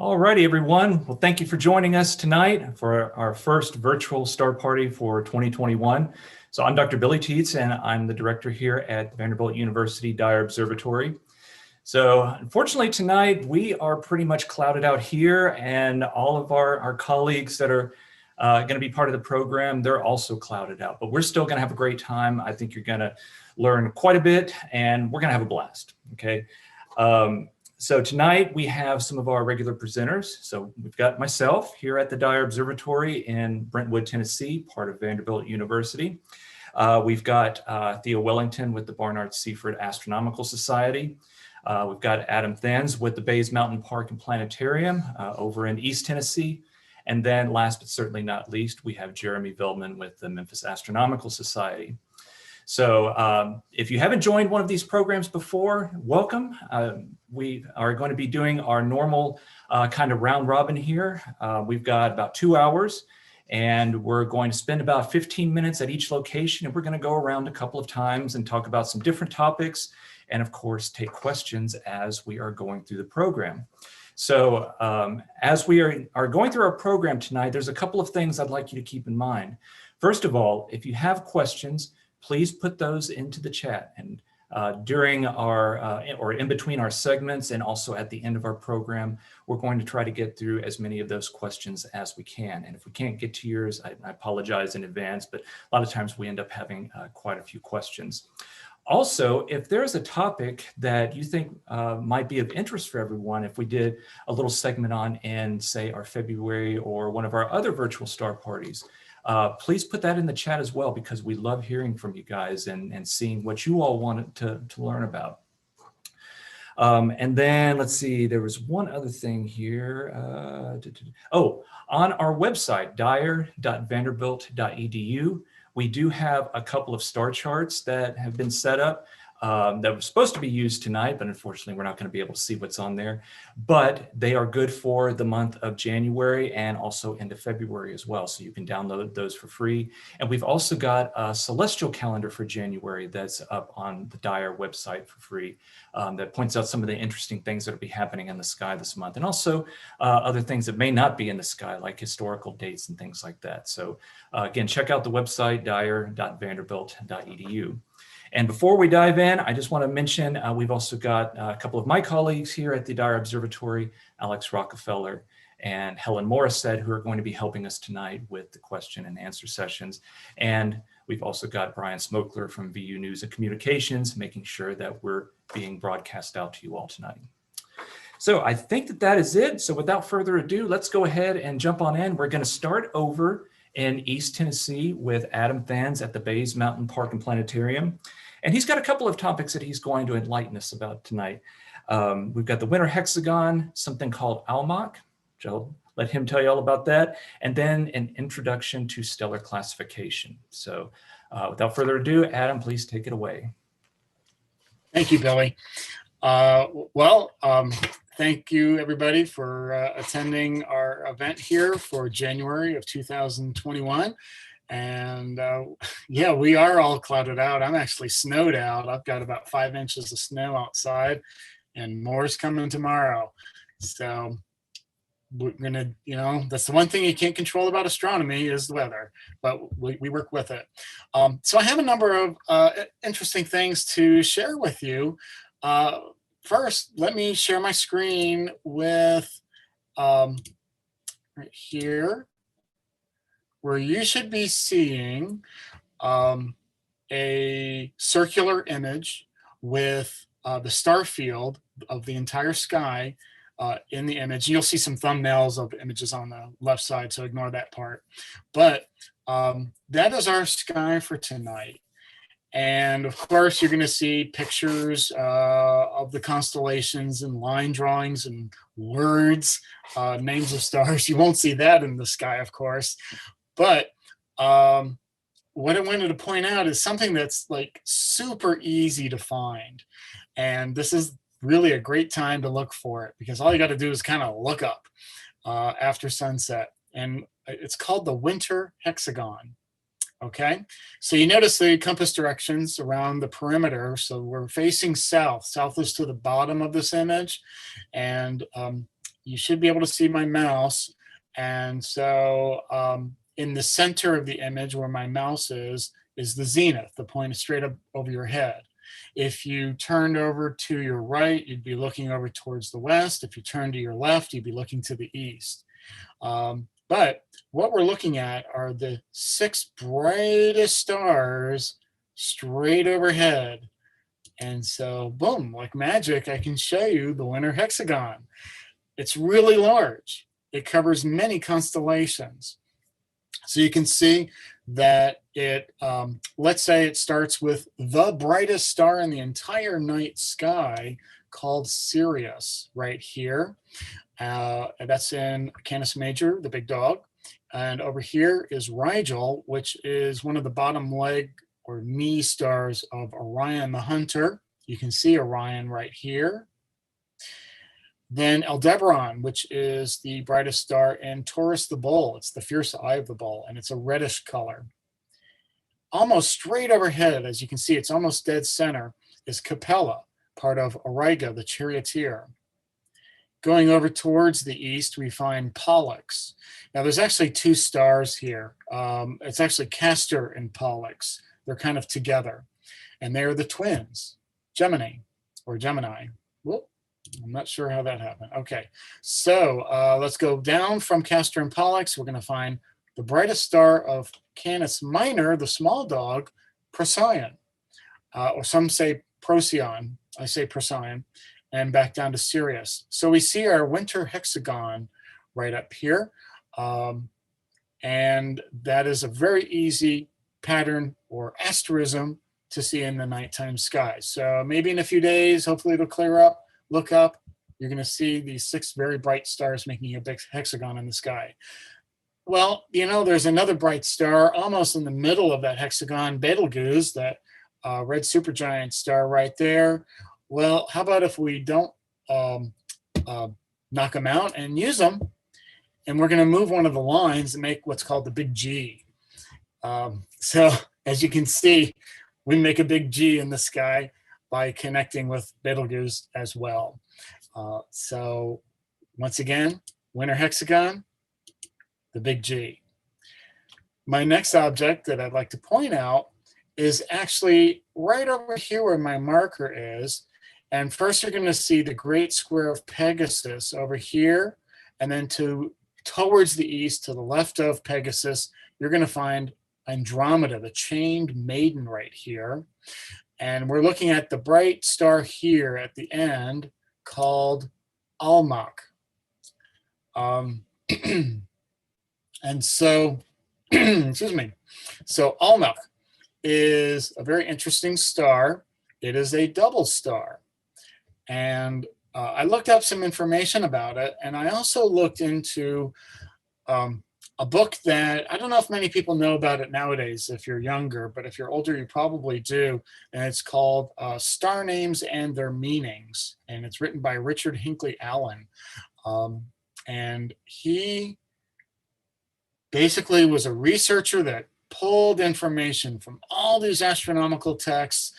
Alrighty, everyone. Well, thank you for joining us tonight for our first virtual star party for 2021. So I'm Dr. Billy Teets, and I'm the director here at Vanderbilt University Dyer Observatory. So unfortunately tonight, we are pretty much clouded out here, and all of our colleagues that are going to be part of the program, they're also clouded out, but we're still going to have a great time. I think you're going to learn quite a bit, and we're going to have a blast, okay? So tonight we have some of our regular presenters. So we've got myself here at the Dyer Observatory in Brentwood, Tennessee, part of Vanderbilt University. We've got Theo Wellington with the Barnard Seaford Astronomical Society. We've got Adam Thanz with the Bays Mountain Park and Planetarium over in East Tennessee. And then last but certainly not least, we have Jeremy Veldman with the Memphis Astronomical Society. So if you haven't joined one of these programs before, welcome. We are going to be doing our normal kind of round robin here. We've got about 2 hours, and we're going to spend about 15 minutes at each location, and we're going to go around a couple of times and talk about some different topics, and of course take questions as we are going through the program. So as we are going through our program tonight, there's a couple of things I'd like you to keep in mind. First of all, if you have questions, please put those into the chat, and during our or in between our segments and also at the end of our program, we're going to try to get through as many of those questions as we can. And if we can't get to yours, I apologize in advance, but a lot of times we end up having quite a few questions. Also, if there's a topic that you think might be of interest for everyone, if we did a little segment on in, say, our February or one of our other virtual star parties, please put that in the chat as well, because we love hearing from you guys and seeing what you all wanted to learn about. And then let's see, there was one other thing here. Oh, on our website, dyer.vanderbilt.edu, we do have a couple of star charts that have been set up that were supposed to be used tonight, but unfortunately we're not going to be able to see what's on there. But they are good for the month of January and also into February as well. So you can download those for free. And we've also got a celestial calendar for January that's up on the Dyer website for free that points out some of the interesting things that will be happening in the sky this month, and also other things that may not be in the sky, like historical dates and things like that. So again, check out the website, dyer.vanderbilt.edu. And before we dive in, I just want to mention we've also got a couple of my colleagues here at the Dyer Observatory, Alex Rockefeller and Helen Morissette, who are going to be helping us tonight with the question and answer sessions. And we've also got Brian Smokler from VU News and Communications, making sure that we're being broadcast out to you all tonight. So I think that is it. So without further ado, let's go ahead and jump on in. We're going to start over in East Tennessee with Adam Thanz at the Bays Mountain Park and Planetarium. And he's got a couple of topics that he's going to enlighten us about tonight. We've got the winter hexagon, something called ALMAC, which I'll let him tell you all about that, and then an introduction to stellar classification. So without further ado, Adam, please take it away. Thank you, Billy. Thank you, everybody, for attending our event here for January of 2021. And yeah, we are all clouded out. I'm actually snowed out. I've got about 5 inches of snow outside, and more's coming tomorrow. So we're gonna, that's the one thing you can't control about astronomy is the weather, but we work with it. So I have a number of interesting things to share with you. First, let me share my screen with right here, where you should be seeing a circular image with the star field of the entire sky in the image. You'll see some thumbnails of images on the left side, so ignore that part. But that is our sky for tonight. And of course, you're going to see pictures of the constellations and line drawings and words, names of stars. You won't see that in the sky, of course. But what I wanted to point out is something that's like super easy to find. And this is really a great time to look for it, because all you got to do is kind of look up after sunset. And it's called the winter hexagon. Okay, so you notice the compass directions around the perimeter. So we're facing south. South is to the bottom of this image. And you should be able to see my mouse. And so in the center of the image where my mouse is the zenith, the point is straight up over your head. If you turned over to your right, you'd be looking over towards the west. If you turn to your left, you'd be looking to the east. But what we're looking at are the 6 brightest stars straight overhead. And so, boom, like magic, I can show you the winter hexagon. It's really large. It covers many constellations. So you can see that it, let's say it starts with the brightest star in the entire night sky called Sirius right here. That's in Canis Major, the big dog. And over here is Rigel, which is one of the bottom leg or knee stars of Orion the Hunter. You can see Orion right here. Then Aldebaran, which is the brightest star in Taurus the Bull. It's the fierce eye of the bull, and it's a reddish color. Almost straight overhead, as you can see, it's almost dead center, is Capella, part of Auriga, the charioteer. Going over towards the east, we find Pollux. Now, there's actually 2 stars here. It's actually Castor and Pollux. They're kind of together. And they're the twins, Gemini, or Gemini. Whoop, I'm not sure how that happened. Okay, so let's go down from Castor and Pollux. We're going to find the brightest star of Canis Minor, the small dog, Procyon. Or some say Procyon. I say Procyon. And back down to Sirius. So we see our winter hexagon right up here. And that is a very easy pattern or asterism to see in the nighttime sky. So maybe in a few days, hopefully it'll clear up, look up, you're gonna see these 6 very bright stars making a big hexagon in the sky. Well, you know, there's another bright star almost in the middle of that hexagon, Betelgeuse, that red supergiant star right there. Well, how about if we don't knock them out and use them, and we're going to move one of the lines and make what's called the big G. So as you can see, we make a big G in the sky by connecting with Betelgeuse as well. So once again, winter hexagon, the big G. My next object that I'd like to point out is actually right over here where my marker is. And first you're going to see the great square of Pegasus over here. And then towards the east, to the left of Pegasus, you're going to find Andromeda, the chained maiden right here. And we're looking at the bright star here at the end called Almach. And so, excuse me. So Almach is a very interesting star. It is a double star. And I looked up some information about it, and I also looked into a book that I don't know if many people know about it nowadays if you're younger, but if you're older, you probably do. And it's called Star Names and Their Meanings. And it's written by Richard Hinckley Allen. And he basically was a researcher that pulled information from all these astronomical texts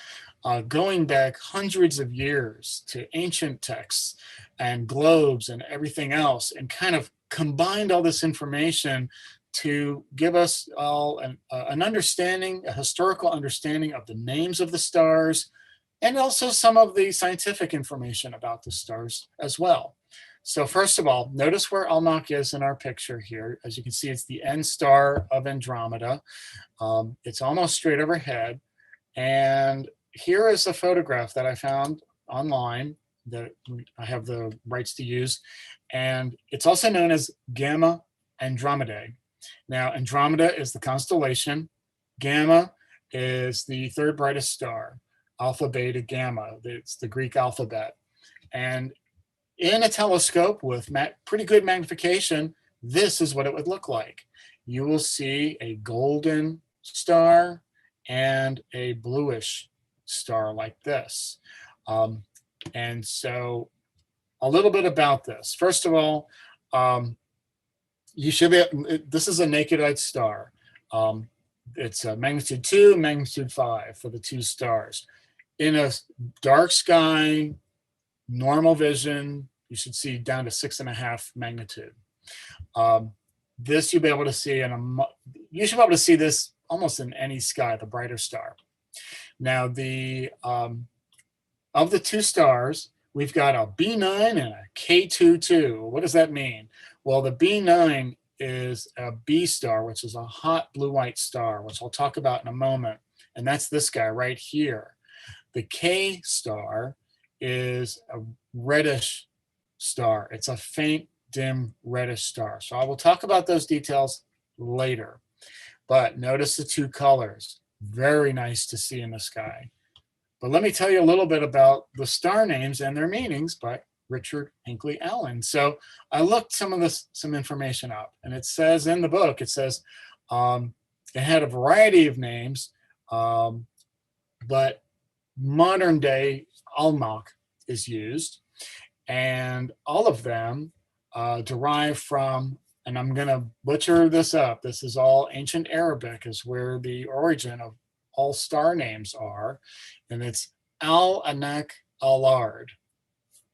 going back hundreds of years to ancient texts and globes and everything else, and kind of combined all this information to give us all an understanding, a historical understanding of the names of the stars, and also some of the scientific information about the stars as well. So first of all, notice where Almach is in our picture here. As you can see, it's the end star of Andromeda. It's almost straight overhead. And here is a photograph that I found online that I have the rights to use. And it's also known as Gamma Andromedae. Now, Andromeda is the constellation. Gamma is the 3rd brightest star. Alpha, beta, gamma. It's the Greek alphabet. And in a telescope with pretty good magnification, this is what it would look like. You will see a golden star and a bluish star like this. And so a little bit about this. First of all, you should be, this is a naked-eyed star. It's a magnitude 2, magnitude 5 for the 2 stars. In a dark sky, normal vision, you should see down to 6.5 magnitude. This you'll be able to see you should be able to see this almost in any sky, the brighter star. Now of the two stars, we've got a B9 and a K22. What does that mean? Well, the B9 is a B star, which is a hot blue-white star, which I'll talk about in a moment. And that's this guy right here. The K star is a reddish star. It's a faint, dim reddish star. So I will talk about those details later. But notice the two colors. Very nice to see in the sky. But let me tell you a little bit about the star names and their meanings by Richard Hinckley Allen. So I looked some information up, and it says in the book, it says it had a variety of names, but modern day almanac is used, and all of them derive from, and I'm going to butcher this up, this is all ancient Arabic, is where the origin of all star names are, and it's Al-Anak Al-Ard,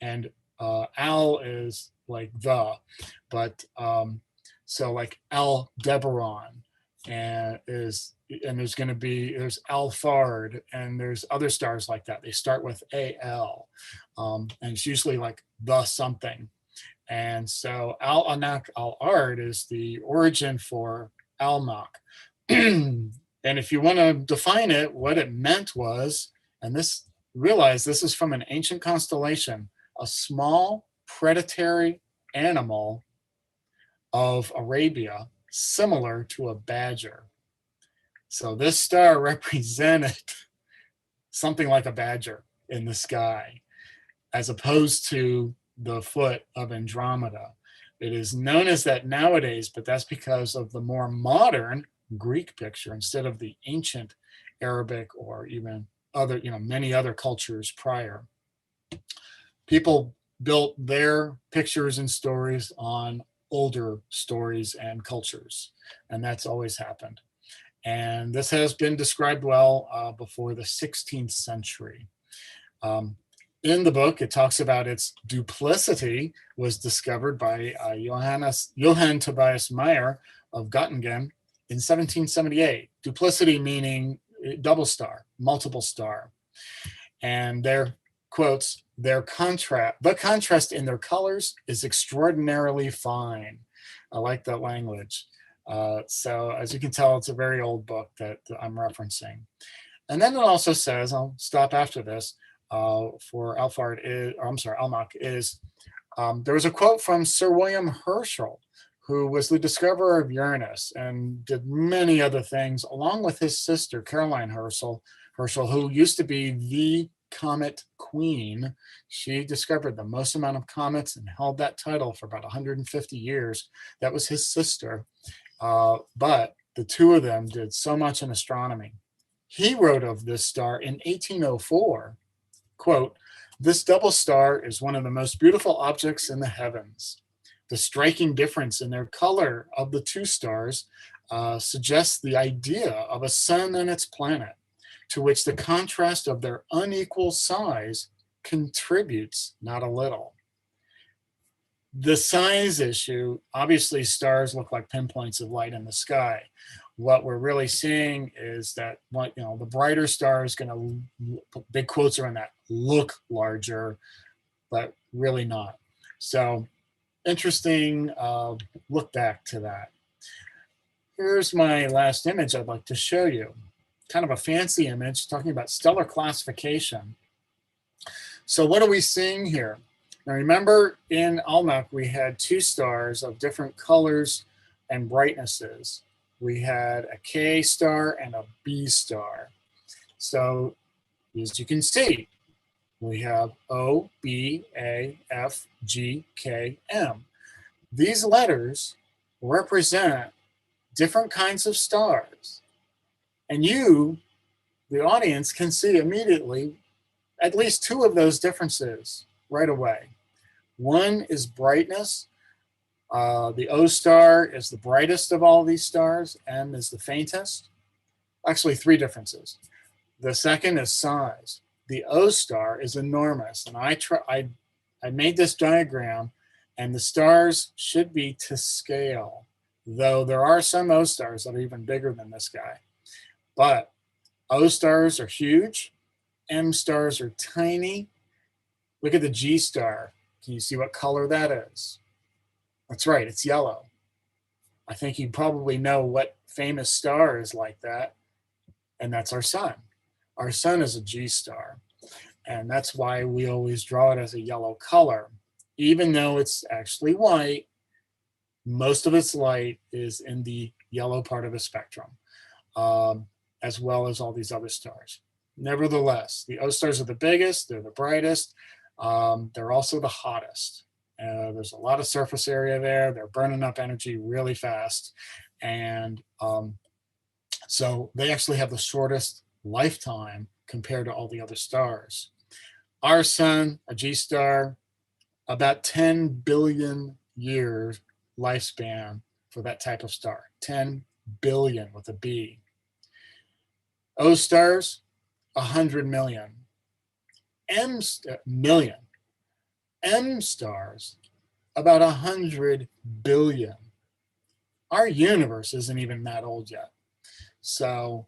and Al is like the, but so like Aldebaran, and there's Alphard, and there's other stars like that. They start with Al, and it's usually like the something. And so Al-Anak Al-Ard is the origin for Almanac. And if you want to define it, what it meant was, and realize this is from an ancient constellation, a small predatory animal of Arabia, similar to a badger. So this star represented something like a badger in the sky, as opposed to the foot of Andromeda. It is known as that nowadays, but that's because of the more modern Greek picture instead of the ancient Arabic or even other, many other cultures prior. People built their pictures and stories on older stories and cultures, and that's always happened. And this has been described well before the 16th century. In the book, it talks about its duplicity was discovered by Johann Tobias Meyer of Göttingen in 1778. Duplicity meaning double star, multiple star. And their quotes, the contrast in their colors is extraordinarily fine. I like that language. So as you can tell, it's a very old book that I'm referencing. And then it also says, I'll stop after this, for Almanac is, there was a quote from Sir William Herschel, who was the discoverer of Uranus and did many other things, along with his sister, Caroline Herschel, who used to be the comet queen. She discovered the most amount of comets and held that title for about 150 years. That was his sister. But the two of them did so much in astronomy. He wrote of this star in 1804, quote, "This double star is one of the most beautiful objects in the heavens. The striking difference in their color of the two stars suggests the idea of a sun and its planet, to which the contrast of their unequal size contributes not a little." The size issue, obviously stars look like pinpoints of light in the sky. What we're really seeing is that the brighter star is going to, big quotes around that, look larger, but really not. So interesting look back to that. Here's my last image I'd like to show you. Kind of a fancy image talking about stellar classification. So what are we seeing here? Now remember, in Almanac we had two stars of different colors and brightnesses. We had a K star and a B star. So as you can see, we have O, B, A, F, G, K, M. These letters represent different kinds of stars. And you, the audience, can see immediately at least two of those differences right away. One is brightness. The O star is the brightest of all these stars. M is the faintest. Actually, three differences. The second is size. The O star is enormous, and I I made this diagram, and the stars should be to scale, though there are some O stars that are even bigger than this guy. But O stars are huge, M stars are tiny. Look at the G star. Can you see what color that is? That's right, it's yellow. I think you probably know what famous star is like that, and that's our sun. Our sun is a G star, and that's why we always draw it as a yellow color. Even though it's actually white, most of its light is in the yellow part of the spectrum, as well as all these other stars. Nevertheless, the O stars are the biggest, they're the brightest, they're also the hottest. There's a lot of surface area there, they're burning up energy really fast, and so they actually have the shortest lifetime compared to all the other stars. Our sun, a G star, about 10 billion years lifespan for that type of star. 10 billion with a B. O stars, 100 million. Million. M stars, about 100 billion. Our universe isn't even that old yet. So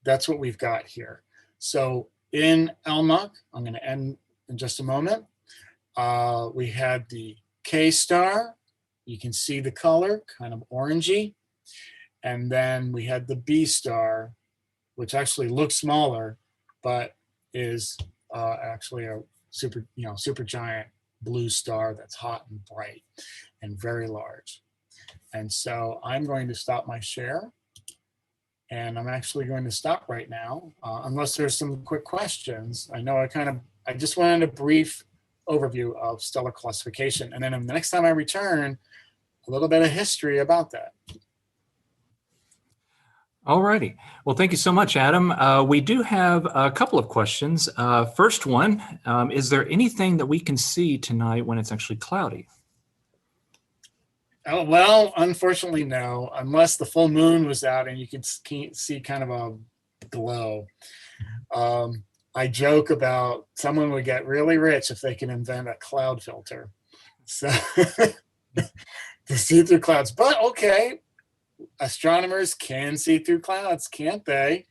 that's what we've got here. So in Elmach, I'm going to end in just a moment. We had the K star. You can see the color, kind of orangey. And then we had the B star, which actually looks smaller, but is actually a super giant blue star that's hot and bright and very large. And so I'm going to stop my share. And I'm actually going to stop right now, unless there's some quick questions. I know I just wanted a brief overview of stellar clussification. And then the next time I return, a little bit of history about that. All righty. Well, thank you so much, Adam. We do have a couple of questions. First one, is there anything that we can see tonight when it's actually cloudy? Oh, well, unfortunately, no, unless the full moon was out and you could see kind of a glow. I joke about someone would get really rich if they can invent a cloud filter. So to see through clouds, but okay, astronomers can see through clouds, can't they?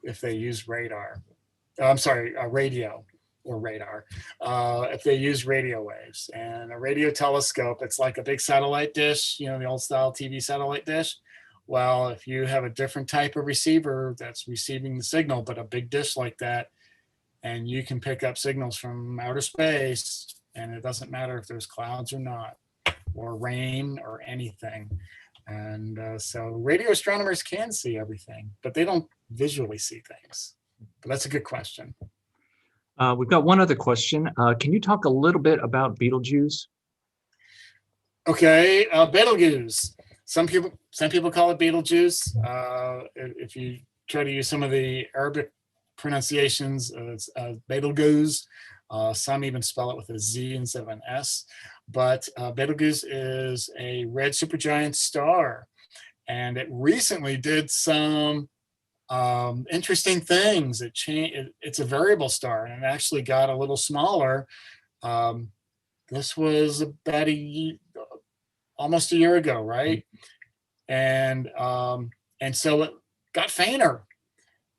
If they use radar. I'm sorry, radio or radar. If they use radio waves, and a radio telescope, it's like a big satellite dish, the old style TV satellite dish. Well, if you have a different type of receiver that's receiving the signal, but a big dish like that, and you can pick up signals from outer space, and it doesn't matter if there's clouds or not, or rain or anything. And so radio astronomers can see everything, but they don't visually see things. But that's a good question. We've got one other question. Can you talk a little bit about Betelgeuse? Okay, Betelgeuse. Some people call it Betelgeuse. If you try to use some of the Arabic pronunciations, it's Betelgeuse. Some even spell it with a Z instead of an S. But Betelgeuse is a red supergiant star, and it recently did some interesting things. It's a variable star, and it actually got a little smaller. This was about almost a year ago, right? And so it got fainter,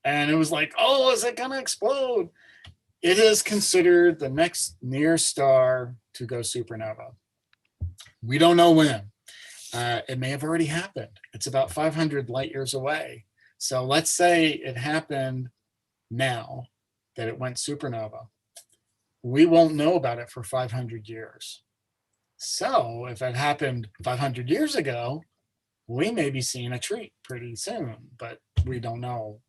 and it was like, oh, is it gonna explode? It is considered the next near star to go supernova. We don't know when. It may have already happened. It's about 500 light years away. So let's say it happened now, that it went supernova. We won't know about it for 500 years. So if it happened 500 years ago, we may be seeing a treat pretty soon, but we don't know,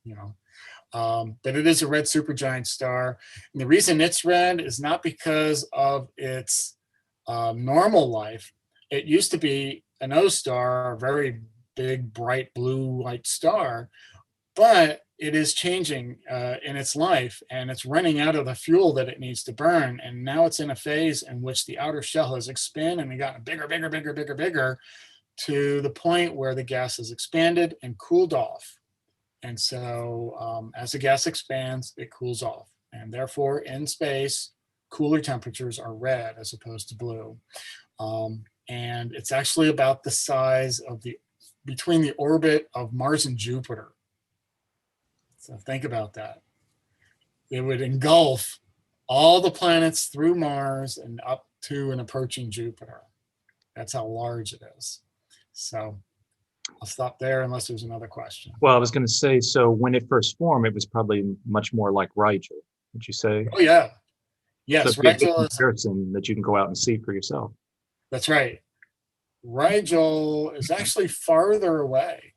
But it is a red supergiant star. And the reason it's red is not because of its normal life. It used to be an O star, a very big, bright blue white star, but it is changing in its life, and it's running out of the fuel that it needs to burn. And now it's in a phase in which the outer shell has expanded and gotten bigger, to the point where the gas has expanded and cooled off. And so as the gas expands, it cools off. And therefore, in space, cooler temperatures are red as opposed to blue. And it's actually about the size of between the orbit of Mars and Jupiter. So think about that. It would engulf all the planets through Mars and up to and approaching Jupiter. That's how large it is. So I'll stop there unless there's another question. Well, I was going to say, so when it first formed, it was probably much more like Rigel, would you say? Oh, yeah. Yes, So it'd be a good Rigel is, comparison that you can go out and see for yourself. that's right. Rigel is actually farther away.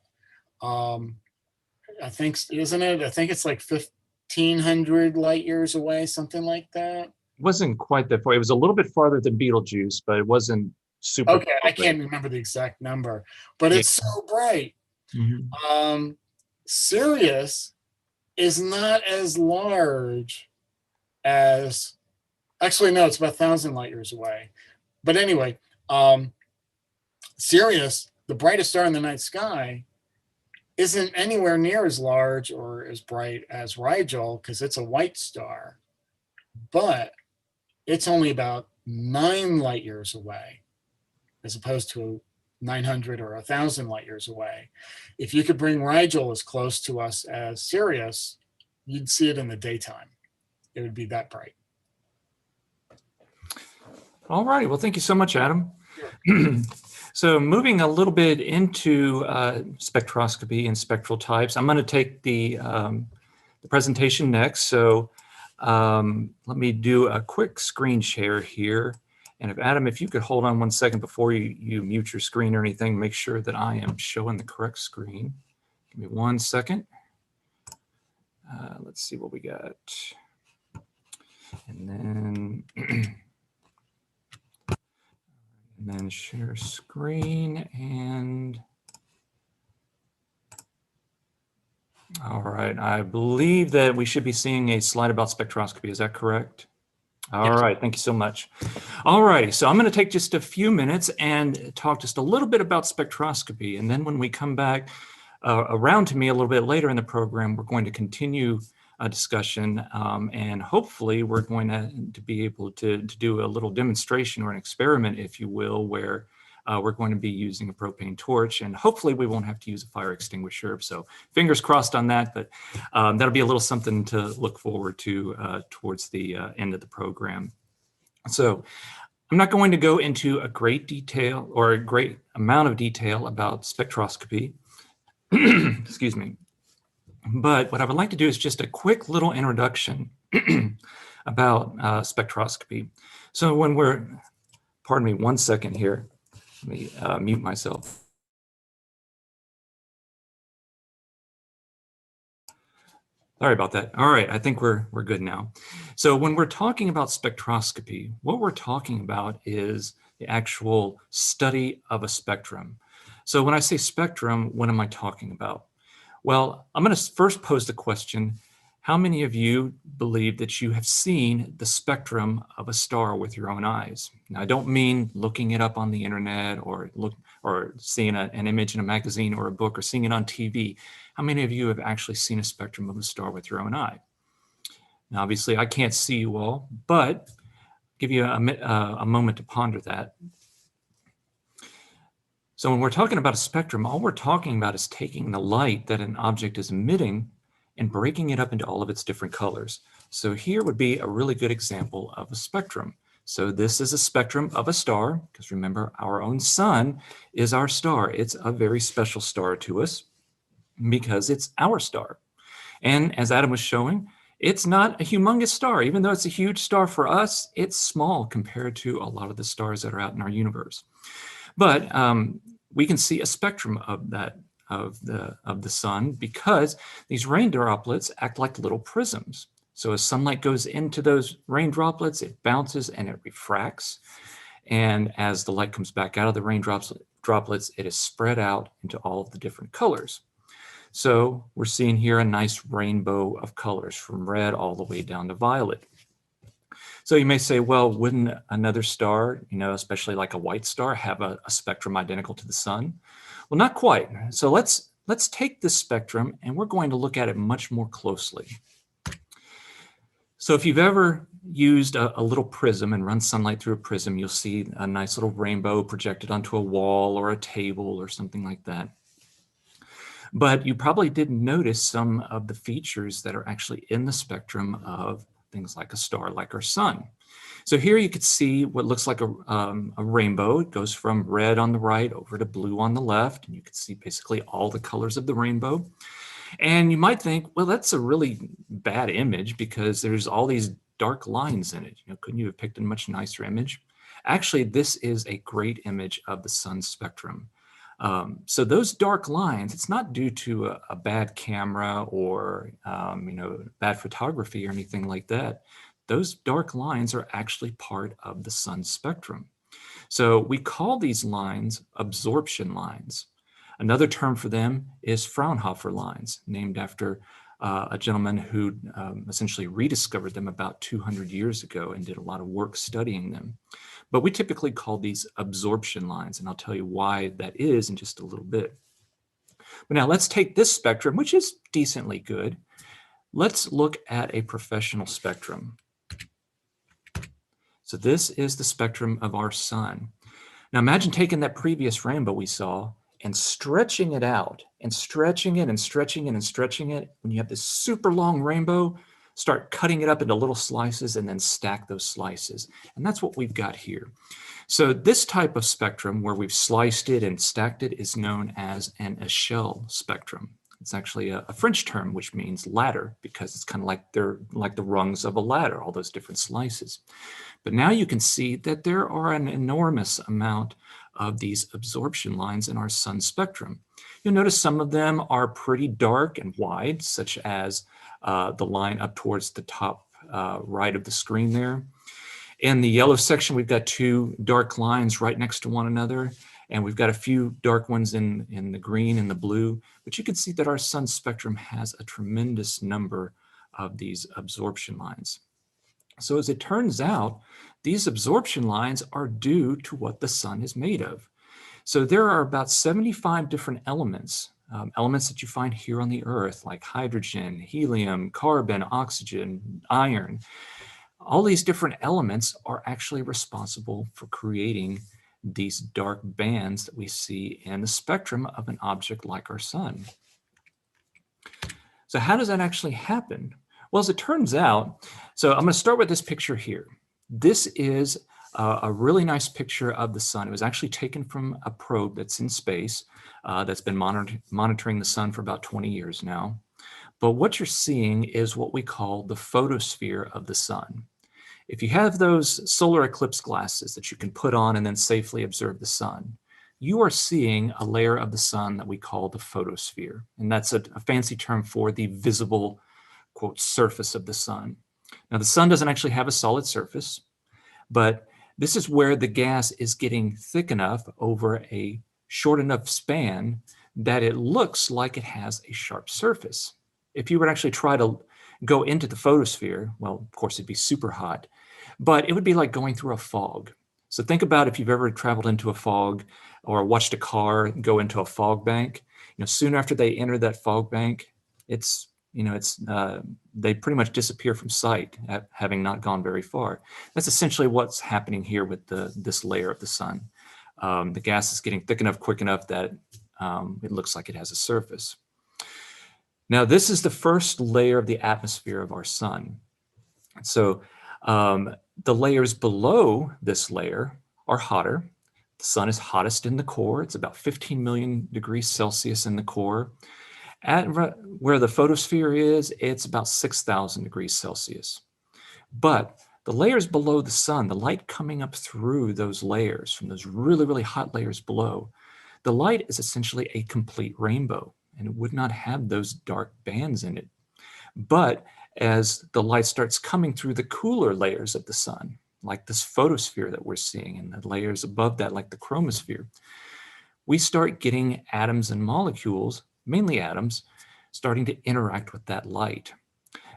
I think, isn't it? I think it's like 1,500 light years away, something like that. It wasn't quite that far. It was a little bit farther than Betelgeuse, but it wasn't super. Okay, I can't remember the exact number, but it's so bright. Mm-hmm. Sirius is not as large as, actually, no, it's about 1,000 light years away. But anyway, Sirius, the brightest star in the night sky, isn't anywhere near as large or as bright as Rigel because it's a white star, but it's only about 9 light years away as opposed to 900 or 1,000 light years away. If you could bring Rigel as close to us as Sirius, you'd see it in the daytime. It would be that bright. All righty. Well, thank you so much, Adam. So moving a little bit into spectroscopy and spectral types, I'm going to take the presentation next. So let me do a quick screen share here. And if you could hold on one second before you mute your screen or anything, make sure that I am showing the correct screen. Give me 1 second. Let's see what we got. And then share screen and all right. I believe that we should be seeing a slide about spectroscopy. Is that correct? All Yes. right, thank you so much. All righty, so I'm going to take just a few minutes and talk just a little bit about spectroscopy. And then when we come back around to me a little bit later in the program, we're going to continue a discussion and hopefully we're going to be able to do a little demonstration or an experiment, if you will, where we're going to be using a propane torch and hopefully we won't have to use a fire extinguisher. So fingers crossed on that, but that'll be a little something to look forward to towards the end of the program. So I'm not going to go into a great detail or a great amount of detail about spectroscopy, excuse me. But what I would like to do is just a quick little introduction about spectroscopy. So when pardon me 1 second here. Let me mute myself. Sorry about that. All right, I think we're good now. So when we're talking about spectroscopy, what we're talking about is the actual study of a spectrum. So when I say spectrum, what am I talking about? Well, I'm going to first pose the question, how many of you believe that you have seen the spectrum of a star with your own eyes? Now, I don't mean looking it up on the internet or seeing an image in a magazine or a book or seeing it on TV. How many of you have actually seen a spectrum of a star with your own eye? Now, obviously, I can't see you all, but I'll give you a moment to ponder that. So when we're talking about a spectrum, all we're talking about is taking the light that an object is emitting and breaking it up into all of its different colors. So here would be a really good example of a spectrum. So this is a spectrum of a star, because remember, our own sun is our star. It's a very special star to us because it's our star. And as Adam was showing, it's not a humongous star. Even though it's a huge star for us, it's small compared to a lot of the stars that are out in our universe. But we can see a spectrum of that, of the sun, because these rain droplets act like little prisms. So as sunlight goes into those rain droplets, it bounces and it refracts. And as the light comes back out of the rain droplets, it is spread out into all of the different colors. So we're seeing here a nice rainbow of colors from red all the way down to violet. So you may say, well, wouldn't another star, especially like a white star, have a spectrum identical to the sun? Well, not quite. So let's take this spectrum and we're going to look at it much more closely. So if you've ever used a little prism and run sunlight through a prism, you'll see a nice little rainbow projected onto a wall or a table or something like that. But you probably didn't notice some of the features that are actually in the spectrum of things like a star like our sun. So here you could see what looks like a rainbow. It goes from red on the right over to blue on the left, and you can see basically all the colors of the rainbow. And you might think, well, that's a really bad image because there's all these dark lines in it. Couldn't you have picked a much nicer image? Actually, this is a great image of the sun spectrum. So those dark lines, it's not due to a bad camera or bad photography or anything like that. Those dark lines are actually part of the sun spectrum. So we call these lines absorption lines. Another term for them is Fraunhofer lines, named after a gentleman who essentially rediscovered them about 200 years ago and did a lot of work studying them. But we typically call these absorption lines, and I'll tell you why that is in just a little bit. But now let's take this spectrum, which is decently good. Let's look at a professional spectrum. So this is the spectrum of our sun. Now imagine taking that previous rainbow we saw and stretching it out and stretching it and stretching it and stretching it. When you have this super long rainbow, start cutting it up into little slices and then stack those slices. And that's what we've got here. So this type of spectrum where we've sliced it and stacked it is known as an échelle spectrum. It's actually a French term which means ladder because it's kind of like they're like the rungs of a ladder, all those different slices. But now you can see that there are an enormous amount of these absorption lines in our sun spectrum. You'll notice some of them are pretty dark and wide, such as the line up towards the top right of the screen there. In the yellow section, we've got two dark lines right next to one another, and we've got a few dark ones in the green and the blue, but you can see that our sun spectrum has a tremendous number of these absorption lines. So as it turns out, these absorption lines are due to what the sun is made of. So there are about 75 different elements, elements that you find here on the Earth, like hydrogen, helium, carbon, oxygen, iron. All these different elements are actually responsible for creating these dark bands that we see in the spectrum of an object like our sun. So how does that actually happen? Well, as it turns out, so I'm going to start with this picture here. This is a really nice picture of the sun. It was actually taken from a probe that's in space that's been monitoring the sun for about 20 years now. But what you're seeing is what we call the photosphere of the sun. If you have those solar eclipse glasses that you can put on and then safely observe the sun, you are seeing a layer of the sun that we call the photosphere. And that's a fancy term for the visible, quote, surface of the sun. Now, the sun doesn't actually have a solid surface, but this is where the gas is getting thick enough over a short enough span that it looks like it has a sharp surface. If you would actually try to go into the photosphere, well, of course, it'd be super hot, but it would be like going through a fog. So think about if you've ever traveled into a fog or watched a car go into a fog bank. Soon after they enter that fog bank, they pretty much disappear from sight, having not gone very far. That's essentially what's happening here with this layer of the sun. The gas is getting thick enough, quick enough that it looks like it has a surface. Now, this is the first layer of the atmosphere of our sun. So the layers below this layer are hotter. The sun is hottest in the core. It's about 15 million degrees Celsius in the core. At where the photosphere is, it's about 6,000 degrees Celsius. But the layers below the sun, the light coming up through those layers, from those really, really hot layers below, the light is essentially a complete rainbow, and it would not have those dark bands in it. But as the light starts coming through the cooler layers of the sun, like this photosphere that we're seeing, and the layers above that, like the chromosphere, we start getting atoms and molecules, mainly atoms, starting to interact with that light.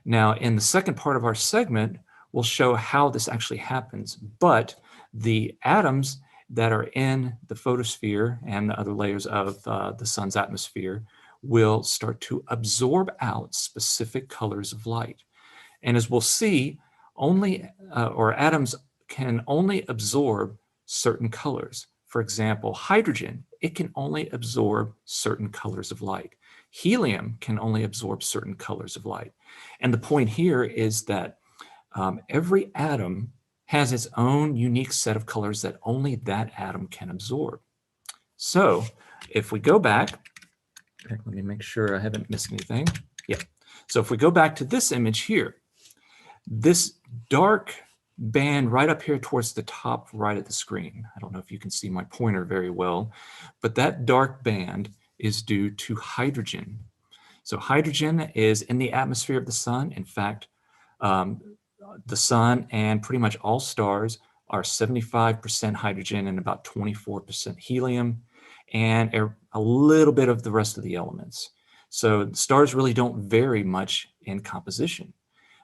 Now, in the second part of our segment, we'll show how this actually happens, but the atoms that are in the photosphere and the other layers of the sun's atmosphere will start to absorb out specific colors of light. And as we'll see, atoms can only absorb certain colors. For example, hydrogen, it can only absorb certain colors of light. Helium can only absorb certain colors of light. And the point here is that every atom has its own unique set of colors that only that atom can absorb. So if we go back, let me make sure I haven't missed anything. Yeah. So if we go back to this image here, this dark band right up here towards the top right of the screen, I don't know if you can see my pointer very well, but that dark band is due to hydrogen. So hydrogen is in the atmosphere of the sun. In fact, the sun and pretty much all stars are 75% hydrogen and about 24% helium, and a little bit of the rest of the elements. So stars really don't vary much in composition,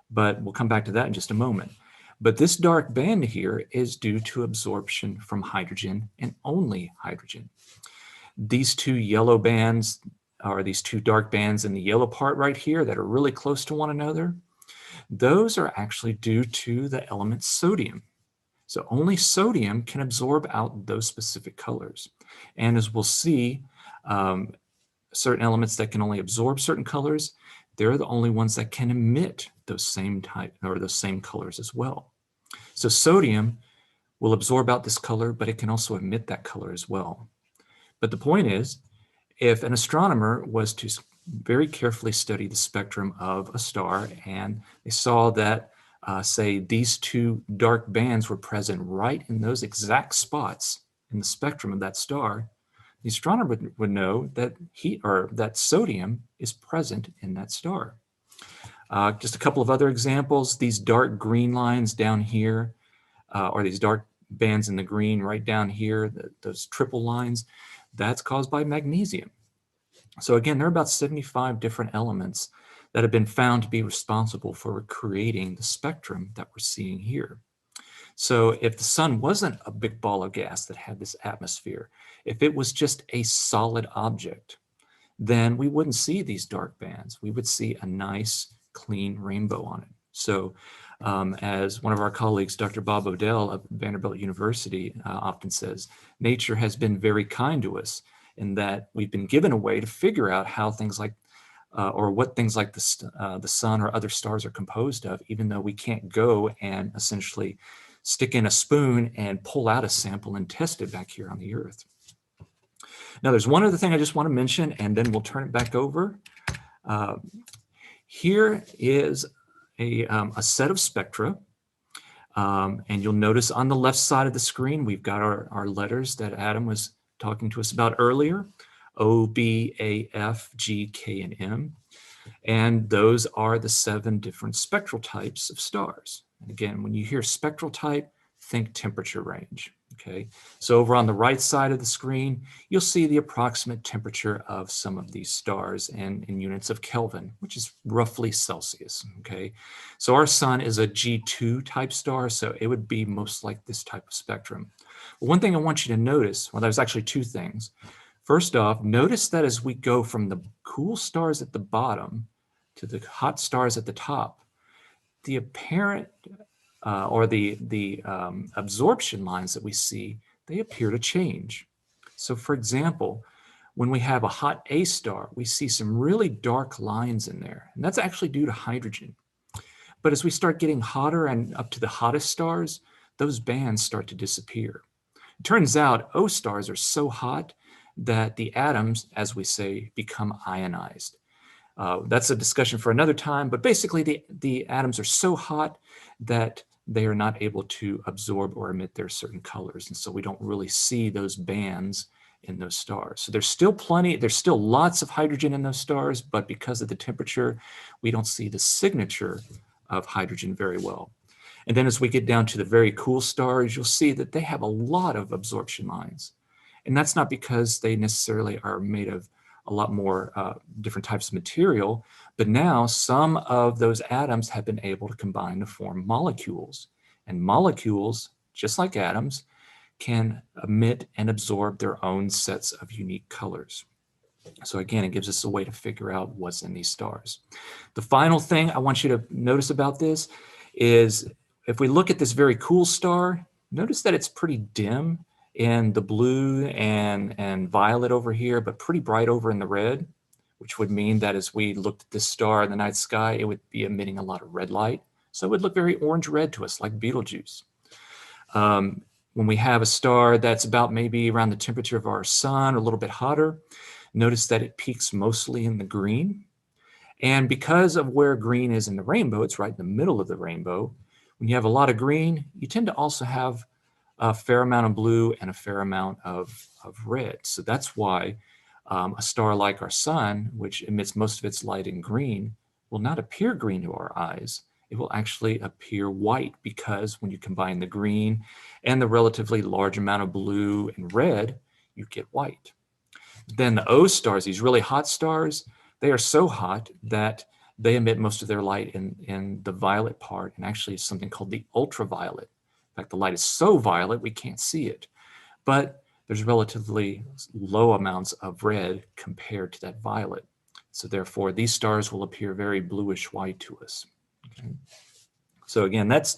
but we'll come back to that in just a moment. But this dark band here is due to absorption from hydrogen and only hydrogen. These two yellow bands, or these two dark bands in the yellow part right here that are really close to one another, those are actually due to the element sodium. So only sodium can absorb out those specific colors. And as we'll see, certain elements that can only absorb certain colors, they're the only ones that can emit those same type or those same colors as well. So sodium will absorb out this color, but it can also emit that color as well. But the point is, if an astronomer was to very carefully study the spectrum of a star and they saw that, say, these two dark bands were present right in those exact spots in the spectrum of that star, the astronomer would know that that sodium is present in that star. Just a couple of other examples, these dark green lines down here, or these dark bands in the green right down here, those triple lines, that's caused by magnesium. So again, there are about 75 different elements that have been found to be responsible for creating the spectrum that we're seeing here. So if the sun wasn't a big ball of gas that had this atmosphere, if it was just a solid object, then we wouldn't see these dark bands. We would see a nice, clean rainbow on it. So as one of our colleagues, Dr. Bob Odell of Vanderbilt University often says, nature has been very kind to us in that we've been given a way to figure out how things like, or what things like the sun or other stars are composed of, even though we can't go and essentially stick in a spoon and pull out a sample and test it back here on the Earth. Now, there's one other thing I just want to mention, and then we'll turn it back over. Here is a set of spectra, and you'll notice on the left side of the screen, we've got our letters that Adam was talking to us about earlier, O, B, A, F, G, K, and M. And those are the 7 different spectral types of stars. And again, when you hear spectral type, think temperature range. Okay, so over on the right side of the screen, you'll see the approximate temperature of some of these stars in units of Kelvin, which is roughly Celsius. Okay, so our sun is a G2 type star, so it would be most like this type of spectrum. But one thing I want you to notice, well, there's actually 2 things. First off, notice that as we go from the cool stars at the bottom to the hot stars at the top, the apparent or the absorption lines that we see, they appear to change. So for example, when we have a hot A star, we see some really dark lines in there, and that's actually due to hydrogen. But as we start getting hotter and up to the hottest stars, those bands start to disappear. It turns out O stars are so hot that the atoms, as we say, become ionized. That's a discussion for another time, but basically the atoms are so hot that they are not able to absorb or emit their certain colors. And so we don't really see those bands in those stars. So there's still lots of hydrogen in those stars, but because of the temperature, we don't see the signature of hydrogen very well. And then as we get down to the very cool stars, you'll see that they have a lot of absorption lines. And that's not because they necessarily are made of a lot more different types of material, but now some of those atoms have been able to combine to form molecules. And molecules, just like atoms, can emit and absorb their own sets of unique colors. So again, it gives us a way to figure out what's in these stars. The final thing I want you to notice about this is if we look at this very cool star, notice that it's pretty dim in the blue and violet over here, but pretty bright over in the red, which would mean that as we looked at this star in the night sky, it would be emitting a lot of red light. So it would look very orange-red to us, like Betelgeuse. When we have a star that's about maybe around the temperature of our sun, or a little bit hotter, notice that it peaks mostly in the green. And because of where green is in the rainbow, it's right in the middle of the rainbow. When you have a lot of green, you tend to also have a fair amount of blue and a fair amount of red. So that's why a star like our sun, which emits most of its light in green, will not appear green to our eyes. It will actually appear white, because when you combine the green and the relatively large amount of blue and red, you get white. Then the O stars, these really hot stars, they are so hot that they emit most of their light in the violet part, and actually it's something called the ultraviolet. In fact, the light is so violet we can't see it, but there's relatively low amounts of red compared to that violet. So therefore, these stars will appear very bluish white to us. Okay. So again, that's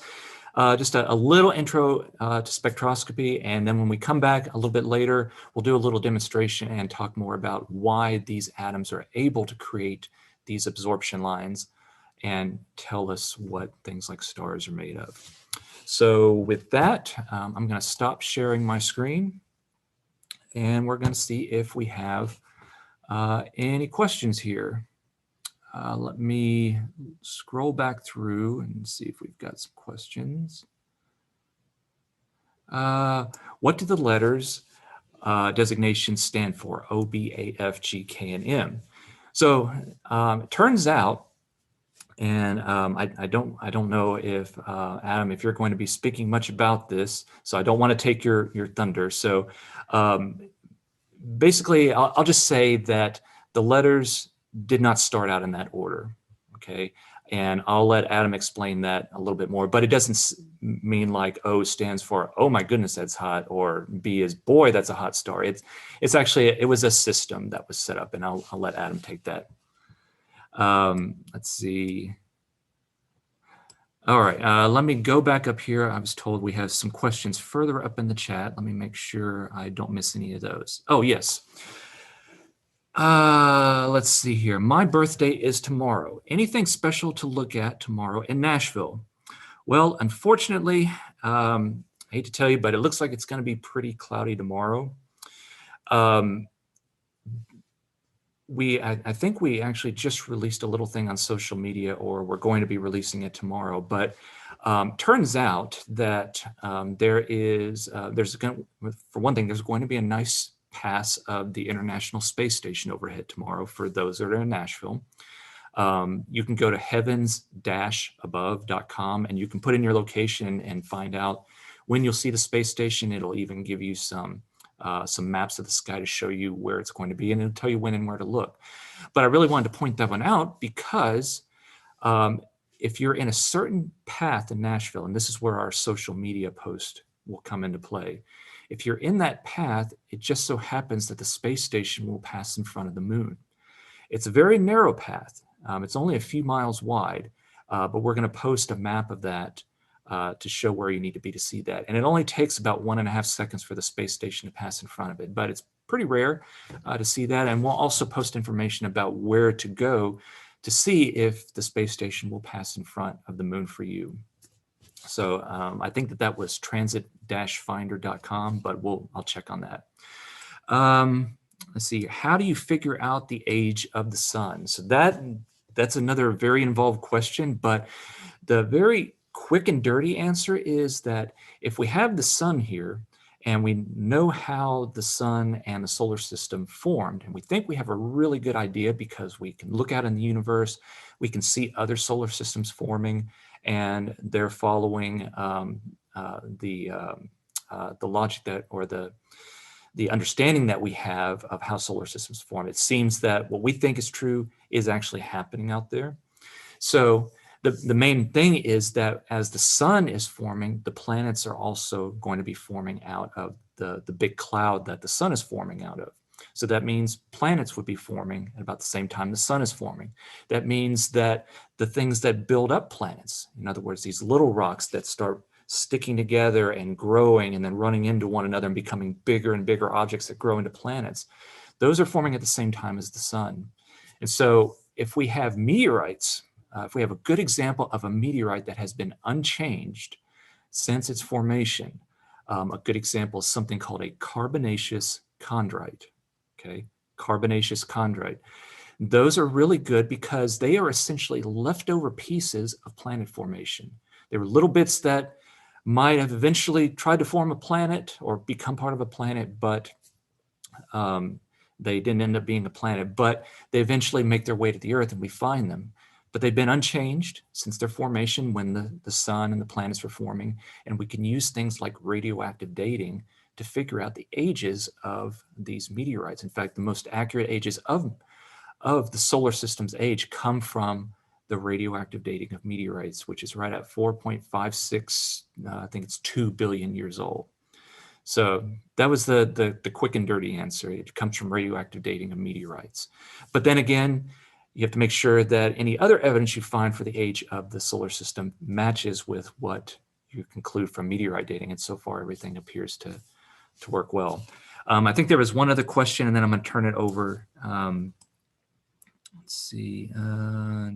just a little intro to spectroscopy, and then when we come back a little bit later, we'll do a little demonstration and talk more about why these atoms are able to create these absorption lines and tell us what things like stars are made of. So with that, I'm going to stop sharing my screen, and we're going to see if we have any questions here. Let me scroll back through and see if we've got some questions. What do the letters designations stand for? O, B, A, F, G, K, and M. So it turns out, and I don't know if Adam, if you're going to be speaking much about this, so I don't want to take your thunder. So basically, I'll just say that the letters did not start out in that order, okay? And I'll let Adam explain that a little bit more, but it doesn't mean like O stands for, oh my goodness, that's hot, or B is, boy, that's a hot star. It's actually, it was a system that was set up, and I'll let Adam take that. Let's see. All right, let me go back up here. I was told we have some questions further up in the chat. Let me make sure I don't miss any of those. Oh, yes. Let's see here. My birthday is tomorrow. Anything special to look at tomorrow in Nashville? Well, unfortunately, I hate to tell you, but it looks like it's going to be pretty cloudy tomorrow. I think we actually just released a little thing on social media, or we're going to be releasing it tomorrow. But turns out that for one thing, there's going to be a nice pass of the International Space Station overhead tomorrow for those that are in Nashville. You can go to heavens-above.com, and you can put in your location and find out when you'll see the space station. It'll even give you some maps of the sky to show you where it's going to be, and it'll tell you when and where to look. But I really wanted to point that one out because if you're in a certain path in Nashville, and this is where our social media post will come into play, if you're in that path, it just so happens that the space station will pass in front of the moon. It's a very narrow path. It's only a few miles wide, but we're going to post a map of that to show where you need to be to see that. And it only takes about 1.5 seconds for the space station to pass in front of it, but it's pretty rare to see that. And we'll also post information about where to go to see if the space station will pass in front of the moon for you. So I think that was transit-finder.com, but I'll check on that. Let's see, how do you figure out the age of the sun? So that's another very involved question, but the very quick and dirty answer is that if we have the sun here and we know how the sun and the solar system formed, and we think we have a really good idea because we can look out in the universe, we can see other solar systems forming, and they're following the logic that, or the understanding that we have of how solar systems form. It seems that what we think is true is actually happening out there. So the main thing is that as the sun is forming, the planets are also going to be forming out of the big cloud that the sun is forming out of. So that means planets would be forming at about the same time the sun is forming. That means that the things that build up planets, in other words, these little rocks that start sticking together and growing and then running into one another and becoming bigger and bigger objects that grow into planets, those are forming at the same time as the sun. And so if we have meteorites, if we have a good example of a meteorite that has been unchanged since its formation, a good example is something called a carbonaceous chondrite. Okay, carbonaceous chondrite. Those are really good because they are essentially leftover pieces of planet formation. They were little bits that might have eventually tried to form a planet or become part of a planet, but they didn't end up being a planet, but they eventually make their way to the Earth and we find them. But they've been unchanged since their formation when the sun and the planets were forming. And we can use things like radioactive dating to figure out the ages of these meteorites. In fact, the most accurate ages of the solar system's age come from the radioactive dating of meteorites, which is right at 4.56, I think it's 2 billion years old. So that was the quick and dirty answer. It comes from radioactive dating of meteorites. But then again, you have to make sure that any other evidence you find for the age of the solar system matches with what you conclude from meteorite dating. And so far, everything appears to work well. I think there was one other question, and then I'm going to turn it over. Let's see. How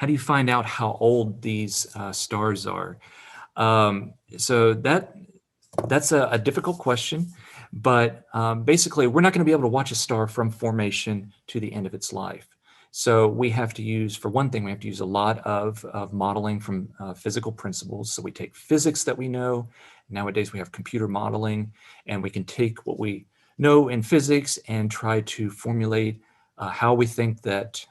do you find out how old these stars are? So that's a difficult question, but basically we're not going to be able to watch a star from formation to the end of its life. So we have to use, for one thing, we have to use a lot of modeling from physical principles. So we take physics that we know. Nowadays we have computer modeling, and we can take what we know in physics and try to formulate how we think that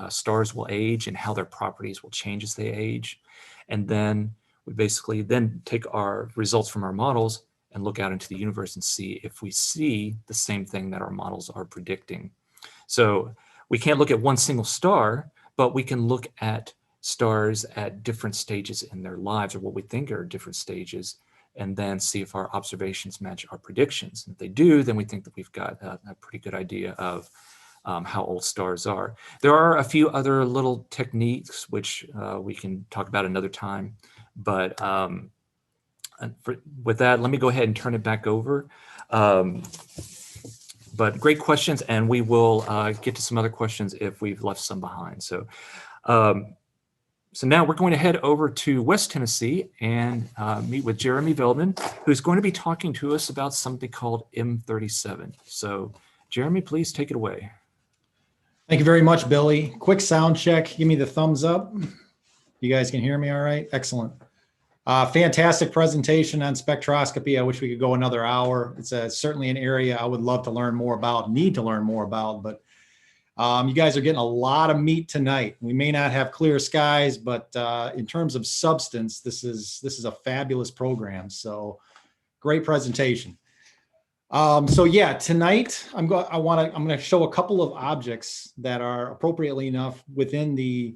stars will age and how their properties will change as they age. And then we basically then take our results from our models and look out into the universe and see if we see the same thing that our models are predicting. So we can't look at one single star, but we can look at stars at different stages in their lives, or what we think are different stages, and then see if our observations match our predictions. And if they do, then we think that we've got a pretty good idea of how old stars are. There are a few other little techniques which we can talk about another time, but with that, let me go ahead and turn it back over. But great questions, and we will get to some other questions if we've left some behind. So, so now we're going to head over to West Tennessee and meet with Jeremy Veldman, who's going to be talking to us about something called M37. So Jeremy, please take it away. Thank you very much, Billy. Quick sound check. Give me the thumbs up. You guys can hear me all right? Excellent. Fantastic presentation on spectroscopy. I wish we could go another hour. It's certainly an area I would love to learn more about, need to learn more about, but you guys are getting a lot of meat tonight. We may not have clear skies, but in terms of substance, this is a fabulous program. So great presentation. So yeah, tonight I'm going to show a couple of objects that are appropriately enough within the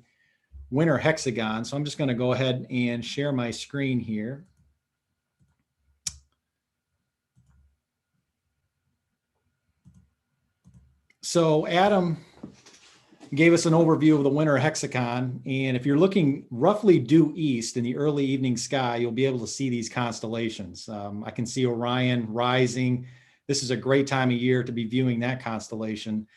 winter hexagon. So I'm just going to go ahead and share my screen here. So Adam gave us an overview of the winter hexagon. And if you're looking roughly due east in the early evening sky, you'll be able to see these constellations. I can see Orion rising. This is a great time of year to be viewing that constellation.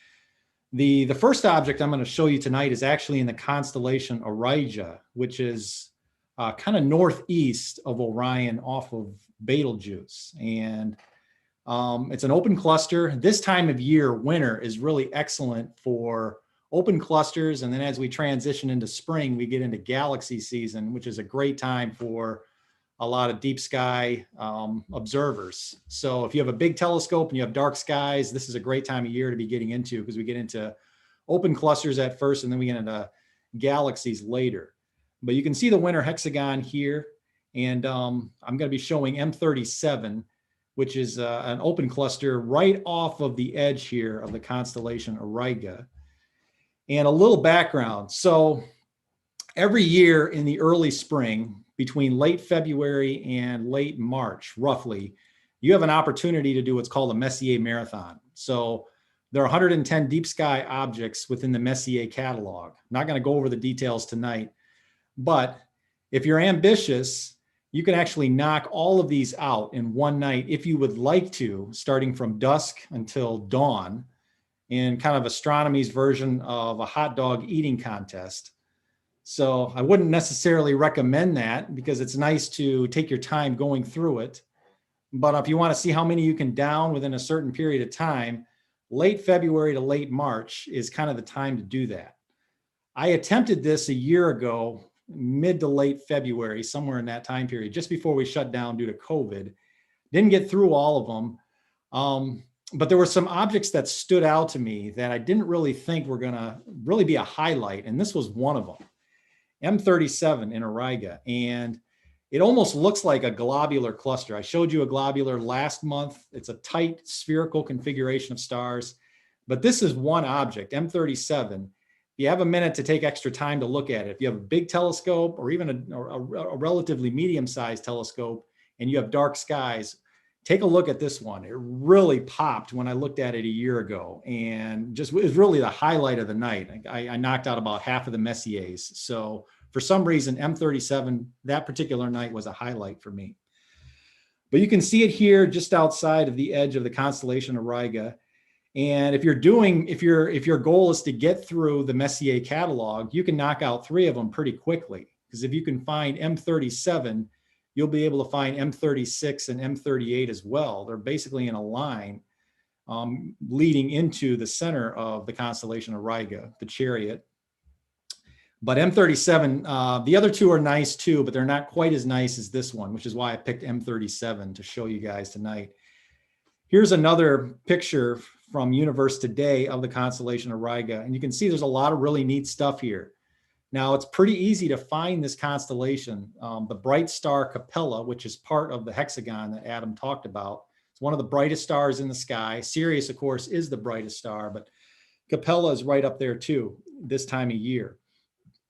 The first object I'm going to show you tonight is actually in the constellation Auriga, which is kind of northeast of Orion off of Betelgeuse. And it's an open cluster. This time of year, winter, is really excellent for open clusters. And then as we transition into spring, we get into galaxy season, which is a great time for a lot of deep sky observers. So if you have a big telescope and you have dark skies, this is a great time of year to be getting into, because we get into open clusters at first and then we get into galaxies later. But you can see the winter hexagon here, and I'm going to be showing M37, which is an open cluster right off of the edge here of the constellation Auriga. And a little background. So every year in the early spring, between late February and late March, roughly, you have an opportunity to do what's called a Messier marathon. So there are 110 deep sky objects within the Messier catalog. I'm not going to go over the details tonight, but if you're ambitious, you can actually knock all of these out in one night if you would like to, starting from dusk until dawn, in kind of astronomy's version of a hot dog eating contest. So I wouldn't necessarily recommend that because it's nice to take your time going through it. But if you want to see how many you can down within a certain period of time, late February to late March is kind of the time to do that. I attempted this a year ago, mid to late February, somewhere in that time period, just before we shut down due to COVID. Didn't get through all of them. But there were some objects that stood out to me that I didn't really think were going to really be a highlight. And this was one of them, M37 in Auriga. And it almost looks like a globular cluster. I showed you a globular last month. It's a tight spherical configuration of stars, but this is one object, M37. If you have a minute to take extra time to look at it, if you have a big telescope or even a relatively medium-sized telescope and you have dark skies, take a look at this one. It really popped when I looked at it a year ago, and just was really the highlight of the night. I knocked out about half of the Messiers. So for some reason, M37, that particular night was a highlight for me. But you can see it here just outside of the edge of the constellation Auriga. And if your goal is to get through the Messier catalog, you can knock out 3 of them pretty quickly. Because if you can find M37, you'll be able to find M36 and M38 as well. They're basically in a line leading into the center of the constellation Auriga, the Chariot. But M37, the other 2 are nice too, but they're not quite as nice as this one, which is why I picked M37 to show you guys tonight. Here's another picture from Universe Today of the constellation Auriga, and you can see there's a lot of really neat stuff here. Now, it's pretty easy to find this constellation. The bright star Capella, which is part of the hexagon that Adam talked about, it's one of the brightest stars in the sky. Sirius, of course, is the brightest star, but Capella is right up there too this time of year.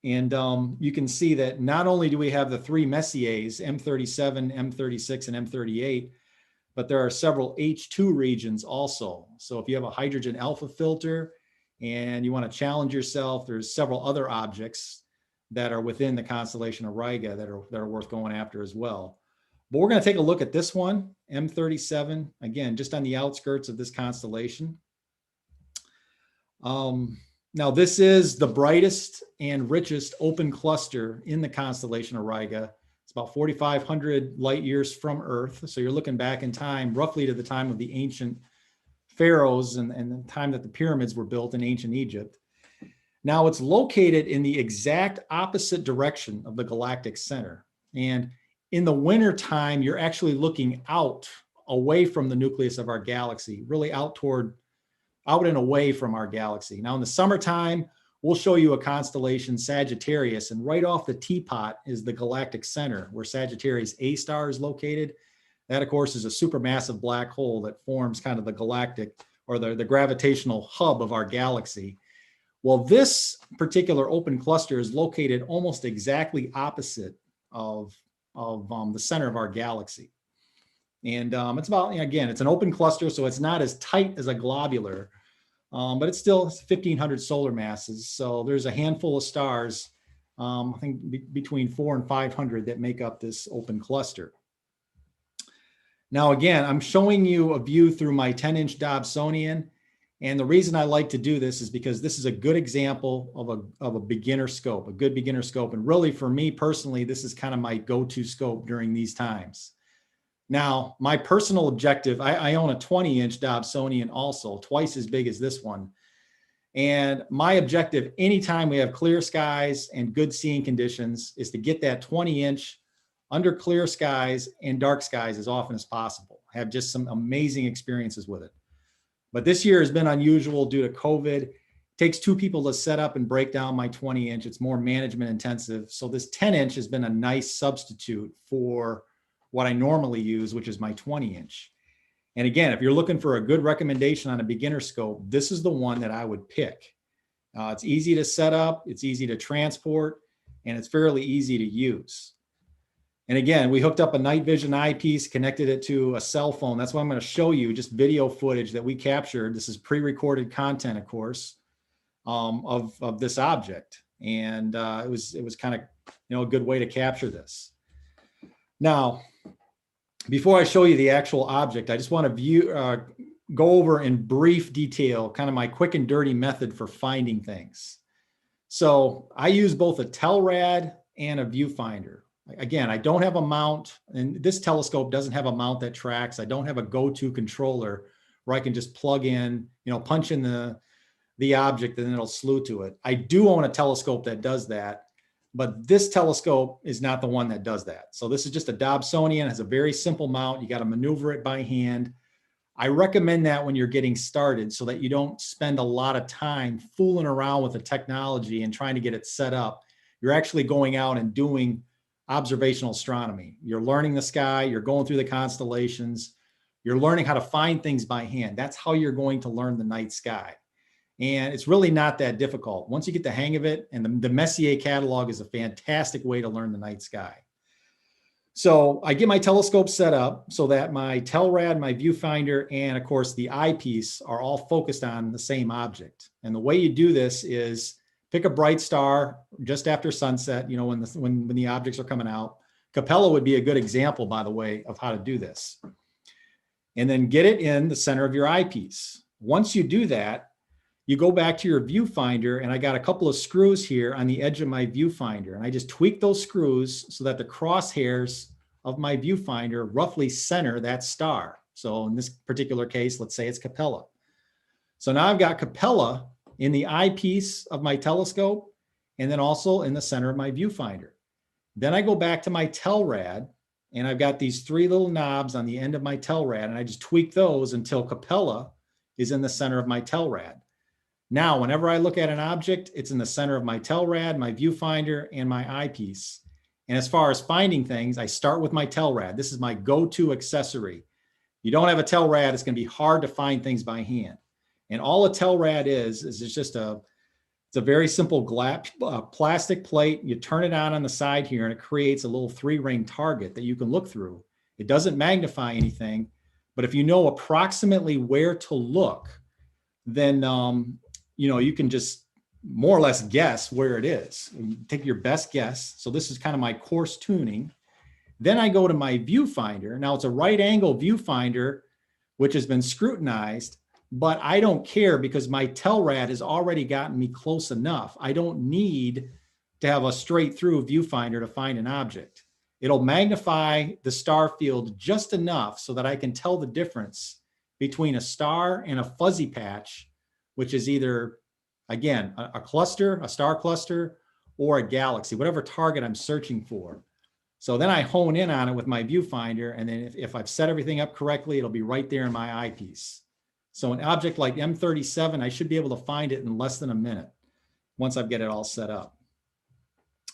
And you can see that not only do we have the 3 Messiers, M37, M36, and M38, but there are several H2 regions also. So if you have a hydrogen alpha filter and you want to challenge yourself, there's several other objects that are within the constellation Auriga that are worth going after as well. But we're going to take a look at this one, M37, again, just on the outskirts of this constellation. Now, this is the brightest and richest open cluster in the constellation Auriga. It's about 4,500 light years from Earth. So you're looking back in time, roughly to the time of the ancient pharaohs and the time that the pyramids were built in ancient Egypt. Now, it's located in the exact opposite direction of the galactic center. And in the winter time, you're actually looking out away from the nucleus of our galaxy, really out and away from our galaxy. Now in the summertime, we'll show you a constellation Sagittarius, and right off the teapot is the galactic center where Sagittarius A star is located. That of course is a supermassive black hole that forms kind of the galactic or the gravitational hub of our galaxy. Well, this particular open cluster is located almost exactly opposite of the center of our galaxy. And it's about, again, it's an open cluster, so it's not as tight as a globular, but it's still 1,500 solar masses. So there's a handful of stars, I think between 400 and 500 that make up this open cluster. Now, again, I'm showing you a view through my 10-inch Dobsonian. And the reason I like to do this is because this is a good example of a beginner scope, a good beginner scope. And really, for me personally, this is kind of my go-to scope during these times. Now, my personal objective, I own a 20-inch Dobsonian also, twice as big as this one. And my objective, anytime we have clear skies and good seeing conditions, is to get that 20-inch under clear skies and dark skies as often as possible. I have just some amazing experiences with it. But this year has been unusual due to COVID. It takes 2 people to set up and break down my 20-inch. It's more management intensive. So this 10-inch has been a nice substitute for what I normally use, which is my 20-inch. And again, if you're looking for a good recommendation on a beginner scope, this is the one that I would pick. It's easy to set up, it's easy to transport, and it's fairly easy to use. And again, we hooked up a night vision eyepiece, connected it to a cell phone. That's why I'm going to show you just video footage that we captured. This is pre-recorded content, of course, of this object. And it was kind of, a good way to capture this. Now, before I show you the actual object, I just want to go over in brief detail, kind of my quick and dirty method for finding things. So I use both a Telrad and a viewfinder. Again, I don't have a mount, and this telescope doesn't have a mount that tracks. I don't have a go-to controller where I can just plug in, punch in the object and then it'll slew to it. I do own a telescope that does that, but this telescope is not the one that does that. So this is just a Dobsonian, has a very simple mount. You got to maneuver it by hand. I recommend that when you're getting started so that you don't spend a lot of time fooling around with the technology and trying to get it set up. You're actually going out and doing observational astronomy. You're learning the sky, you're going through the constellations, you're learning how to find things by hand. That's how you're going to learn the night sky. And it's really not that difficult. Once you get the hang of it, and the Messier catalog is a fantastic way to learn the night sky. So I get my telescope set up so that my Telrad, my viewfinder, and of course the eyepiece are all focused on the same object. And the way you do this is pick a bright star just after sunset, when the objects are coming out. Capella would be a good example, by the way, of how to do this. And then get it in the center of your eyepiece. Once you do that, you go back to your viewfinder, and I got a couple of screws here on the edge of my viewfinder. And I just tweak those screws so that the crosshairs of my viewfinder roughly center that star. So in this particular case, let's say it's Capella. So now I've got Capella in the eyepiece of my telescope, and then also in the center of my viewfinder. Then I go back to my Telrad, and I've got these three little knobs on the end of my Telrad, and I just tweak those until Capella is in the center of my Telrad. Now, whenever I look at an object, it's in the center of my Telrad, my viewfinder, and my eyepiece. And as far as finding things, I start with my Telrad. This is my go-to accessory. You don't have a Telrad, it's going to be hard to find things by hand. And all a Telrad is it's just it's a very simple plastic plate. You turn it on the side here, and it creates a little 3-ring target that you can look through. It doesn't magnify anything, but if you know approximately where to look, then you can just more or less guess where it is. You take your best guess. So this is kind of my coarse tuning. Then I go to my viewfinder. Now it's a right angle viewfinder, which has been scrutinized, but I don't care because my Telrad has already gotten me close enough. I don't need to have a straight through viewfinder to find an object. It'll magnify the star field just enough so that I can tell the difference between a star and a fuzzy patch, which is either, again, a cluster, a star cluster, or a galaxy, whatever target I'm searching for. So then I hone in on it with my viewfinder, and then if I've set everything up correctly, it'll be right there in my eyepiece. So an object like M37, I should be able to find it in less than a minute once I've got it all set up.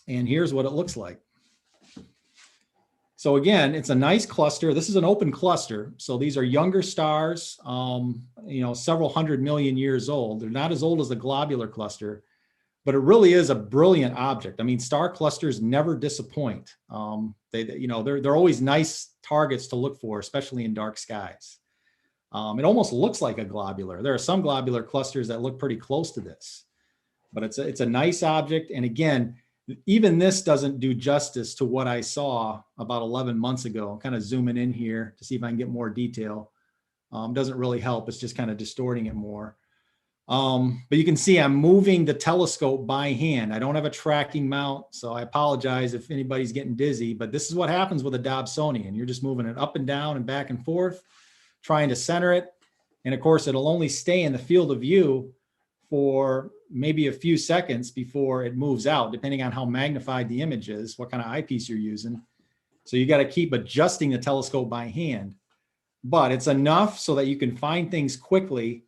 And here's what it looks like. So again, it's a nice cluster. This is an open cluster. So these are younger stars, several 100 million years old. They're not as old as the globular cluster, but it really is a brilliant object. I mean, star clusters never disappoint. They're always nice targets to look for, especially in dark skies. It almost looks like a globular. There are some globular clusters that look pretty close to this, but it's a nice object. And again, even this doesn't do justice to what I saw about 11 months ago. I'm kind of zooming in here to see if I can get more detail. Doesn't really help. It's just kind of distorting it more. But you can see I'm moving the telescope by hand. I don't have a tracking mount, so I apologize if anybody's getting dizzy, but this is what happens with a Dobsonian. You're just moving it up and down and back and forth, trying to center it. And of course, it'll only stay in the field of view for maybe a few seconds before it moves out, depending on how magnified the image is, what kind of eyepiece you're using. So you got to keep adjusting the telescope by hand, but it's enough so that you can find things quickly.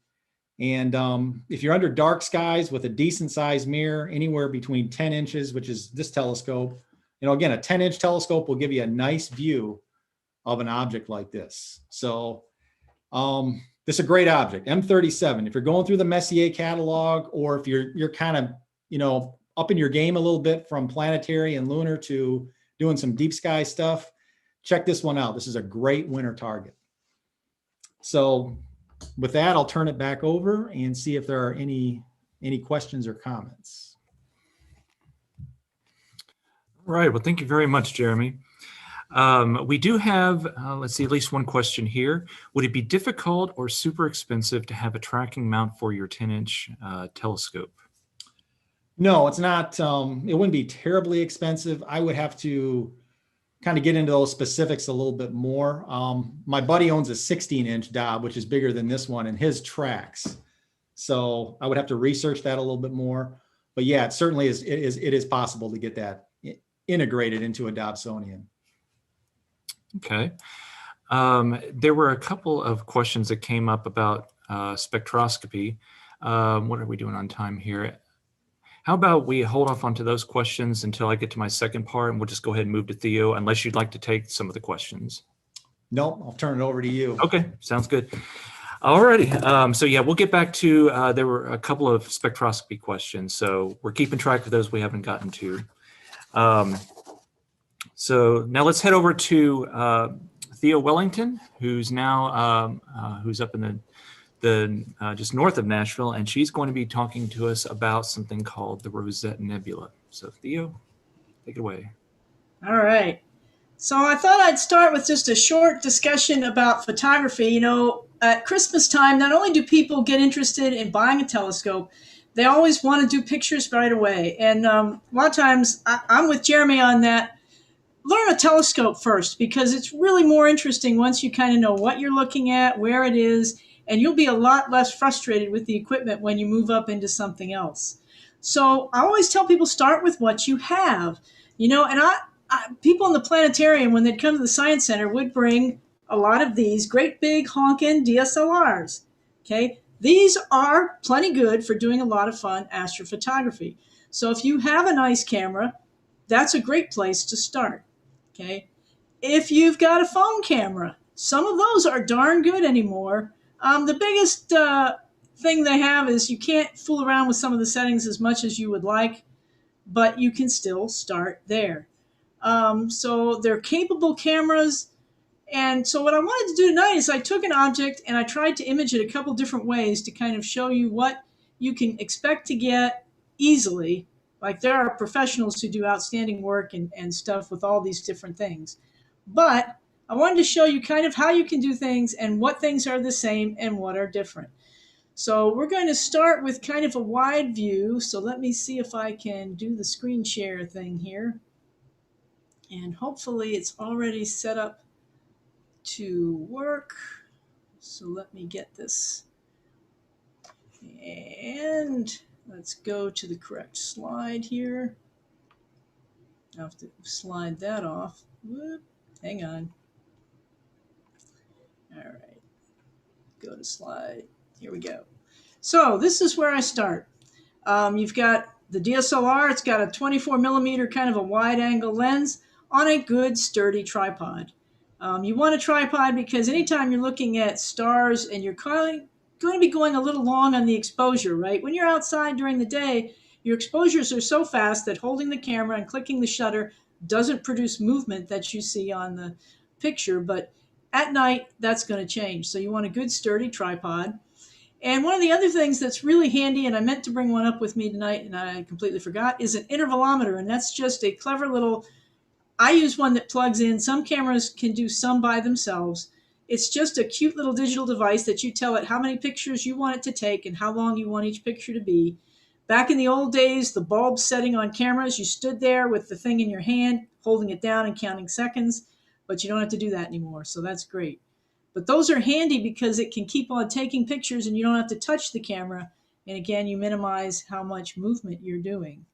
And if you're under dark skies with a decent sized mirror, anywhere between 10 inches, which is this telescope, again, a 10-inch telescope will give you a nice view of an object like this. So this is a great object, M37. If you're going through the Messier catalog, or if you're kind of, upping your game a little bit from planetary and lunar to doing some deep sky stuff, check this one out. This is a great winter target. So with that, I'll turn it back over and see if there are any questions or comments. All right. Well, thank you very much, Jeremy. We do have, let's see, at least one question here. Would it be difficult or super expensive to have a tracking mount for your 10-inch telescope? No, it's not. It wouldn't be terribly expensive. I would have to kind of get into those specifics a little bit more. My buddy owns a 16-inch Dob, which is bigger than this one, and his tracks. So I would have to research that a little bit more. But yeah, it certainly is. It is possible to get that integrated into a Dobsonian. Okay. There were a couple of questions that came up about spectroscopy. What are we doing on time here? How about we hold off onto those questions until I get to my second part, and we'll just go ahead and move to Theo, unless you'd like to take some of the questions. Nope, I'll turn it over to you. Okay, sounds good. Alrighty, so yeah, we'll get back to, there were a couple of spectroscopy questions, so we're keeping track of those we haven't gotten to. So now let's head over to Theo Wellington, who's now, who's up in the just north of Nashville, and she's going to be talking to us about something called the Rosette Nebula. So Theo, take it away. All right. So I thought I'd start with just a short discussion about photography. You know, at Christmas time, not only do people get interested in buying a telescope, they always want to do pictures right away. And a lot of times I'm with Jeremy on that. Learn a telescope first, because it's really more interesting once you kind of know what you're looking at, where it is, and you'll be a lot less frustrated with the equipment when you move up into something else. So I always tell people, start with what you have. You know, and people in the planetarium, when they'd come to the Science Center, would bring a lot of these great big honking DSLRs. Okay, these are plenty good for doing a lot of fun astrophotography. So if you have a nice camera, that's a great place to start. Okay, if you've got a phone camera, some of those are darn good anymore. The biggest thing they have is you can't fool around with some of the settings as much as you would like, but you can still start there. So they're capable cameras. And so what I wanted to do tonight is I took an object and I tried to image it a couple different ways to kind of show you what you can expect to get easily. Like, there are professionals who do outstanding work and stuff with all these different things. But I wanted to show you kind of how you can do things and what things are the same and what are different. So we're going to start with kind of a wide view. So let me see if I can do the screen share thing here. And hopefully it's already set up to work. So let me get this. And let's go to the correct slide here. I have to slide that off. Whoop, hang on. All right, go to slide. Here we go. So this is where I start. You've got the DSLR. It's got a 24 millimeter kind of a wide angle lens on a good sturdy tripod. You want a tripod because anytime you're looking at stars and you're going to be going a little long on the exposure, right? When you're outside during the day, your exposures are so fast that holding the camera and clicking the shutter doesn't produce movement that you see on the picture. But at night, that's going to change. So you want a good sturdy tripod. And one of the other things that's really handy, and I meant to bring one up with me tonight and I completely forgot, is an intervalometer. And that's just a clever little, I use one that plugs in. Some cameras can do some by themselves. It's just a cute little digital device that you tell it how many pictures you want it to take and how long you want each picture to be. Back in the old days, the bulb setting on cameras, you stood there with the thing in your hand, holding it down and counting seconds, but you don't have to do that anymore, so that's great. But those are handy because it can keep on taking pictures and you don't have to touch the camera, and again, you minimize how much movement you're doing.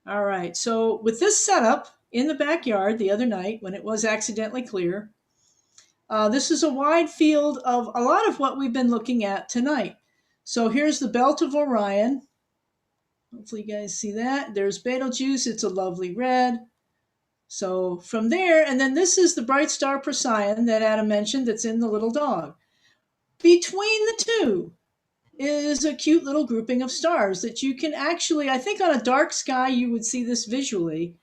All right, so with this setup in the backyard the other night when it was accidentally clear, this is a wide field of a lot of what we've been looking at tonight. So here's the belt of Orion. Hopefully you guys see that. There's Betelgeuse. It's a lovely red. So from there, and then this is the bright star Procyon that Adam mentioned that's in the little dog. Between the two is a cute little grouping of stars that you can actually, I think on a dark sky, you would see this visually.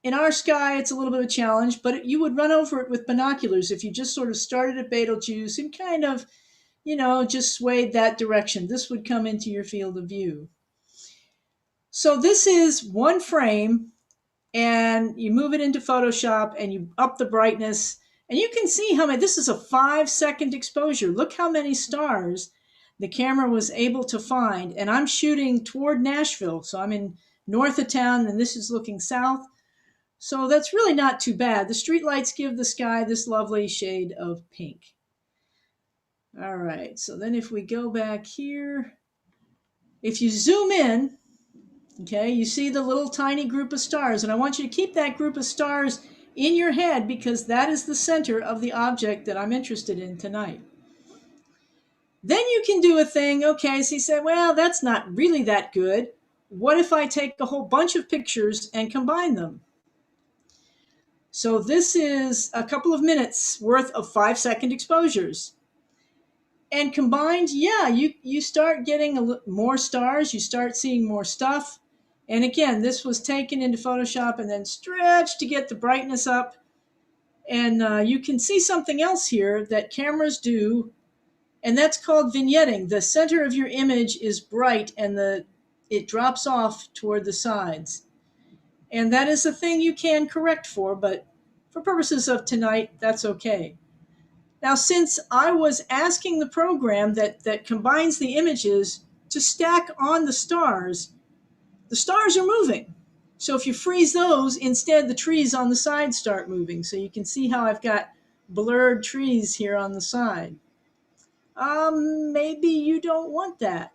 in our sky, it's a little bit of a challenge, but you would run over it with binoculars if you just sort of started at Betelgeuse and kind of, just swayed that direction. This would come into your field of view. So this is one frame, and you move it into Photoshop and you up the brightness, and you can see how many, this is a 5-second exposure. Look how many stars the camera was able to find. And I'm shooting toward Nashville. So I'm in north of town and this is looking south. So that's really not too bad. The streetlights give the sky this lovely shade of pink. All right, so then if we go back here, if you zoom in, okay, you see the little tiny group of stars, and I want you to keep that group of stars in your head because that is the center of the object that I'm interested in tonight. Then you can do a thing, okay, so you say, well, that's not really that good. What if I take a whole bunch of pictures and combine them? So this is a couple of minutes worth of 5-second exposures. And combined, yeah, you start getting more stars, you start seeing more stuff. And again, this was taken into Photoshop and then stretched to get the brightness up. And you can see something else here that cameras do, and that's called vignetting. The center of your image is bright and it drops off toward the sides. And that is a thing you can correct for, but for purposes of tonight, that's okay. Now, since I was asking the program that combines the images to stack on the stars are moving. So if you freeze those, instead the trees on the side start moving. So you can see how I've got blurred trees here on the side. Maybe you don't want that.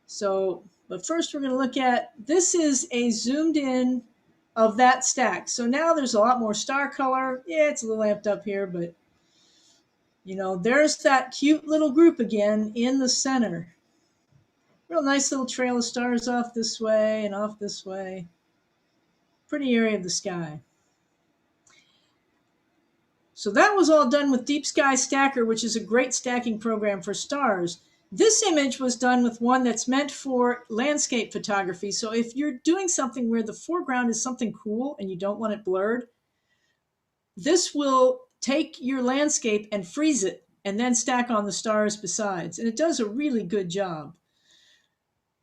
So, but first we're going to look at, this is a zoomed in of that stack. So now there's a lot more star color. Yeah, it's a little amped up here, but there's that cute little group again in the center. Real nice little trail of stars off this way and off this way. Pretty area of the sky. So that was all done with Deep Sky Stacker, which is a great stacking program for stars. This image was done with one that's meant for landscape photography. So if you're doing something where the foreground is something cool and you don't want it blurred, this will take your landscape and freeze it and then stack on the stars besides. And it does a really good job.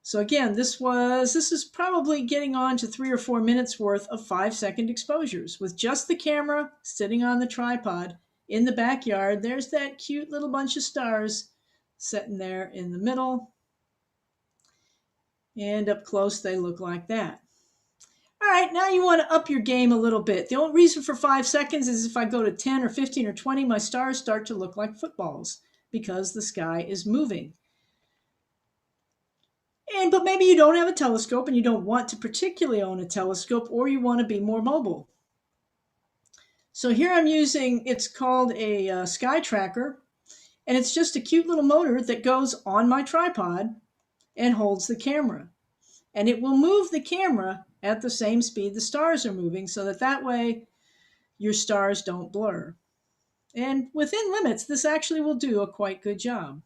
So again, this is probably getting on to 3 or 4 minutes worth of 5-second exposures with just the camera sitting on the tripod in the backyard. There's that cute little bunch of stars sitting there in the middle. And up close, they look like that. All right, now you want to up your game a little bit. The only reason for 5 seconds is if I go to 10 or 15 or 20, my stars start to look like footballs because the sky is moving. But maybe you don't have a telescope and you don't want to particularly own a telescope, or you want to be more mobile. So here I'm using, it's called a sky tracker, and it's just a cute little motor that goes on my tripod and holds the camera. And it will move the camera at the same speed the stars are moving, so that way your stars don't blur. And within limits, this actually will do a quite good job.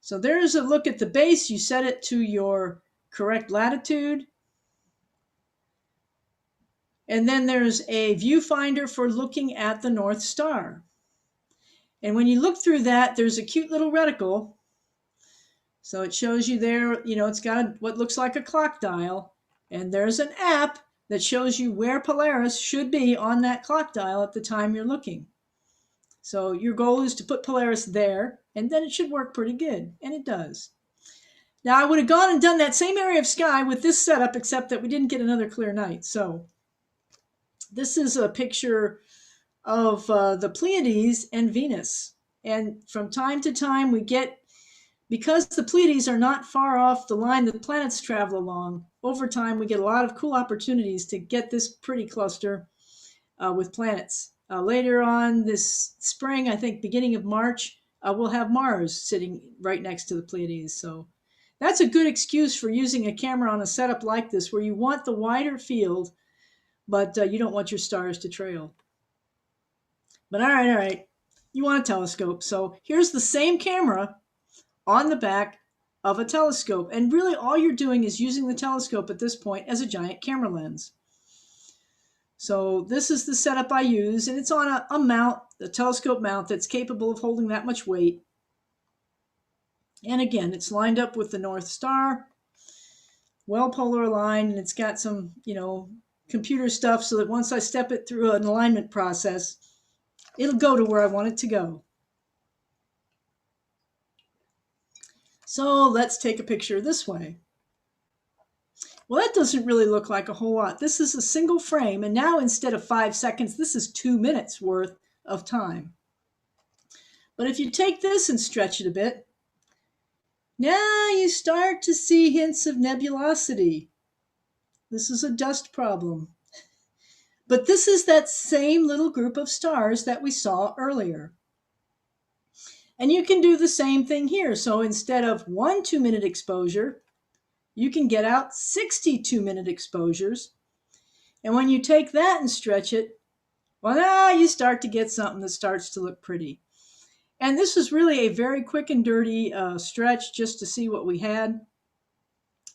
So there's a look at the base. You set it to your correct latitude. And then there's a viewfinder for looking at the North Star. And when you look through that, there's a cute little reticle. So it shows you there, it's got what looks like a clock dial. And there's an app that shows you where Polaris should be on that clock dial at the time you're looking. So your goal is to put Polaris there, and then it should work pretty good, and it does. Now, I would have gone and done that same area of sky with this setup, except that we didn't get another clear night. So this is a picture of the Pleiades and Venus. And from time to time, we get, because the Pleiades are not far off the line that the planets travel along, over time, we get a lot of cool opportunities to get this pretty cluster with planets. Later on this spring, I think beginning of March, we'll have Mars sitting right next to the Pleiades. So that's a good excuse for using a camera on a setup like this, where you want the wider field, but you don't want your stars to trail. But all right, you want a telescope. So here's the same camera on the back of a telescope. And really all you're doing is using the telescope at this point as a giant camera lens. So this is the setup I use, and it's on a mount, a telescope mount that's capable of holding that much weight. And again, it's lined up with the North Star, well polar aligned, and it's got some, computer stuff so that once I step it through an alignment process, it'll go to where I want it to go. So let's take a picture this way. Well, that doesn't really look like a whole lot. This is a single frame, and now instead of 5 seconds, this is 2 minutes worth of time. But if you take this and stretch it a bit, now you start to see hints of nebulosity. This is a dust problem. But this is that same little group of stars that we saw earlier. And you can do the same thing here. So instead of 1 2-minute exposure, you can get out 62-minute exposures. And when you take that and stretch it, well, now you start to get something that starts to look pretty. And this was really a very quick and dirty stretch just to see what we had.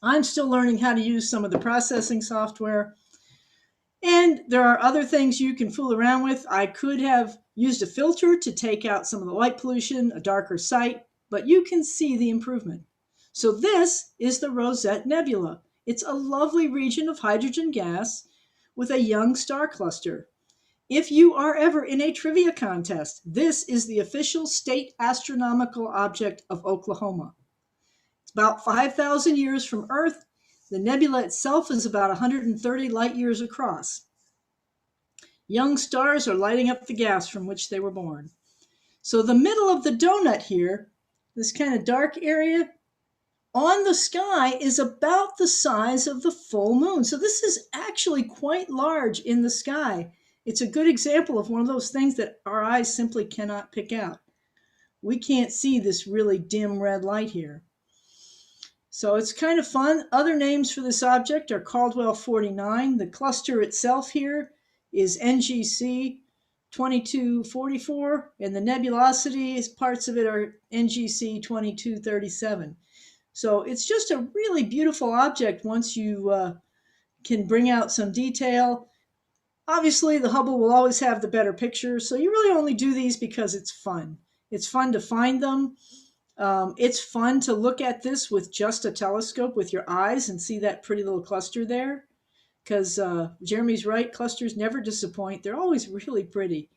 I'm still learning how to use some of the processing software. And there are other things you can fool around with. I could have used a filter to take out some of the light pollution, a darker sight, but you can see the improvement. So this is the Rosette Nebula. It's a lovely region of hydrogen gas with a young star cluster. If you are ever in a trivia contest, this is the official state astronomical object of Oklahoma. It's about 5,000 years from Earth. The nebula itself is about 130 light years across. Young stars are lighting up the gas from which they were born. So the middle of the donut here, this kind of dark area, on the sky is about the size of the full moon. So this is actually quite large in the sky. It's a good example of one of those things that our eyes simply cannot pick out. We can't see this really dim red light here. So it's kind of fun. Other names for this object are Caldwell 49. The cluster itself here is NGC 2244, and the nebulosity parts of it are NGC 2237. So it's just a really beautiful object once you can bring out some detail. Obviously, the Hubble will always have the better pictures, so you really only do these because it's fun. It's fun to find them. It's fun to look at this with just a telescope with your eyes and see that pretty little cluster there, because Jeremy's right, clusters never disappoint. They're always really pretty.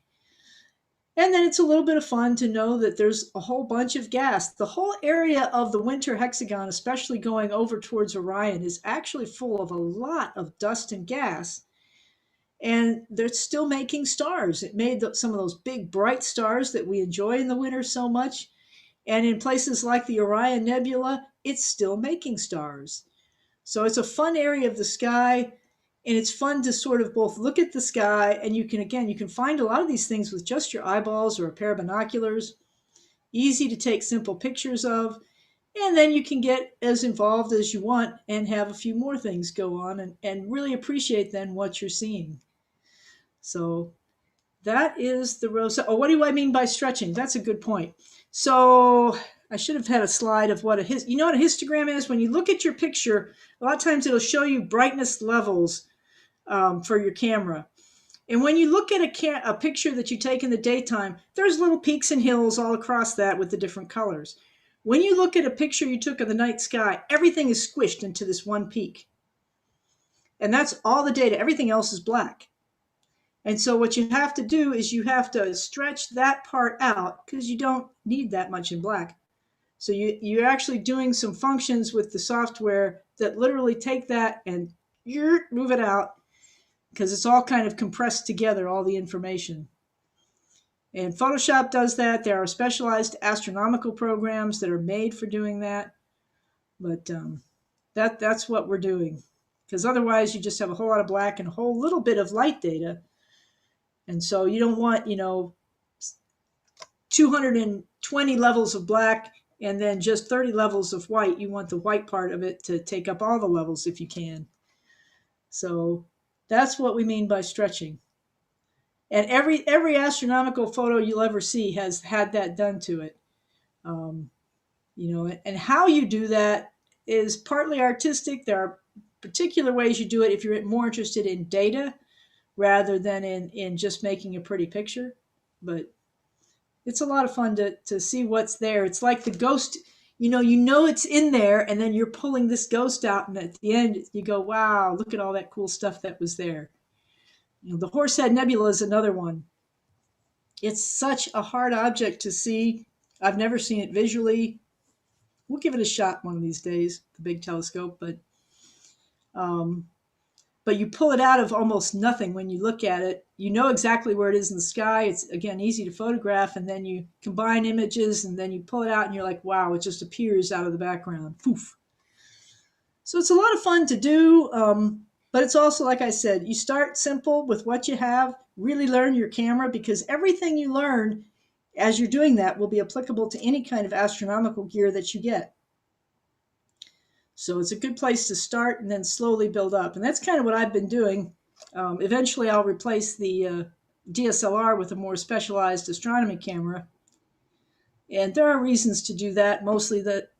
And then it's a little bit of fun to know that there's a whole bunch of gas. The whole area of the winter hexagon, especially going over towards Orion, is actually full of a lot of dust and gas. And they're still making stars. It made some of those big bright stars that we enjoy in the winter so much. And in places like the Orion Nebula, it's still making stars. So it's a fun area of the sky. And it's fun to sort of both look at the sky, and you can find a lot of these things with just your eyeballs or a pair of binoculars. Easy to take simple pictures of. And then you can get as involved as you want and have a few more things go on and really appreciate then what you're seeing. So that is the Rosette. Oh, what do I mean by stretching? That's a good point. So I should have had a slide of what you know what a histogram is? When you look at your picture, a lot of times it'll show you brightness levels for your camera. And when you look at a picture that you take in the daytime, there's little peaks and hills all across that with the different colors. When you look at a picture you took of the night sky, everything is squished into this one peak. And that's all the data. Everything else is black. And so what you have to do is you have to stretch that part out because you don't need that much in black. So you're actually doing some functions with the software that literally take that and move it out, because it's all kind of compressed together, all the information. And Photoshop does that. There are specialized astronomical programs that are made for doing that. But that's what we're doing, because otherwise you just have a whole lot of black and a whole little bit of light data. And so you don't want, 220 levels of black and then just 30 levels of white. You want the white part of it to take up all the levels if you can. So that's what we mean by stretching. And every astronomical photo you'll ever see has had that done to it. And how you do that is partly artistic. There are particular ways you do it if you're more interested in data rather than in just making a pretty picture. But it's a lot of fun to see what's there. It's like the ghost, it's in there, and then you're pulling this ghost out, and at the end you go, wow, look at all that cool stuff that was there. The Horsehead Nebula is another one. It's such a hard object to see. I've never seen it visually. We'll give it a shot one of these days, the big telescope, but you pull it out of almost nothing when you look at it. You know exactly where it is in the sky. It's, again, easy to photograph, and then you combine images, and then you pull it out, and you're like, wow, it just appears out of the background. Poof. So it's a lot of fun to do, but it's also, like I said, you start simple with what you have, really learn your camera, because everything you learn as you're doing that will be applicable to any kind of astronomical gear that you get. So it's a good place to start and then slowly build up. And that's kind of what I've been doing. Eventually, I'll replace the DSLR with a more specialized astronomy camera. And there are reasons to do that, mostly that,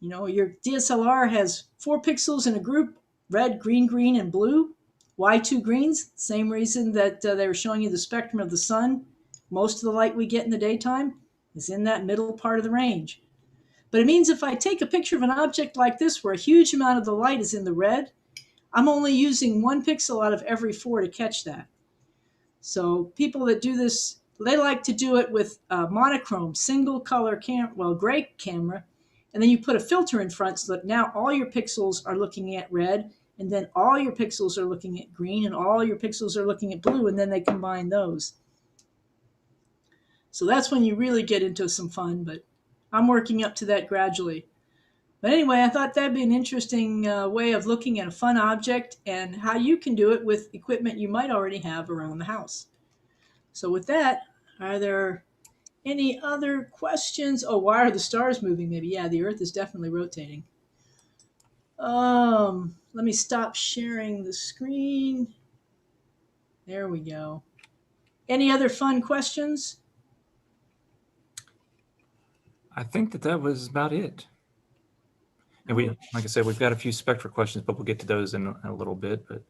your DSLR has 4 pixels in a group, red, green, and blue. Why 2 greens? Same reason that they were showing you the spectrum of the sun. Most of the light we get in the daytime is in that middle part of the range. But it means if I take a picture of an object like this where a huge amount of the light is in the red, I'm only using 1 pixel out of every 4 to catch that. So people that do this, they like to do it with a monochrome, single color gray camera, and then you put a filter in front so that now all your pixels are looking at red, and then all your pixels are looking at green, and all your pixels are looking at blue, and then they combine those. So that's when you really get into some fun, but I'm working up to that gradually. But anyway, I thought that'd be an interesting way of looking at a fun object and how you can do it with equipment you might already have around the house. So with that, are there any other questions? Oh, why are the stars moving? Maybe, yeah, the Earth is definitely rotating. Let me stop sharing the screen. There we go. Any other fun questions? I think that was about it. And like I said, we've got a few spectra questions, but we'll get to those in a little bit. But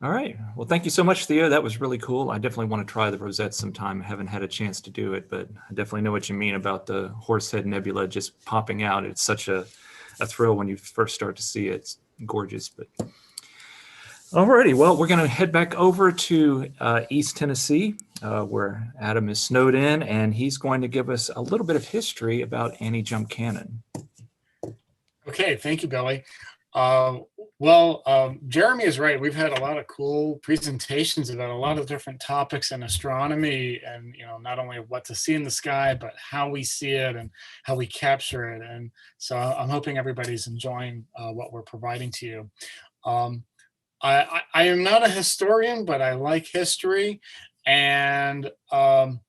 all right. Well, thank you so much, Theo. That was really cool. I definitely want to try the Rosette sometime. I haven't had a chance to do it, but I definitely know what you mean about the Horsehead Nebula just popping out. It's such a thrill when you first start to see it. It's gorgeous. But all righty. Well, we're going to head back over to East Tennessee, where Adam is snowed in, and he's going to give us a little bit of history about anti-jump cannon. Okay, thank you, Billy. Jeremy is right. We've had a lot of cool presentations about a lot of different topics in astronomy, and not only what to see in the sky, but how we see it and how we capture it. And so I'm hoping everybody's enjoying what we're providing to you. I am not a historian, but I like history, and I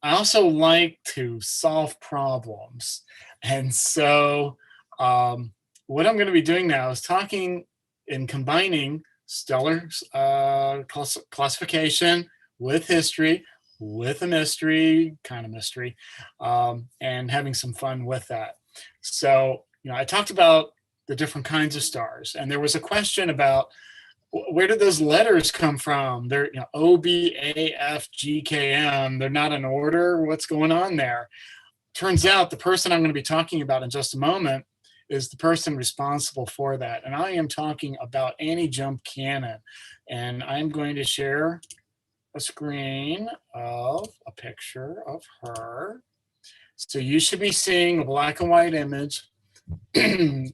also like to solve problems. And so what I'm going to be doing now is talking and combining stellar classification with history, with a mystery, kind of mystery, and having some fun with that. So, I talked about the different kinds of stars, and there was a question about where did those letters come from? They're O, B, A, F, G, K, M. They're not in order. What's going on there? Turns out the person I'm going to be talking about in just a moment is the person responsible for that. And I am talking about anti-jump cannon. And I'm going to share a screen of a picture of her. So you should be seeing a black and white image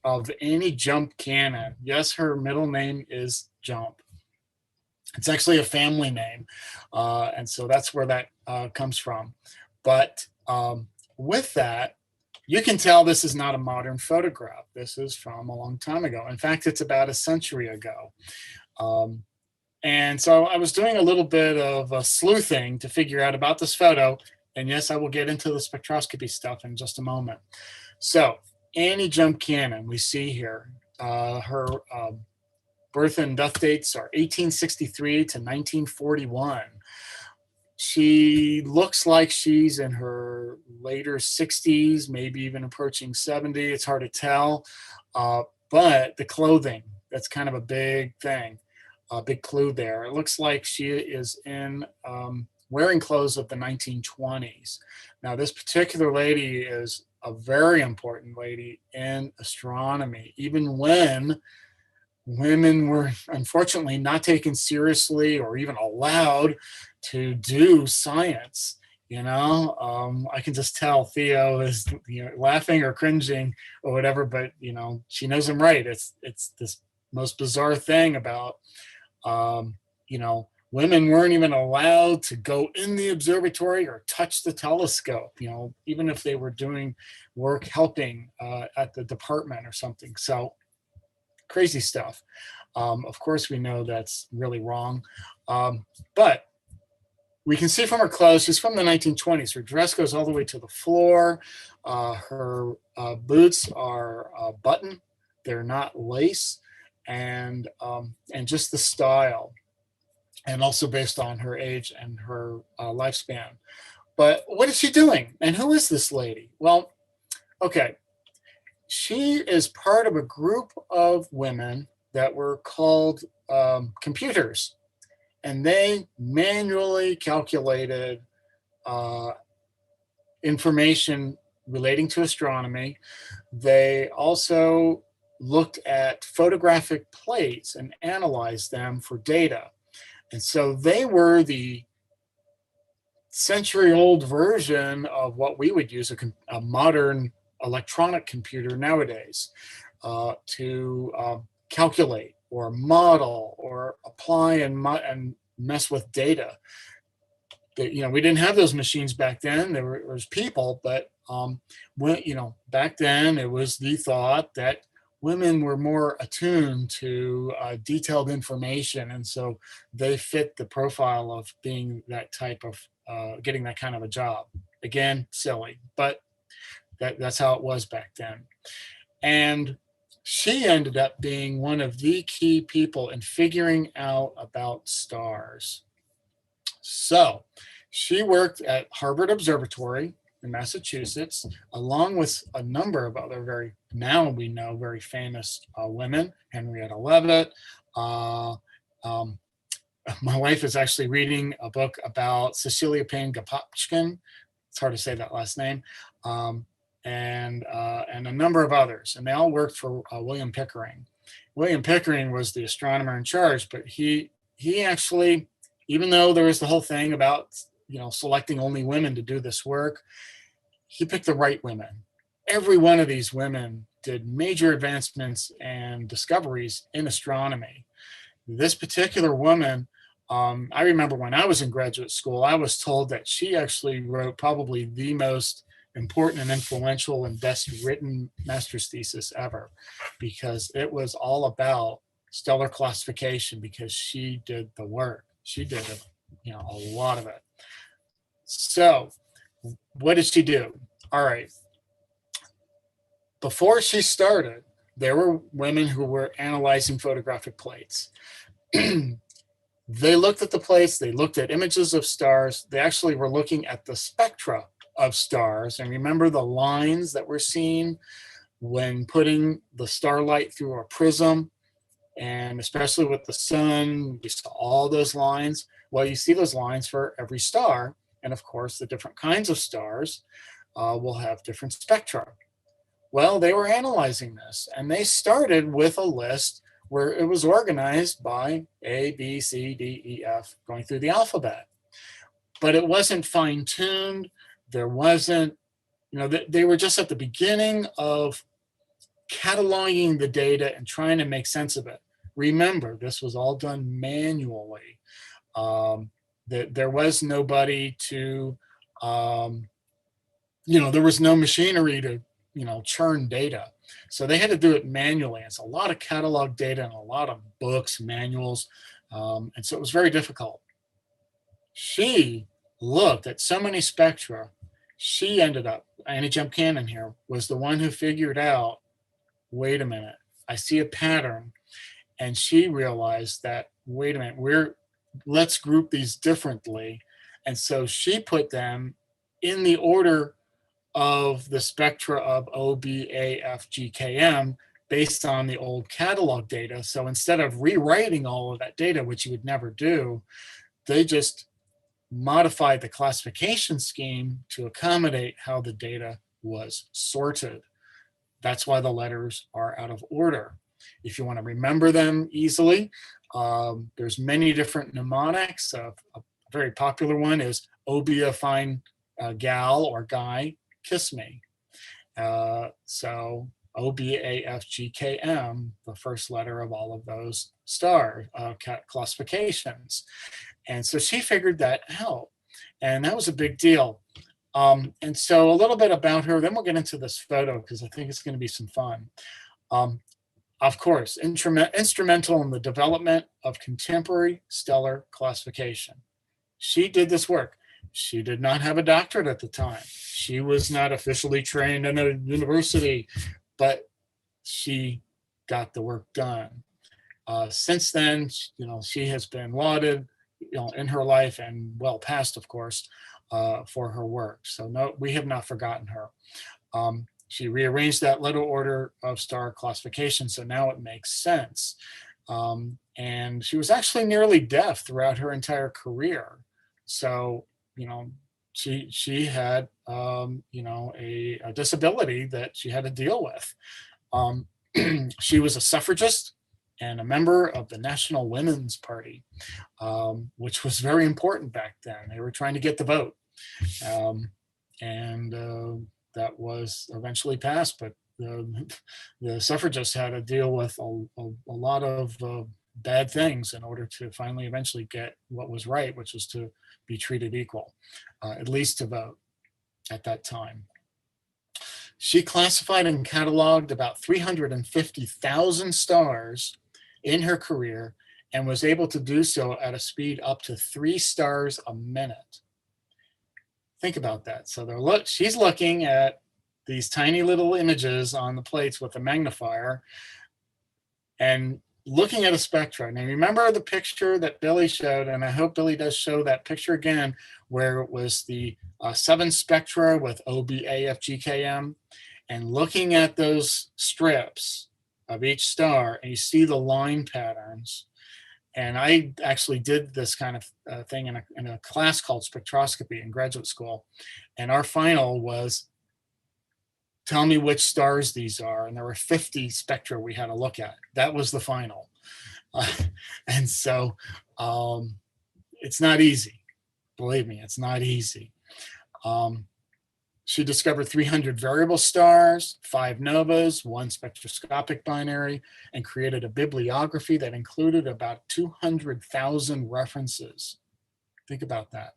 of anti-jump cannon. Yes, her middle name is Jump. It's actually a family name. And so that's where that comes from. But with that, you can tell this is not a modern photograph. This is from a long time ago. In fact, it's about a century ago. And so I was doing a little bit of sleuthing to figure out about this photo. And yes, I will get into the spectroscopy stuff in just a moment. So anti-jump cannon, we see here, her birth and death dates are 1863 to 1941. She looks like she's in her later 60s, maybe even approaching 70. It's hard to tell. But the clothing, that's kind of a big thing, a big clue there. It looks like she is in wearing clothes of the 1920s. Now, this particular lady is a very important lady in astronomy, even when women were unfortunately not taken seriously or even allowed to do science. I can just tell Theo is laughing or cringing or whatever, but she knows I'm right. It's this most bizarre thing about women weren't even allowed to go in the observatory or touch the telescope, even if they were doing work helping at the department or something. So crazy stuff. Of course, we know that's really wrong. But we can see from her clothes, she's from the 1920s. Her dress goes all the way to the floor. Her boots are button. They're not lace. And just the style. And also based on her age and her lifespan. But what is she doing? And who is this lady? Well, okay. She is part of a group of women that were called computers, and they manually calculated information relating to astronomy. They also looked at photographic plates and analyzed them for data. And so they were the century-old version of what we would use a modern electronic computer nowadays to calculate or model or apply and mess with data. We didn't have those machines back then. There was people, but back then it was the thought that women were more attuned to detailed information, and so they fit the profile of being that type of getting that kind of a job. Again, silly, but that's how it was back then. And she ended up being one of the key people in figuring out about stars. So she worked at Harvard Observatory in Massachusetts, along with a number of other very famous women, Henrietta Leavitt. My wife is actually reading a book about Cecilia Payne-Gaposchkin. It's hard to say that last name. And a number of others, and they all worked for William Pickering. William Pickering was the astronomer in charge, but he actually, even though there was the whole thing about selecting only women to do this work, he picked the right women. Every one of these women did major advancements and discoveries in astronomy. This particular woman, I remember when I was in graduate school, I was told that she actually wrote probably the most important and influential and best written master's thesis ever, because it was all about stellar classification, because she did the work. She did a lot of it. So what did she do? All right. Before she started, there were women who were analyzing photographic plates. They looked at the plates, they looked at images of stars. They actually were looking at the spectra of stars. And remember the lines that were seen when putting the starlight through a prism, and especially with the sun, we saw all those lines. Well, you see those lines for every star. And of course, the different kinds of stars will have different spectra. Well, they were analyzing this, and they started with a list where it was organized by A, B, C, D, E, F, going through the alphabet. But it wasn't fine-tuned. There wasn't, they were just at the beginning of cataloging the data and trying to make sense of it. Remember, this was all done manually. There was nobody to, there was no machinery to, churn data. So they had to do it manually. It's a lot of catalog data and a lot of books, manuals. And so it was very difficult. She looked at so many spectra. She ended up, Annie Jump Cannon here, was the one who figured out, wait a minute, I see a pattern. And she realized that, wait a minute, let's group these differently. And so she put them in the order of the spectra of O, B, A, F, G, K, M based on the old catalog data. So instead of rewriting all of that data, which you would never do, they just modified the classification scheme to accommodate how the data was sorted. That's why the letters are out of order. If you want to remember them easily, there's many different mnemonics. A very popular one is "Oh, be a fine gal or guy, kiss me." So O, B, A, F, G, K, M, the first letter of all of those star classifications. And so she figured that out, and that was a big deal. And so a little bit about her, then we'll get into this photo because I think it's going to be some fun. Of course, instrumental in the development of contemporary stellar classification. She did this work. She did not have a doctorate at the time. She was not officially trained in a university, but she got the work done. Since then, she has been lauded, in her life and well past, of course, for her work. So no, we have not forgotten her. She rearranged that letter order of star classification, so now it makes sense. And she was actually nearly deaf throughout her entire career. So, she had, a disability that she had to deal with. She was a suffragist and a member of the National Women's Party, which was very important back then. They were trying to get the vote. That was eventually passed, but the suffragists had to deal with a lot of bad things in order to finally eventually get what was right, which was to be treated equal, at least to vote at that time. She classified and cataloged about 350,000 stars in her career and was able to do so at a speed up to 3 stars a minute. Think about that. So she's looking at these tiny little images on the plates with a magnifier and looking at a spectra. Now remember the picture that Billy showed, and I hope Billy does show that picture again, where it was the 7 spectra with O, B, A, F, G, K, M, and looking at those strips of each star, and you see the line patterns. And I actually did this kind of thing in a class called spectroscopy in graduate school. And our final was, tell me which stars these are. And there were 50 spectra we had to look at. That was the final. And so it's not easy. Believe me, it's not easy. She discovered 300 variable stars, 5 novas, 1 spectroscopic binary, and created a bibliography that included about 200,000 references. Think about that.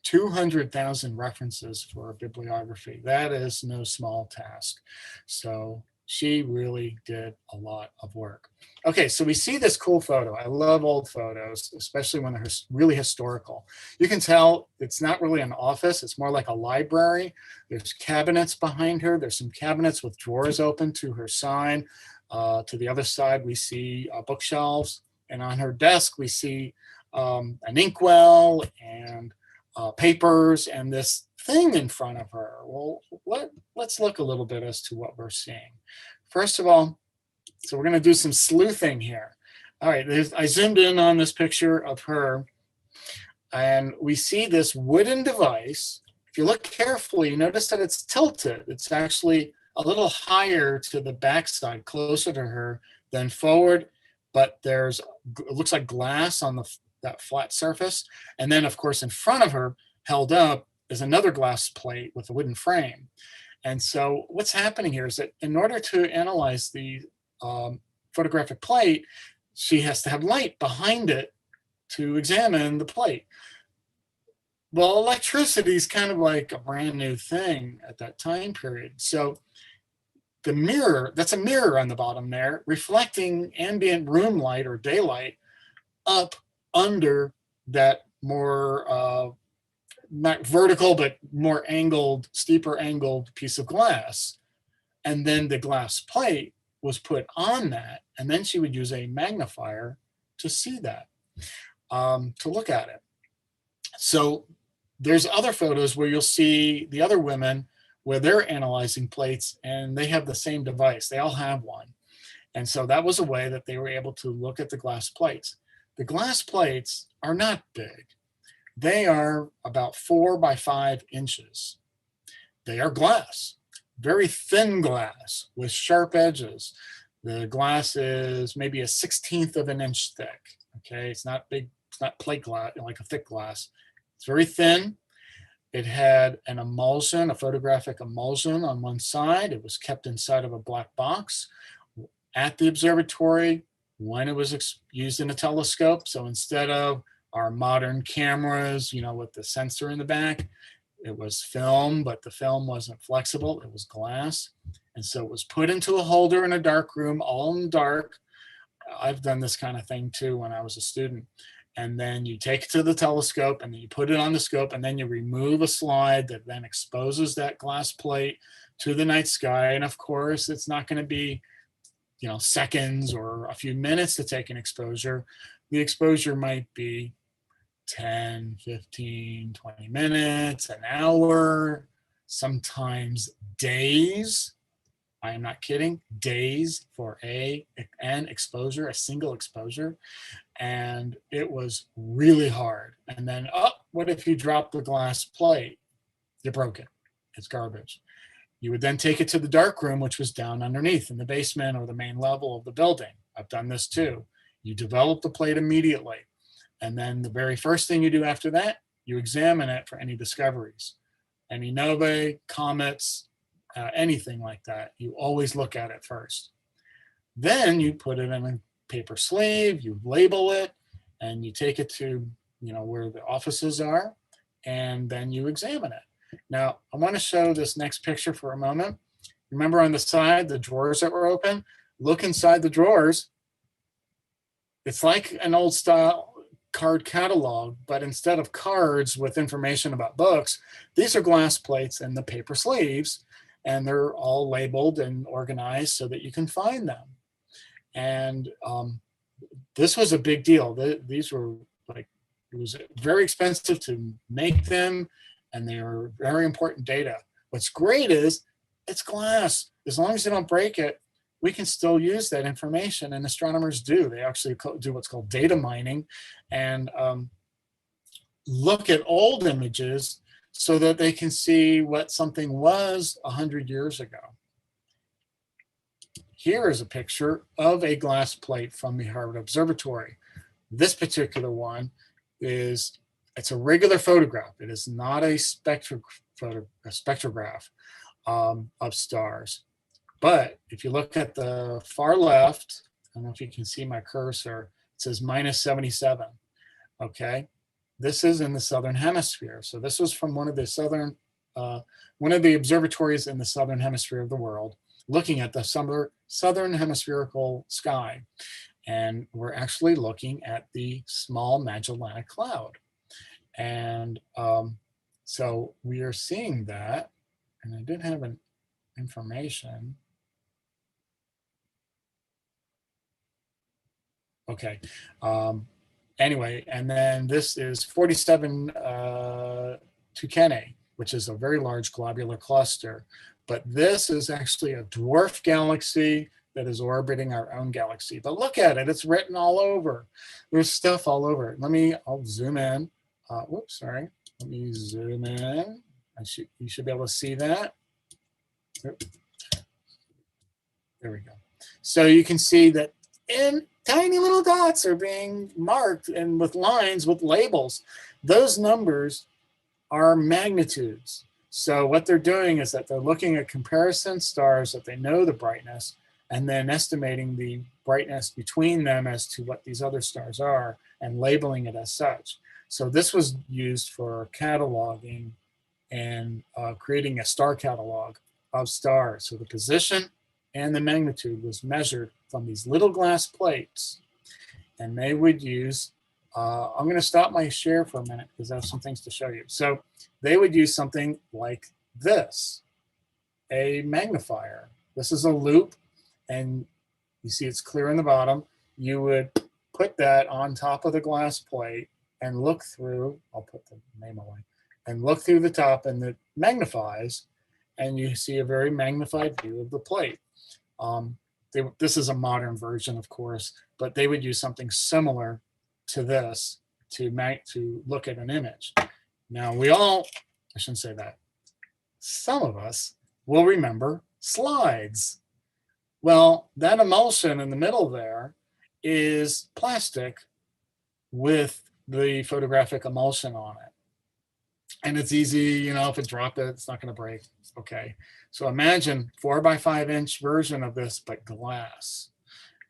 200,000 references for a bibliography. That is no small task. So she really did a lot of work. Okay, so we see this cool photo. I love old photos, especially when they're really historical. You can tell it's not really an office. It's more like a library. There's cabinets behind her. There's some cabinets with drawers open to her side. To the other side, we see bookshelves. And on her desk, we see an inkwell and papers and this thing in front of her. Well, let's look a little bit as to what we're seeing. First of all, so we're going to do some sleuthing here. All right, I zoomed in on this picture of her, and we see this wooden device. If you look carefully, you notice that it's tilted. It's actually a little higher to the backside, closer to her than forward, but it looks like glass on that flat surface. And then, of course, in front of her, held up, is another glass plate with a wooden frame. And so what's happening here is that in order to analyze the photographic plate, she has to have light behind it to examine the plate. Well, electricity is kind of like a brand new thing at that time period. So the mirror, that's a mirror on the bottom there, reflecting ambient room light or daylight up under that more not vertical, but more angled, steeper angled piece of glass. And then the glass plate was put on that. And then she would use a magnifier to see that, to look at it. So there's other photos where you'll see the other women where they're analyzing plates and they have the same device. They all have one. And so that was a way that they were able to look at the glass plates. The glass plates are not big. They are about 4 by 5 inches. They are glass, very thin glass with sharp edges. The glass is maybe a 1/16 of an inch thick. Okay, it's not big, it's not plate glass, like a thick glass. It's very thin. It had an emulsion, a photographic emulsion on one side. It was kept inside of a black box at the observatory when it was used in a telescope. So instead of our modern cameras, you know, with the sensor in the back, it was film, but the film wasn't flexible. It was glass. And so it was put into a holder in a dark room, all in dark. I've done this kind of thing too when I was a student. And then you take it to the telescope and then you put it on the scope and then you remove a slide that then exposes that glass plate to the night sky. And of course, it's not going to be, you know, seconds or a few minutes to take an exposure. The exposure might be 10, 15, 20 minutes, an hour, sometimes days. I am not kidding, days for an exposure, a single exposure. And it was really hard. And then, oh, what if you drop the glass plate? You broke it. It's garbage. You would then take it to the dark room, which was down underneath in the basement or the main level of the building. I've done this too. You develop the plate immediately. And then the very first thing you do after that, you examine it for any discoveries. Any novae, comets, anything like that. You always look at it first. Then you put it in a paper sleeve, you label it, and you take it to, you know, where the offices are, and then you examine it. Now, I want to show this next picture for a moment. Remember on the side, the drawers that were open? Look inside the drawers. It's like an old style card catalog, but instead of cards with information about books, these are glass plates and the paper sleeves, and they're all labeled and organized so that you can find them. And this was a big deal. These were like, it was very expensive to make them, and they were very important data. What's great is it's glass. As long as you don't break it, we can still use that information, and astronomers do. They actually do what's called data mining and look at old images so that they can see what something was 100 years ago. Here is a picture of a glass plate from the Harvard Observatory. This particular one it's a regular photograph. It is not a spectrograph of stars. But if you look at the far left, I don't know if you can see my cursor, it says -77, okay? This is in the Southern Hemisphere. So this was from one of the observatories in the Southern Hemisphere of the world, looking at the Southern Hemispherical sky. And we're actually looking at the Small Magellanic Cloud. And so we are seeing that, and I did have an information. Okay. Anyway, and then this is 47 Tucanae, which is a very large globular cluster. But this is actually a dwarf galaxy that is orbiting our own galaxy. But look at it, it's written all over. There's stuff all over. I'll zoom in. Whoops, sorry. Let me zoom in. You should be able to see that. There we go. So you can see that tiny little dots are being marked and with lines with labels. Those numbers are magnitudes. So what they're doing is that they're looking at comparison stars that they know the brightness and then estimating the brightness between them as to what these other stars are and labeling it as such. So this was used for cataloging and creating a star catalog of stars. So the position and the magnitude was measured from these little glass plates, and they would use, I'm going to stop my share for a minute because I have some things to show you. So they would use something like this, a magnifier. This is a loop, and you see it's clear in the bottom. You would put that on top of the glass plate and look through, I'll put the name away, and look through the top, and it magnifies, and you see a very magnified view of the plate. This is a modern version, of course, but they would use something similar to this to look at an image. Now I shouldn't say that. Some of us will remember slides. Well, that emulsion in the middle there is plastic with the photographic emulsion on it. And it's easy, if it drop it, it's not going to break. Okay. So imagine 4x5-inch version of this, but glass.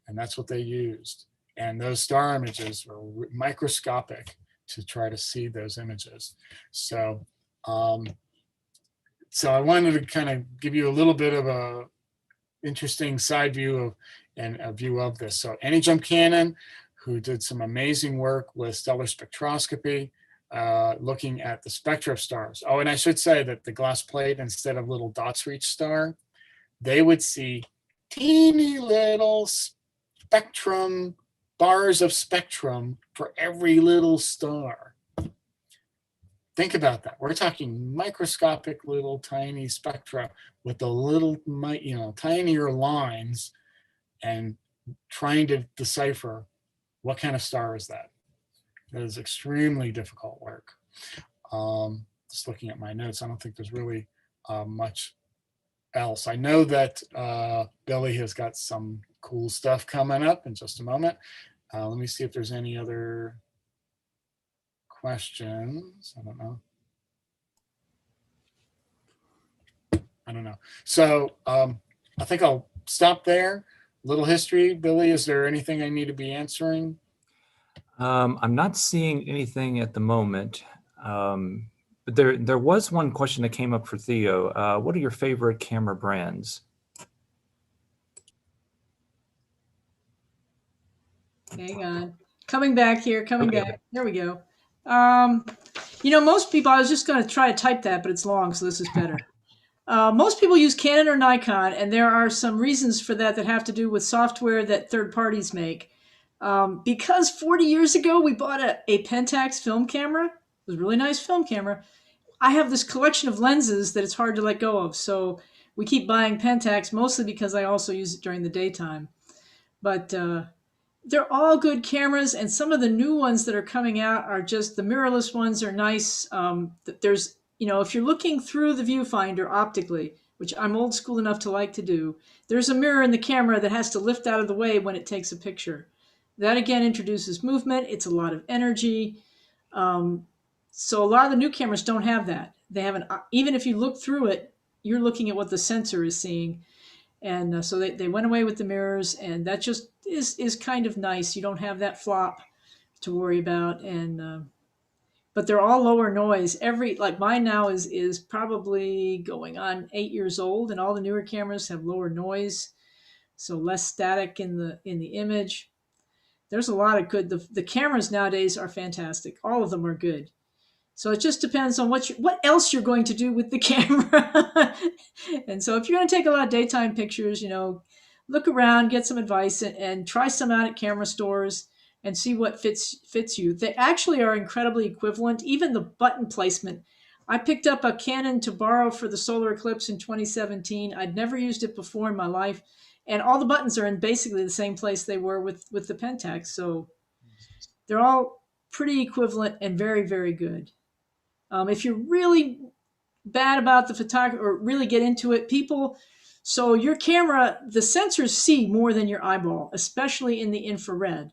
And that's what they used. And those star images were microscopic to try to see those images. So, I wanted to kind of give you a little bit of a interesting side view and a view of this. So Annie Jump Cannon, who did some amazing work with stellar spectroscopy, looking at the spectra of stars. Oh, and I should say that the glass plate, instead of little dots for each star, they would see teeny little spectrum, bars of spectrum for every little star. Think about that. We're talking microscopic little tiny spectra with the little, tinier lines, and trying to decipher what kind of star is that. That is extremely difficult work. Just looking at my notes, I don't think there's really much else. I know that Billy has got some cool stuff coming up in just a moment. Let me see if there's any other questions. I don't know. So I think I'll stop there. Little history. Billy, is there anything I need to be answering? I'm not seeing anything at the moment, but there was one question that came up for Theo. What are your favorite camera brands? Hang on. Coming back here, coming back. There we go. Most people, I was just going to try to type that, but it's long, so this is better. Most people use Canon or Nikon, and there are some reasons for that have to do with software that third parties make. Because 40 years ago, we bought a Pentax film camera. It was a really nice film camera. I have this collection of lenses that it's hard to let go of. So we keep buying Pentax, mostly because I also use it during the daytime. But they're all good cameras, and some of the new ones that are coming out are just, the mirrorless ones are nice. There's, if you're looking through the viewfinder optically, which I'm old school enough to like to do, there's a mirror in the camera that has to lift out of the way when it takes a picture. That again introduces movement. It's a lot of energy. So a lot of the new cameras don't have that. They haven't, even if you look through it, you're looking at what the sensor is seeing. And so they went away with the mirrors, and that just is kind of nice. You don't have that flop to worry about. And but they're all lower noise. Like mine now is probably going on 8 years old, and all the newer cameras have lower noise, so less static in the image. There's a lot of good. The cameras nowadays are fantastic. All of them are good. So it just depends on what else you're going to do with the camera. And so if you're going to take a lot of daytime pictures, look around, get some advice, and try some out at camera stores and see what fits you. They actually are incredibly equivalent. Even the button placement. I picked up a Canon to borrow for the solar eclipse in 2017. I'd never used it before in my life. And all the buttons are in basically the same place they were with the Pentax. So they're all pretty equivalent and very, very good. If you're really bad about the photography or really get into it, so your camera, the sensors see more than your eyeball, especially in the infrared.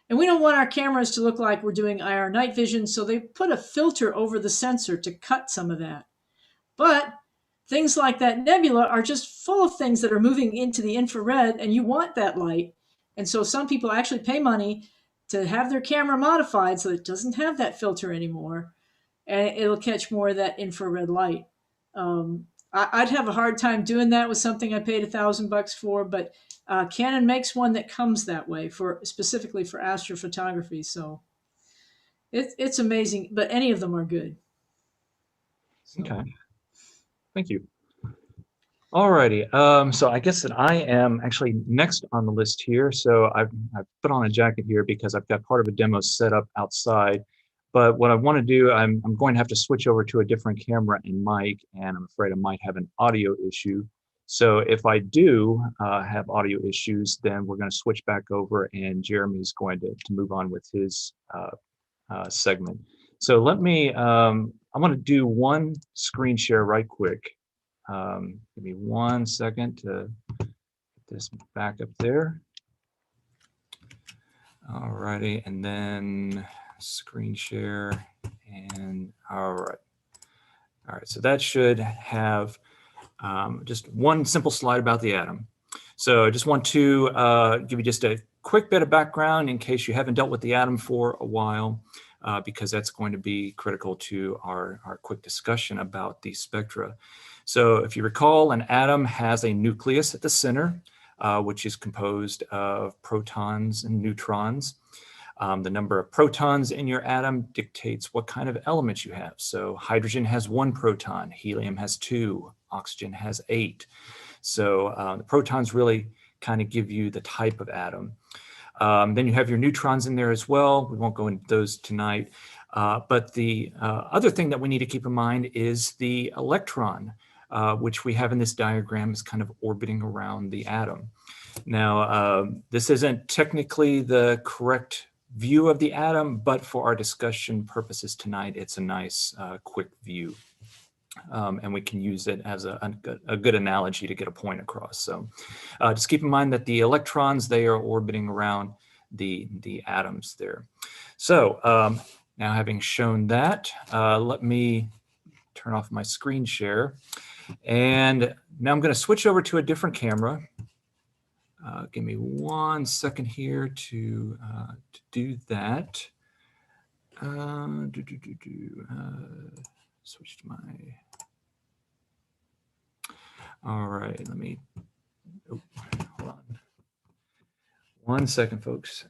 And we don't want our cameras to look like we're doing IR night vision, so they put a filter over the sensor to cut some of that. But things like that nebula are just full of things that are moving into the infrared, and you want that light. And so some people actually pay money to have their camera modified so it doesn't have that filter anymore, and it'll catch more of that infrared light. I'd have a hard time doing that with something I paid $1,000 for, but Canon makes one that comes that way specifically for astrophotography. So it's amazing, but any of them are good. So. Okay. Thank you. Alrighty. So I guess that I am actually next on the list here. So I've put on a jacket here because I've got part of a demo set up outside. But what I want to do, I'm going to have to switch over to a different camera and mic, and I'm afraid I might have an audio issue. So if I do have audio issues, then we're going to switch back over, and Jeremy's going to move on with his segment. So let me, I want to do one screen share right quick. Give me 1 second to get this back up there. All righty, and then screen share, and all right. All right, so that should have just one simple slide about the atom. So I just want to give you just a quick bit of background in case you haven't dealt with the atom for a while, because that's going to be critical to our quick discussion about the spectra. So if you recall, an atom has a nucleus at the center, which is composed of protons and neutrons. The number of protons in your atom dictates what kind of elements you have. So hydrogen has 1 proton, helium has 2, oxygen has 8. So the protons really kind of give you the type of atom. Then you have your neutrons in there as well. We won't go into those tonight. But the other thing that we need to keep in mind is the electron, which we have in this diagram is kind of orbiting around the atom. Now, this isn't technically the correct view of the atom, but for our discussion purposes tonight, it's a nice quick view. And we can use it as a good analogy to get a point across. So just keep in mind that the electrons, they are orbiting around the atoms there. So now having shown that, let me turn off my screen share. And now I'm going to switch over to a different camera. Give me 1 second here to do that. Switch to my. All right, let me. Oh, hold on. 1 second, folks.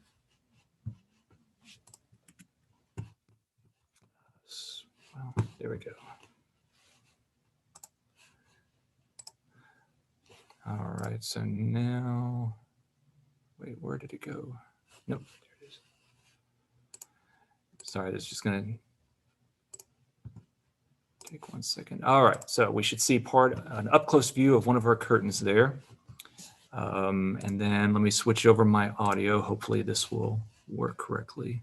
Well, there we go. All right, so now, wait, where did it go? Nope, there it is. Sorry, that's just gonna take 1 second. All right, so we should see an up-close view of one of our curtains there. And then let me switch over my audio. Hopefully this will work correctly.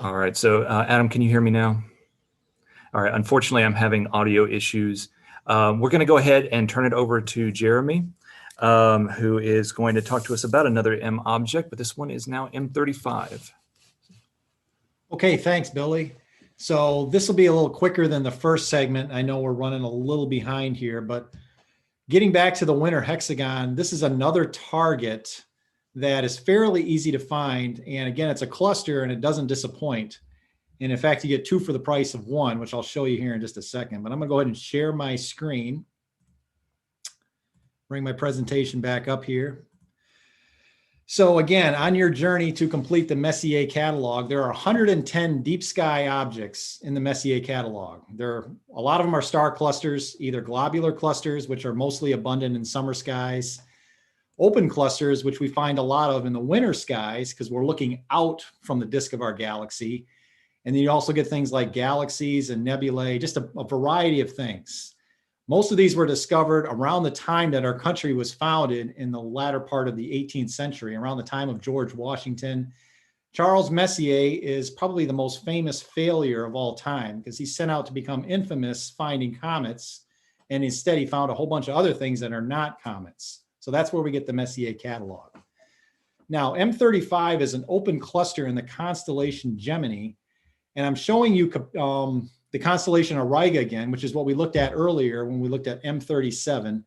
All right, so Adam, can you hear me now? All right, unfortunately, I'm having audio issues. We're going to go ahead and turn it over to Jeremy, who is going to talk to us about another M object, but this one is now M35. Okay, thanks, Billy. So this will be a little quicker than the first segment. I know we're running a little behind here, but getting back to the winter hexagon, this is another target that is fairly easy to find. And again, it's a cluster and it doesn't disappoint. And in fact, you get 2 for the price of 1, which I'll show you here in just a second. But I'm gonna go ahead and share my screen. Bring my presentation back up here. So again, on your journey to complete the Messier catalog, there are 110 deep sky objects in the Messier catalog. A lot of them are star clusters, either globular clusters, which are mostly abundant in summer skies, open clusters, which we find a lot of in the winter skies because we're looking out from the disk of our galaxy. And then you also get things like galaxies and nebulae, just a variety of things. Most of these were discovered around the time that our country was founded in the latter part of the 18th century, around the time of George Washington. Charles Messier is probably the most famous failure of all time because he set out to become infamous finding comets, and instead he found a whole bunch of other things that are not comets. So that's where we get the Messier catalog. Now, M35 is an open cluster in the constellation Gemini, and I'm showing you the constellation Auriga again, which is what we looked at earlier when we looked at M37. And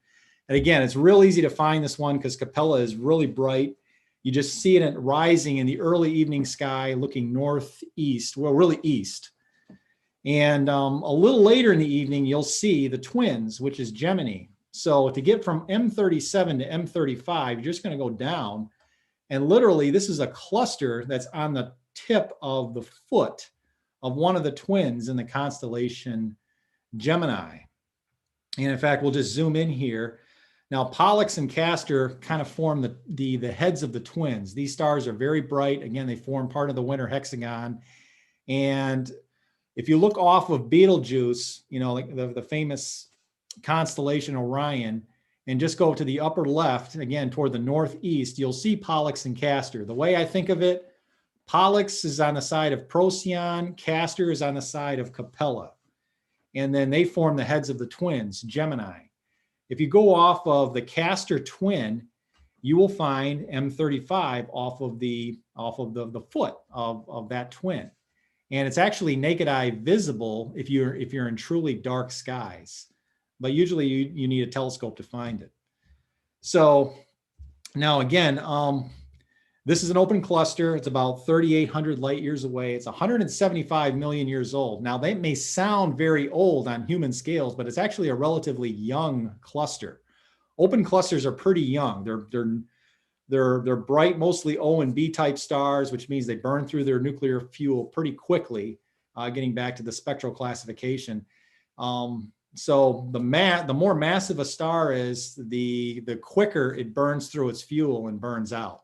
again, it's real easy to find this one because Capella is really bright. You just see it rising in the early evening sky looking northeast, well, really east. And a little later in the evening, you'll see the twins, which is Gemini. So to get from M37 to M35, you're just going to go down. And literally, this is a cluster that's on the tip of the foot of one of the twins in the constellation Gemini. And in fact, we'll just zoom in here. Now, Pollux and Castor kind of form the heads of the twins. These stars are very bright. Again, they form part of the winter hexagon. And if you look off of Betelgeuse, you know, like the famous constellation Orion, and just go to the upper left, again, toward the northeast, you'll see Pollux and Castor. The way I think of it, Pollux is on the side of Procyon, Castor is on the side of Capella. And then they form the heads of the twins, Gemini. If you go off of the Castor twin, you will find M35 off of the foot of that twin. And it's actually naked eye visible if you're in truly dark skies. But usually you need a telescope to find it. So now again, this is an open cluster. It's about 3,800 light years away. It's 175 million years old. Now that may sound very old on human scales, but it's actually a relatively young cluster. Open clusters are pretty young. They're bright, mostly O and B type stars, which means they burn through their nuclear fuel pretty quickly, getting back to the spectral classification. So the more massive a star is, the quicker it burns through its fuel and burns out.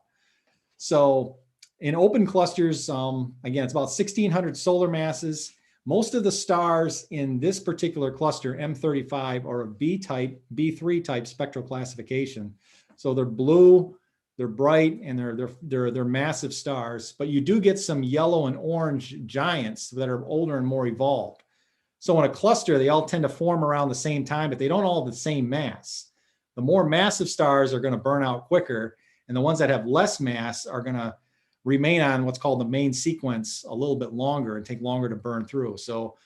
So in open clusters, again, it's about 1,600 solar masses. Most of the stars in this particular cluster, M35, are a B-type, B3 type spectral classification. So they're blue, they're bright, and they're massive stars. But you do get some yellow and orange giants that are older and more evolved. So in a cluster, they all tend to form around the same time, but they don't all have the same mass. The more massive stars are going to burn out quicker, and the ones that have less mass are going to remain on what's called the main sequence a little bit longer and take longer to burn through. So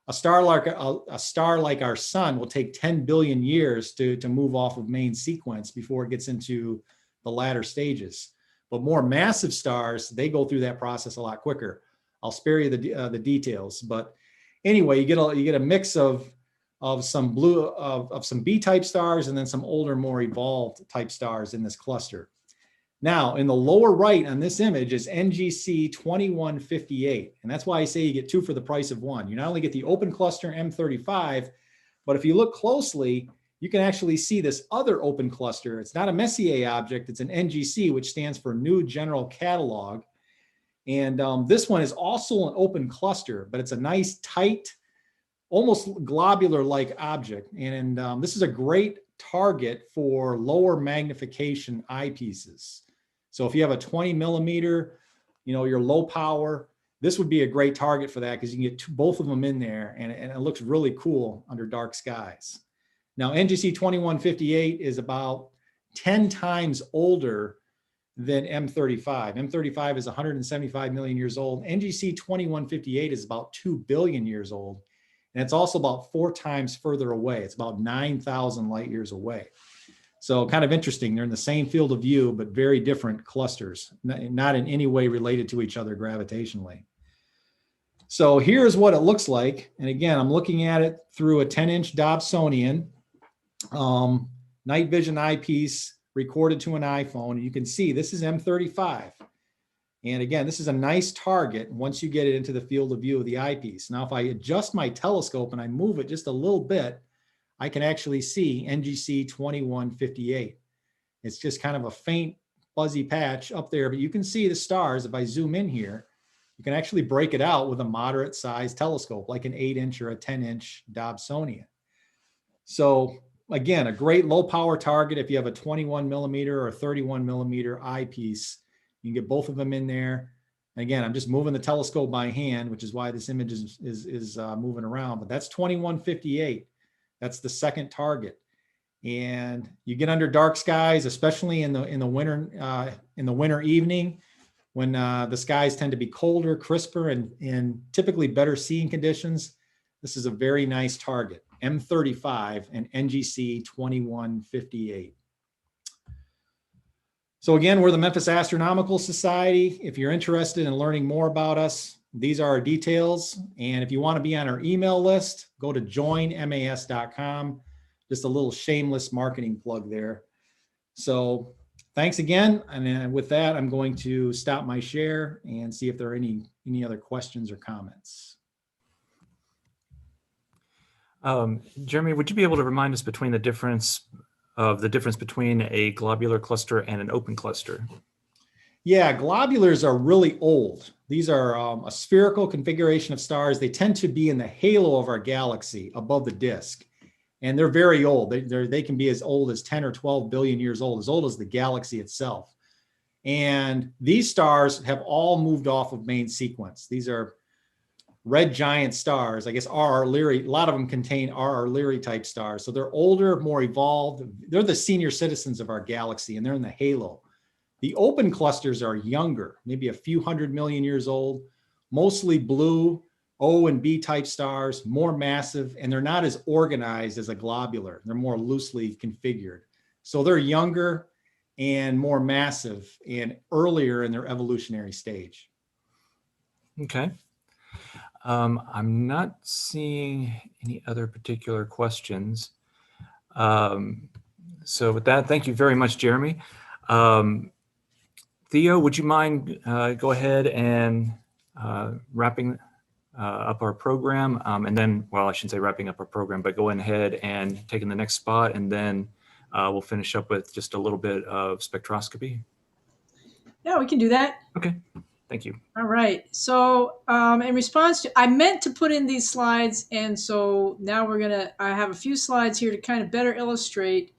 a star like our sun will take 10 billion years to move off of main sequence before it gets into the latter stages. But more massive stars, they go through that process a lot quicker. I'll spare you the details, but anyway, you get a mix of some some B-type stars and then some older, more evolved type stars in this cluster. Now, in the lower right on this image is NGC 2158. And that's why I say you get two for the price of one. You not only get the open cluster M35, but if you look closely, you can actually see this other open cluster. It's not a Messier object, it's an NGC, which stands for New General Catalog. And this one is also an open cluster, but it's a nice, tight, almost globular-like object. And this is a great target for lower magnification eyepieces. So if you have a 20 millimeter, your low power, this would be a great target for that because you can get both of them in there and it looks really cool under dark skies. Now, NGC 2158 is about 10 times older than M35. M35 is 175 million years old. NGC 2158 is about 2 billion years old. And it's also about 4 times further away. It's about 9,000 light years away. So kind of interesting. They're in the same field of view, but very different clusters, not in any way related to each other gravitationally. So here's what it looks like. And again, I'm looking at it through a 10-inch Dobsonian night vision eyepiece recorded to an iPhone. And you can see this is M35. And again, this is a nice target once you get it into the field of view of the eyepiece. Now, if I adjust my telescope and I move it just a little bit, I can actually see NGC 2158. It's just kind of a faint fuzzy patch up there, but you can see the stars. If I zoom in here, you can actually break it out with a moderate sized telescope, like an 8-inch or a 10-inch Dobsonian. So again, a great low power target. If you have a 21 millimeter or 31 millimeter eyepiece, you can get both of them in there. And again, I'm just moving the telescope by hand, which is why this image is moving around, but that's 2158. That's the second target. And you get under dark skies, especially in the winter evening, when the skies tend to be colder, crisper, and typically better seeing conditions. This is a very nice target, M35 and NGC 2158. So again, we're the Memphis Astronomical Society. If you're interested in learning more about us, these are our details. And if you want to be on our email list, go to joinmas.com. just a little shameless marketing plug there. So thanks again. And with that, I'm going to stop my share and see if there are any other questions or comments. Jeremy, would you be able to remind us between the difference between a globular cluster and an open cluster? Yeah, globulars are really old. These are a spherical configuration of stars. They tend to be in the halo of our galaxy above the disk. And they're very old. They can be as old as 10 or 12 billion years old as the galaxy itself. And these stars have all moved off of main sequence. These are red giant stars. I guess R.R. Lyrae, a lot of them contain R.R. Lyrae type stars. So they're older, more evolved. They're the senior citizens of our galaxy, and they're in the halo. The open clusters are younger, maybe a few 100 million years old, mostly blue, O and B type stars, more massive, and they're not as organized as a globular. They're more loosely configured. So they're younger and more massive and earlier in their evolutionary stage. Okay. I'm not seeing any other particular questions. So with that, thank you very much, Jeremy. Theo, would you mind go ahead and wrapping up our program, and then, well, I shouldn't say wrapping up our program, but going ahead and taking the next spot, and then we'll finish up with just a little bit of spectroscopy. Yeah, we can do that. Okay, thank you. All right. So in response to, I meant to put in these slides, and so now I have a few slides here to kind of better illustrate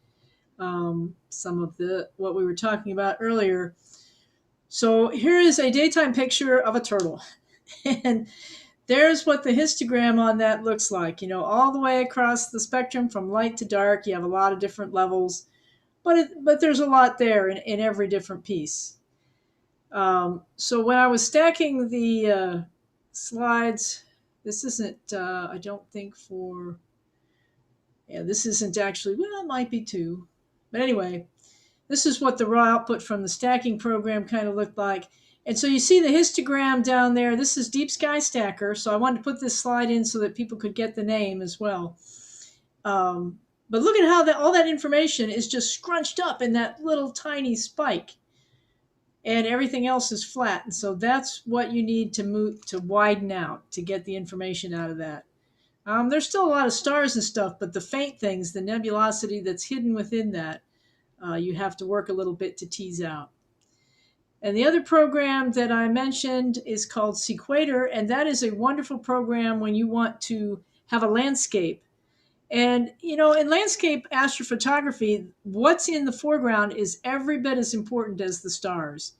some of what we were talking about earlier. So here is a daytime picture of a turtle. And there's what the histogram on that looks like. You know, all the way across the spectrum from light to dark, you have a lot of different levels, but there's a lot there in every different piece. So when I was stacking the slides, this isn't, I don't think this isn't actually, well, it might be too. But anyway, this is what the raw output from the stacking program kind of looked like. And so you see the histogram down there. This is Deep Sky Stacker. So I wanted to put this slide in so that people could get the name as well. But look at how all that information is just scrunched up in that little tiny spike. And everything else is flat. And so that's what you need to widen out to get the information out of that. There's still a lot of stars and stuff, but the faint things, the nebulosity that's hidden within that, you have to work a little bit to tease out. And the other program that I mentioned is called Sequator, and that is a wonderful program when you want to have a landscape. And, you know, in landscape astrophotography, what's in the foreground is every bit as important as the stars.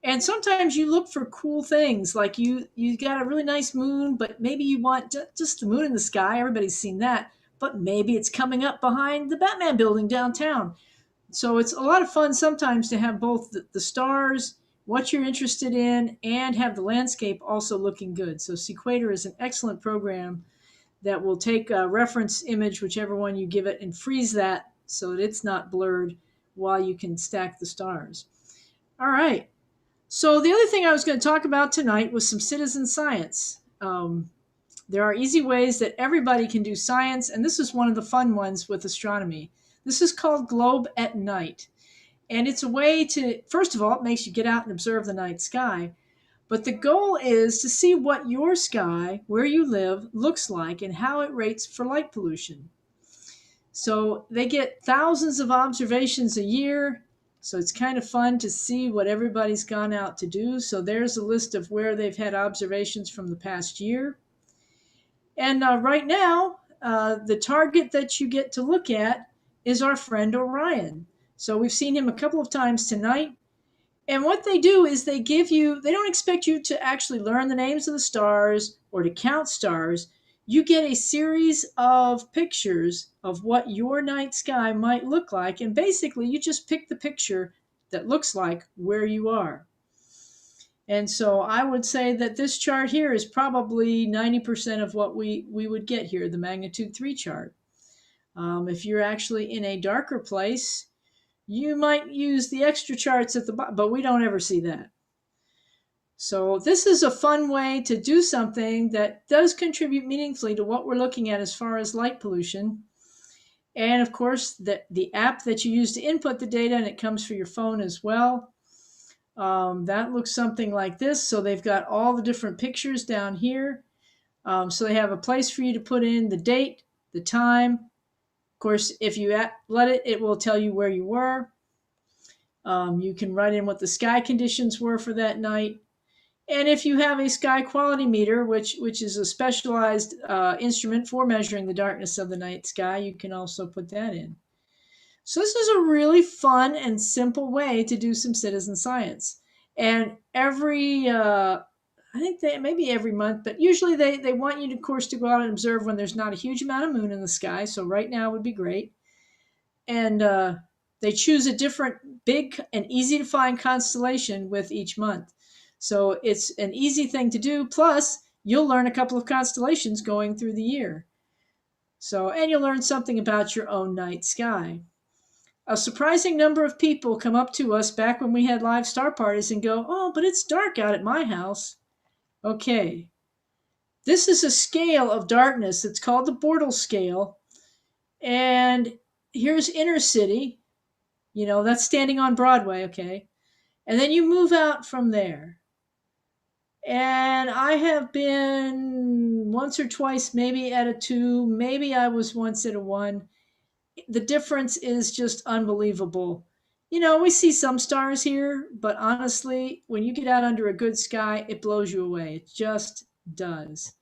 And sometimes you look for cool things, like you got a really nice moon, but maybe you want just the moon in the sky. Everybody's seen that. But maybe it's coming up behind the Batman building downtown. So it's a lot of fun sometimes to have both the stars, what you're interested in, and have the landscape also looking good. So Sequator is an excellent program that will take a reference image, whichever one you give it, and freeze that so that it's not blurred while you can stack the stars. All right. So the other thing I was going to talk about tonight was some citizen science. There are easy ways that everybody can do science, and this is one of the fun ones with astronomy. This is called Globe at Night. And it's a way to, first of all, it makes you get out and observe the night sky. But the goal is to see what your sky, where you live, looks like and how it rates for light pollution. So they get thousands of observations a year. So it's kind of fun to see what everybody's gone out to do. So there's a list of where they've had observations from the past year. And right now, the target that you get to look at is our friend Orion. So we've seen him a couple of times tonight. And what they do is they don't expect you to actually learn the names of the stars or to count stars. You get a series of pictures of what your night sky might look like. And basically, you just pick the picture that looks like where you are. And so I would say that this chart here is probably 90% of what we would get here, the magnitude 3 chart. If you're actually in a darker place, you might use the extra charts at the bottom, but we don't ever see that. So this is a fun way to do something that does contribute meaningfully to what we're looking at as far as light pollution. And of course, the app that you use to input the data, and it comes for your phone as well. That looks something like this. So they've got all the different pictures down here. So they have a place for you to put in the date, the time. Of course, if you let it, it will tell you where you were. You can write in what the sky conditions were for that night. And if you have a sky quality meter, which is a specialized instrument for measuring the darkness of the night sky, you can also put that in. So this is a really fun and simple way to do some citizen science. And I think maybe every month, but usually they want you, of course, to go out and observe when there's not a huge amount of moon in the sky. So right now would be great. And they choose a different big and easy to find constellation with each month. So it's an easy thing to do. Plus, you'll learn a couple of constellations going through the year. So, and you'll learn something about your own night sky. A surprising number of people come up to us back when we had live star parties and go, "Oh, but it's dark out at my house." Okay. This is a scale of darkness. It's called the Bortle scale. And here's inner city. That's standing on Broadway, okay? And then you move out from there. And I have been once or twice, maybe at a 2, maybe I was once at a 1. The difference is just unbelievable. We see some stars here, but honestly, when you get out under a good sky, it blows you away. It just does.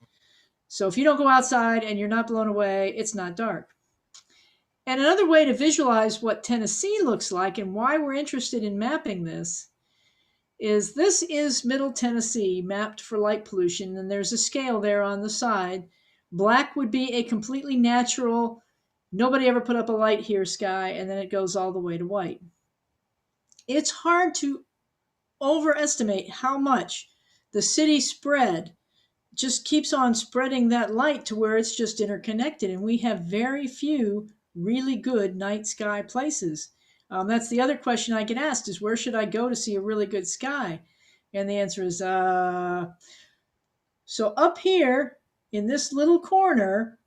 So if you don't go outside and you're not blown away, it's not dark. And another way to visualize what Tennessee looks like and why we're interested in mapping this is Middle Tennessee mapped for light pollution. And there's a scale there on the side. Black would be a completely natural, nobody ever put up a light here sky, and then it goes all the way to white. It's hard to overestimate how much the city spread just keeps on spreading that light to where it's just interconnected. And we have very few really good night sky places. That's the other question I get asked is, where should I go to see a really good sky? And the answer is, so up here in this little corner,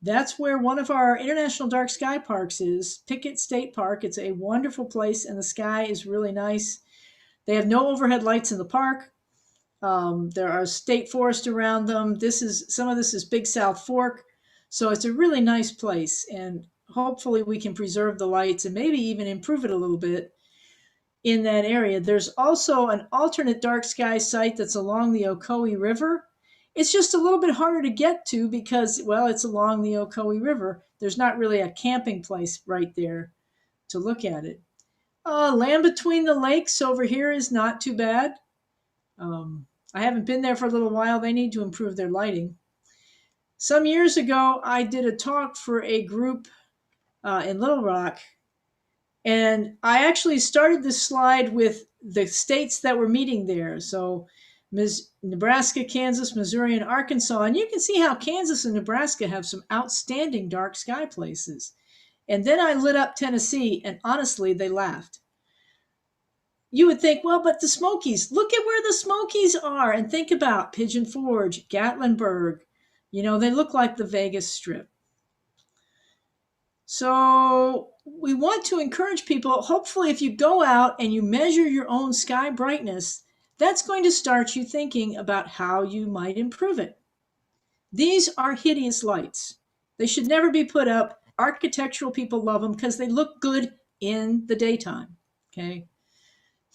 that's where one of our international dark sky parks is, Pickett State Park. It's a wonderful place, and the sky is really nice. They have no overhead lights in the park. There are state forests around them. Some of this is Big South Fork. So it's a really nice place, and hopefully we can preserve the lights and maybe even improve it a little bit in that area. There's also an alternate dark sky site that's along the Ocoee River. It's just a little bit harder to get to because, well, it's along the Ocoee River. There's not really a camping place right there to look at it. Land Between the Lakes over here is not too bad. I haven't been there for a little while. They need to improve their lighting. Some years ago, I did a talk for a group in Little Rock, and I actually started this slide with the states that were meeting there. So Nebraska, Kansas, Missouri, and Arkansas. And you can see how Kansas and Nebraska have some outstanding dark sky places. And then I lit up Tennessee, and honestly, they laughed. You would think, well, but the Smokies, look at where the Smokies are, and think about Pigeon Forge, Gatlinburg. They look like the Vegas Strip. So we want to encourage people, hopefully if you go out and you measure your own sky brightness, that's going to start you thinking about how you might improve it. These are hideous lights. They should never be put up. Architectural people love them because they look good in the daytime, okay?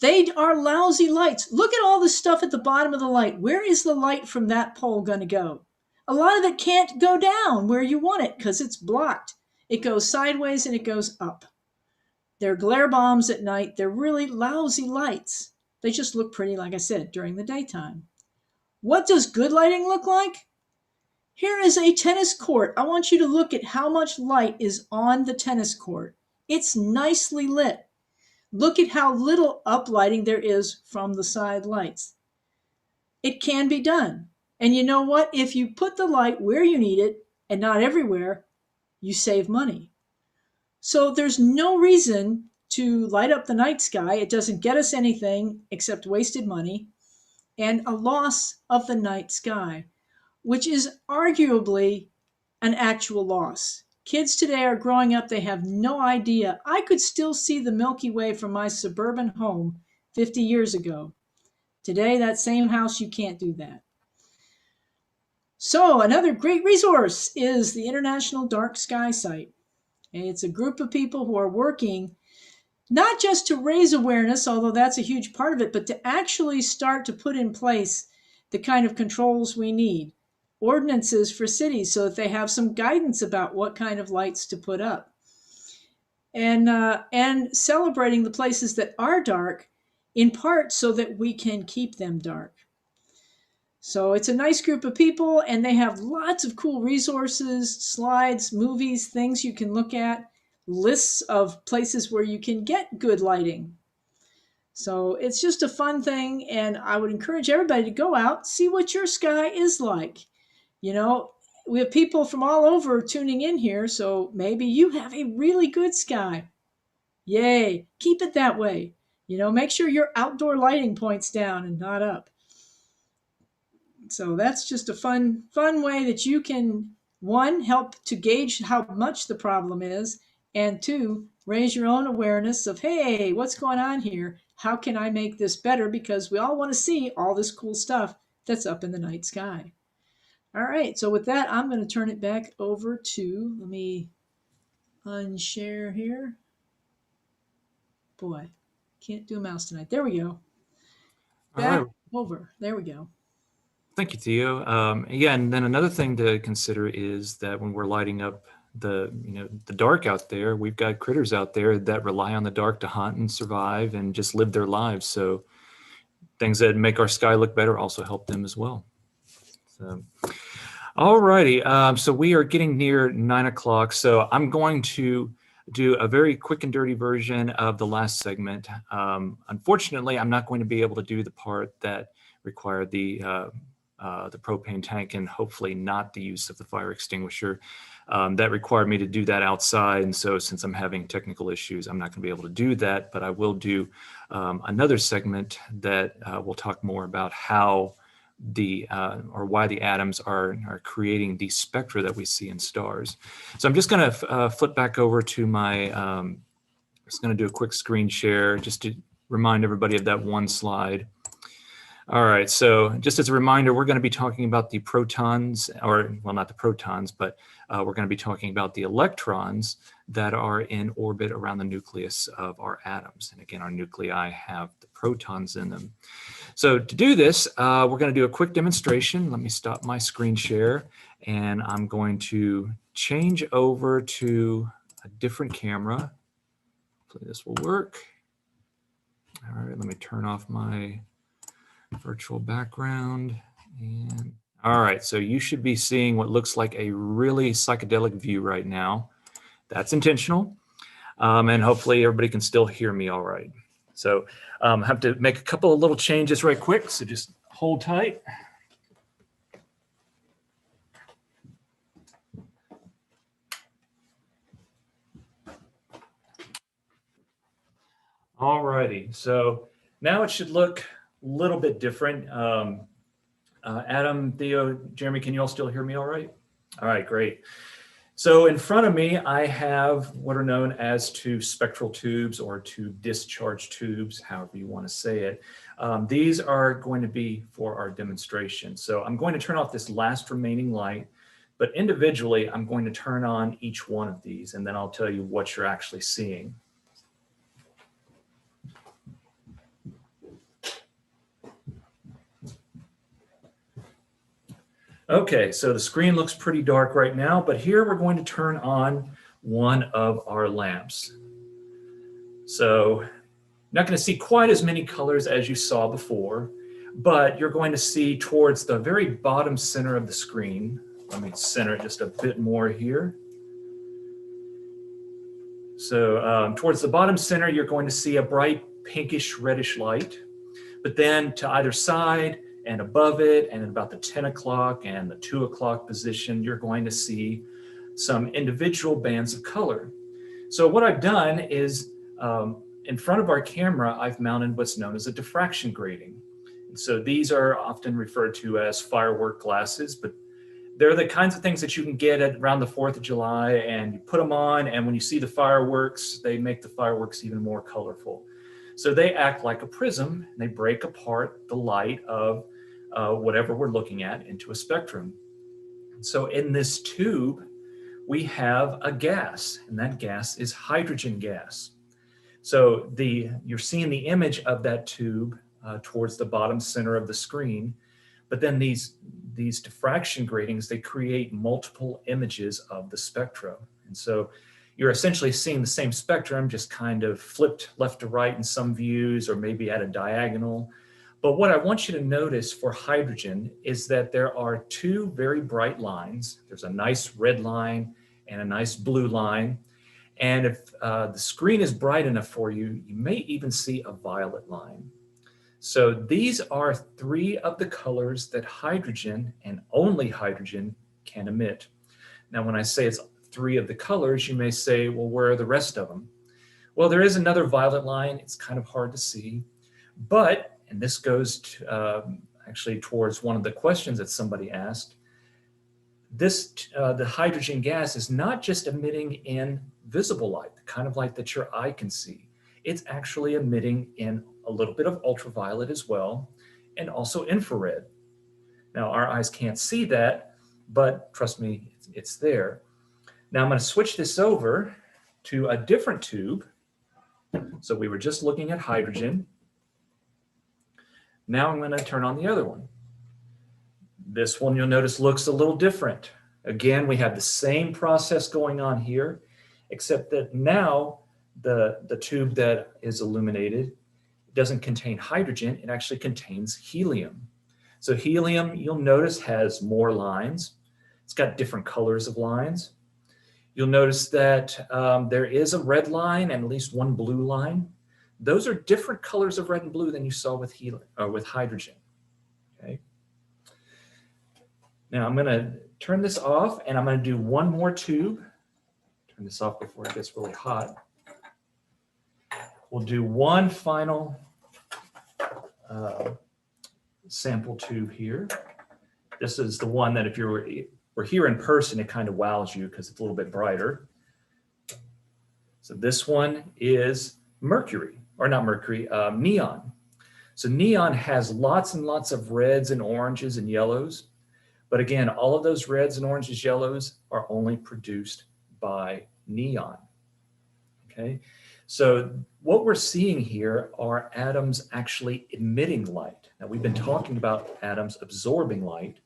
They are lousy lights. Look at all the stuff at the bottom of the light. Where is the light from that pole going to go? A lot of it can't go down where you want it because it's blocked. It goes sideways and it goes up. They're glare bombs at night. They're really lousy lights. They just look pretty, like I said, during the daytime. What does good lighting look like? Here is a tennis court. I want you to look at how much light is on the tennis court. It's nicely lit. Look at how little uplighting there is from the side lights. It can be done. And you know what? If you put the light where you need it and not everywhere, you save money. So there's no reason to light up the night sky. It doesn't get us anything except wasted money and a loss of the night sky, which is arguably an actual loss. Kids today are growing up, they have no idea. I could still see the Milky Way from my suburban home 50 years ago. Today, that same house, you can't do that. So, another great resource is the International Dark Sky Site. It's a group of people who are working not just to raise awareness, although that's a huge part of it, but to actually start to put in place the kind of controls we need, ordinances for cities so that they have some guidance about what kind of lights to put up, and celebrating the places that are dark, in part so that we can keep them dark. So it's a nice group of people, and they have lots of cool resources, slides, movies, things you can look at, lists of places where you can get good lighting. So it's just a fun thing, and I would encourage everybody to go out, see what your sky is like. You know, we have people from all over tuning in here, so maybe you have a really good sky. Yay, keep it that way. You know, make sure your outdoor lighting points down and not up. So that's just a fun way that you can, one, help to gauge how much the problem is, and two, raise your own awareness of, hey, what's going on here? How can I make this better? Because we all want to see all this cool stuff that's up in the night sky. All right, so with that, I'm going to turn it back over to, let me unshare here. Boy, can't do a mouse tonight. There we go. Back All right. over. There we go. Thank you, Theo. Yeah, and then another thing to consider is that when we're lighting up the dark out there, we've got critters out there that rely on the dark to hunt and survive and just live their lives. So things that make our sky look better also help them as well. So, all righty. So we are getting near 9 o'clock. So I'm going to do a very quick and dirty version of the last segment. Unfortunately, I'm not going to be able to do the part that required the propane tank and hopefully not the use of the fire extinguisher. That required me to do that outside. And so since I'm having technical issues, I'm not going to be able to do that, but I will do another segment that will talk more about how or why the atoms are creating the spectra that we see in stars. So I'm just going to flip back over to my, just going to do a quick screen share just to remind everybody of that one slide. All right, so just as a reminder, we're going to be talking about the protons, or well, not the protons, but we're going to be talking about the electrons that are in orbit around the nucleus of our atoms. And again, our nuclei have the protons in them. So to do this, we're going to do a quick demonstration. Let me stop my screen share, and I'm going to change over to a different camera. Hopefully this will work. All right, let me turn off my virtual background. And all right, so you should be seeing what looks like a really psychedelic view right now. That's intentional. And hopefully everybody can still hear me all right. So I have to make a couple of little changes right quick, so just hold tight. All righty, so now it should look a little bit different. Adam, Theo, Jeremy, can you all still hear me all right? All right, great. So in front of me, I have what are known as two spectral tubes or two discharge tubes, however you want to say it. These are going to be for our demonstration. So I'm going to turn off this last remaining light, but individually, I'm going to turn on each one of these, and then I'll tell you what you're actually seeing. Okay, so the screen looks pretty dark right now, but here we're going to turn on one of our lamps. So you're not going to see quite as many colors as you saw before, but you're going to see towards the very bottom center of the screen. Let me center it just a bit more here. So towards the bottom center, you're going to see a bright pinkish reddish light, but then to either side and above it, and at about the 10 o'clock and the 2 o'clock position, you're going to see some individual bands of color. So what I've done is, in front of our camera, I've mounted what's known as a diffraction grating. And so these are often referred to as firework glasses, but They're the kinds of things that you can get at around the 4th of July, and you put them on, and when you see the fireworks, they make the fireworks even more colorful. So they act like a prism, and they break apart the light of whatever we're looking at into a spectrum. So in this tube, we have a gas, and that gas is hydrogen gas. So you're seeing the image of that tube towards the bottom center of the screen, but then these diffraction gratings, they create multiple images of the spectrum. And so you're essentially seeing the same spectrum, just kind of flipped left to right in some views, or maybe at a diagonal. But what I want you to notice for hydrogen is that there are two very bright lines. There's a nice red line and a nice blue line. And if the screen is bright enough for you, you may even see a violet line. So these are three of the colors that hydrogen, and only hydrogen, can emit. Now, when I say it's three of the colors, you may say, well, where are the rest of them? Well, there is another violet line. It's kind of hard to see. But, and this goes to, actually towards one of the questions that somebody asked, the hydrogen gas is not just emitting in visible light, the kind of light that your eye can see. It's actually emitting in a little bit of ultraviolet as well, and also infrared. Now, our eyes can't see that, but trust me, it's there. Now I'm going to switch this over to a different tube. So we were just looking at hydrogen. Now I'm going to turn on the other one. This one, you'll notice, looks a little different. Again, we have the same process going on here, except that now the tube that is illuminated doesn't contain hydrogen, it actually contains helium. So helium, you'll notice, has more lines. It's got different colors of lines. You'll notice that there is a red line and at least one blue line. Those are different colors of red and blue than you saw with helium or with hydrogen. Okay. Now I'm going to turn this off, and I'm going to do one more tube. Turn this off before it gets really hot. We'll do one final sample tube here. This is the one that if you were here in person, it kind of wows you because it's a little bit brighter. So this one is mercury, or not mercury, neon. So neon has lots and lots of reds and oranges and yellows. But again, all of those reds and oranges, yellows are only produced by neon. Okay. So what we're seeing here are atoms actually emitting light. Now, we've been talking about atoms absorbing light,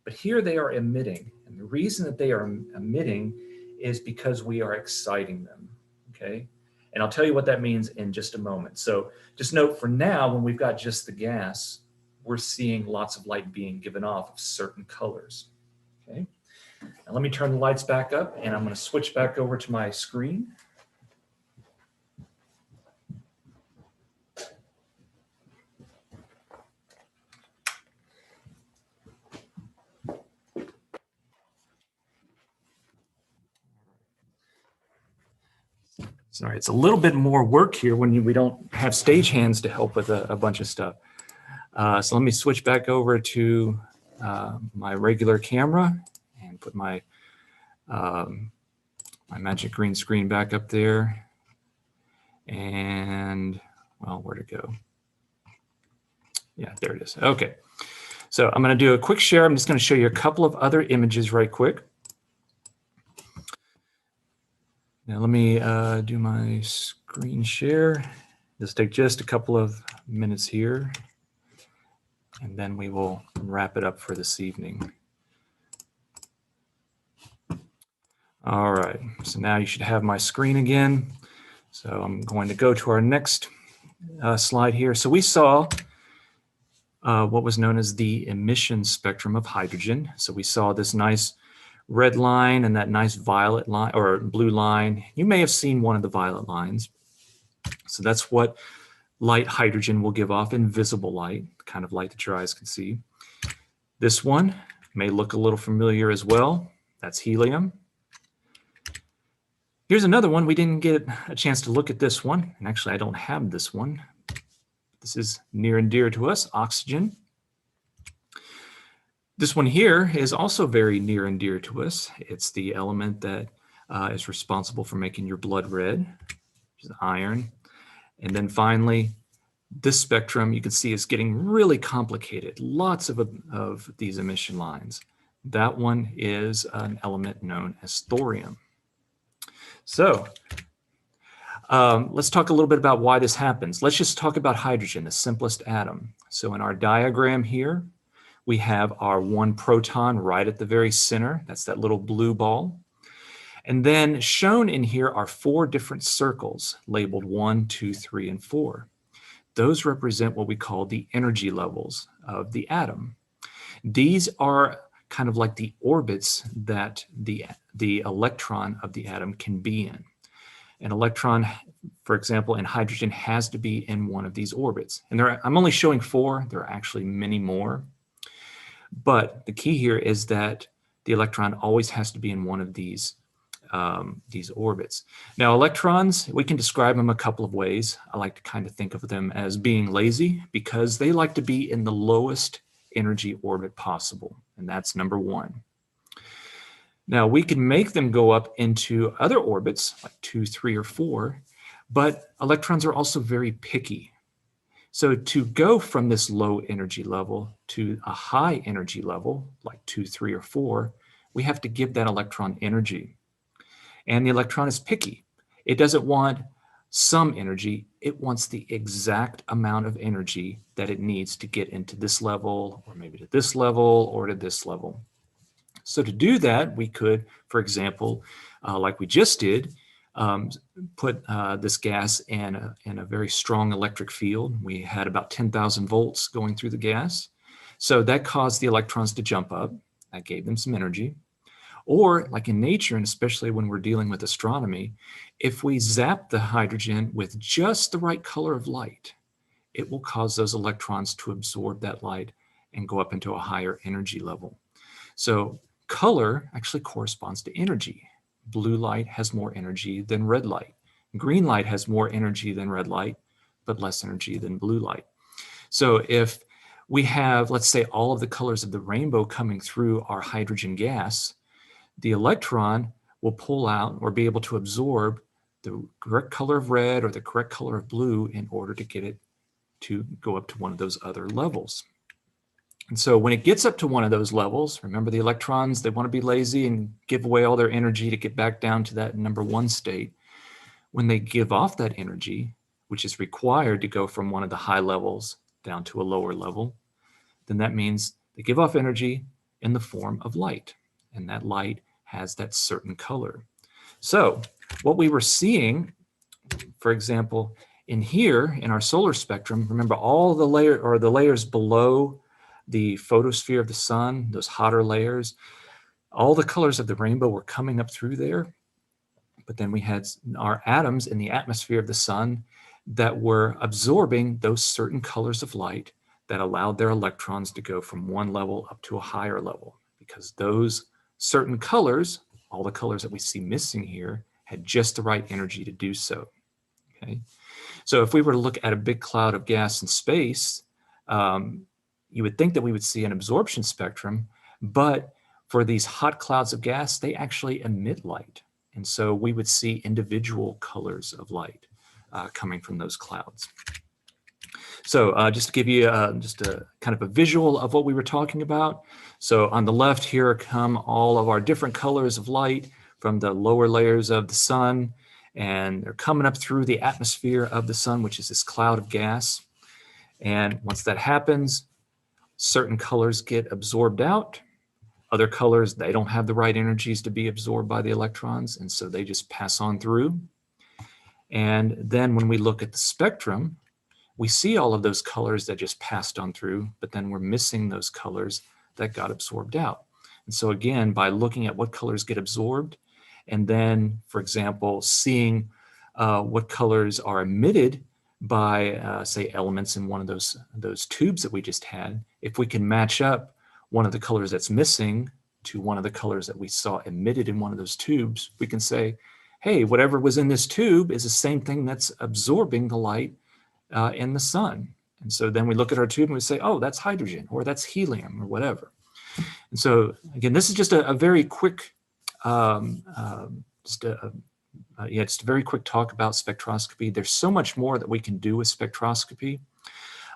but here they are emitting. And the reason that they are emitting is because we are exciting them, okay? And I'll tell you what that means in just a moment. So just note for now, when we've got just the gas, we're seeing lots of light being given off of certain colors, okay? Now let me turn the lights back up, and I'm gonna switch back over to my screen. Sorry, it's a little bit more work here when we don't have stagehands to help with a bunch of stuff. So let me switch back over to my regular camera and put my my magic green screen back up there. And, well, where'd it go? Yeah, there it is. Okay. So I'm going to do a quick share. I'm just going to show you a couple of other images right quick. Now let me do my screen share. This take just a couple of minutes here, and then we will wrap it up for this evening. All right, so now you should have my screen again. So I'm going to go to our next slide here. So we saw what was known as the emission spectrum of hydrogen. So we saw this nice red line and that nice violet line or blue line. You may have seen one of the violet lines. So that's what light hydrogen will give off in visible light, the kind of light that your eyes can see. This one may look a little familiar as well. That's helium. Here's another one. We didn't get a chance to look at this one. And actually, I don't have this one. This is near and dear to us, oxygen. This one here is also very near and dear to us. It's the element that is responsible for making your blood red, which is iron. And then finally, this spectrum you can see is getting really complicated. Lots of these emission lines. That one is an element known as thorium. So let's talk a little bit about why this happens. Let's just talk about hydrogen, the simplest atom. So in our diagram here, we have our one proton right at the very center. That's that little blue ball. And then shown in here are 4 different circles labeled 1, 2, 3, and 4. Those represent what we call the energy levels of the atom. These are kind of like the orbits that the electron of the atom can be in. An electron, for example, in hydrogen has to be in one of these orbits. And I'm only showing 4. There are actually many more. But the key here is that the electron always has to be in one of these orbits. Now, electrons, we can describe them a couple of ways. I like to kind of think of them as being lazy because they like to be in the lowest energy orbit possible, and that's number 1. Now, we can make them go up into other orbits, like 2, 3, or 4, but electrons are also very picky. So to go from this low energy level to a high energy level, like 2, 3, or 4, we have to give that electron energy. And the electron is picky. It doesn't want some energy. It wants the exact amount of energy that it needs to get into this level, or maybe to this level, or to this level. So to do that, we could, for example, like we just did, put this gas in a very strong electric field. We had about 10,000 volts going through the gas. So that caused the electrons to jump up. That gave them some energy. Or like in nature, and especially when we're dealing with astronomy, if we zap the hydrogen with just the right color of light, it will cause those electrons to absorb that light and go up into a higher energy level. So color actually corresponds to energy. Blue light has more energy than red light. Green light has more energy than red light, but less energy than blue light. So if we have, let's say, all of the colors of the rainbow coming through our hydrogen gas, the electron will pull out or be able to absorb the correct color of red or the correct color of blue in order to get it to go up to one of those other levels. And so when it gets up to one of those levels, remember the electrons, they want to be lazy and give away all their energy to get back down to that number 1 state. When they give off that energy, which is required to go from one of the high levels down to a lower level, then that means they give off energy in the form of light. And that light has that certain color. So what we were seeing, for example, in here in our solar spectrum, remember all the layers below the photosphere of the sun, those hotter layers, all the colors of the rainbow were coming up through there. But then we had our atoms in the atmosphere of the sun that were absorbing those certain colors of light that allowed their electrons to go from one level up to a higher level, because those certain colors, all the colors that we see missing here, had just the right energy to do so. Okay, so if we were to look at a big cloud of gas in space, you would think that we would see an absorption spectrum, but for these hot clouds of gas, they actually emit light. And so we would see individual colors of light coming from those clouds. So just to give you just a kind of a visual of what we were talking about. So on the left here come all of our different colors of light from the lower layers of the sun, and they're coming up through the atmosphere of the sun, which is this cloud of gas. And once that happens, certain colors get absorbed out. Other colors, they don't have the right energies to be absorbed by the electrons, and so they just pass on through. And then when we look at the spectrum, we see all of those colors that just passed on through, but then we're missing those colors that got absorbed out. And so again, by looking at what colors get absorbed, and then, for example, seeing what colors are emitted by, say, elements in one of those tubes that we just had, if we can match up one of the colors that's missing to one of the colors that we saw emitted in one of those tubes, we can say, hey, whatever was in this tube is the same thing that's absorbing the light in the sun. And so then we look at our tube and we say, oh, that's hydrogen, or that's helium, or whatever. And so again, this is just a very quick, just a very quick talk about spectroscopy. There's so much more that we can do with spectroscopy.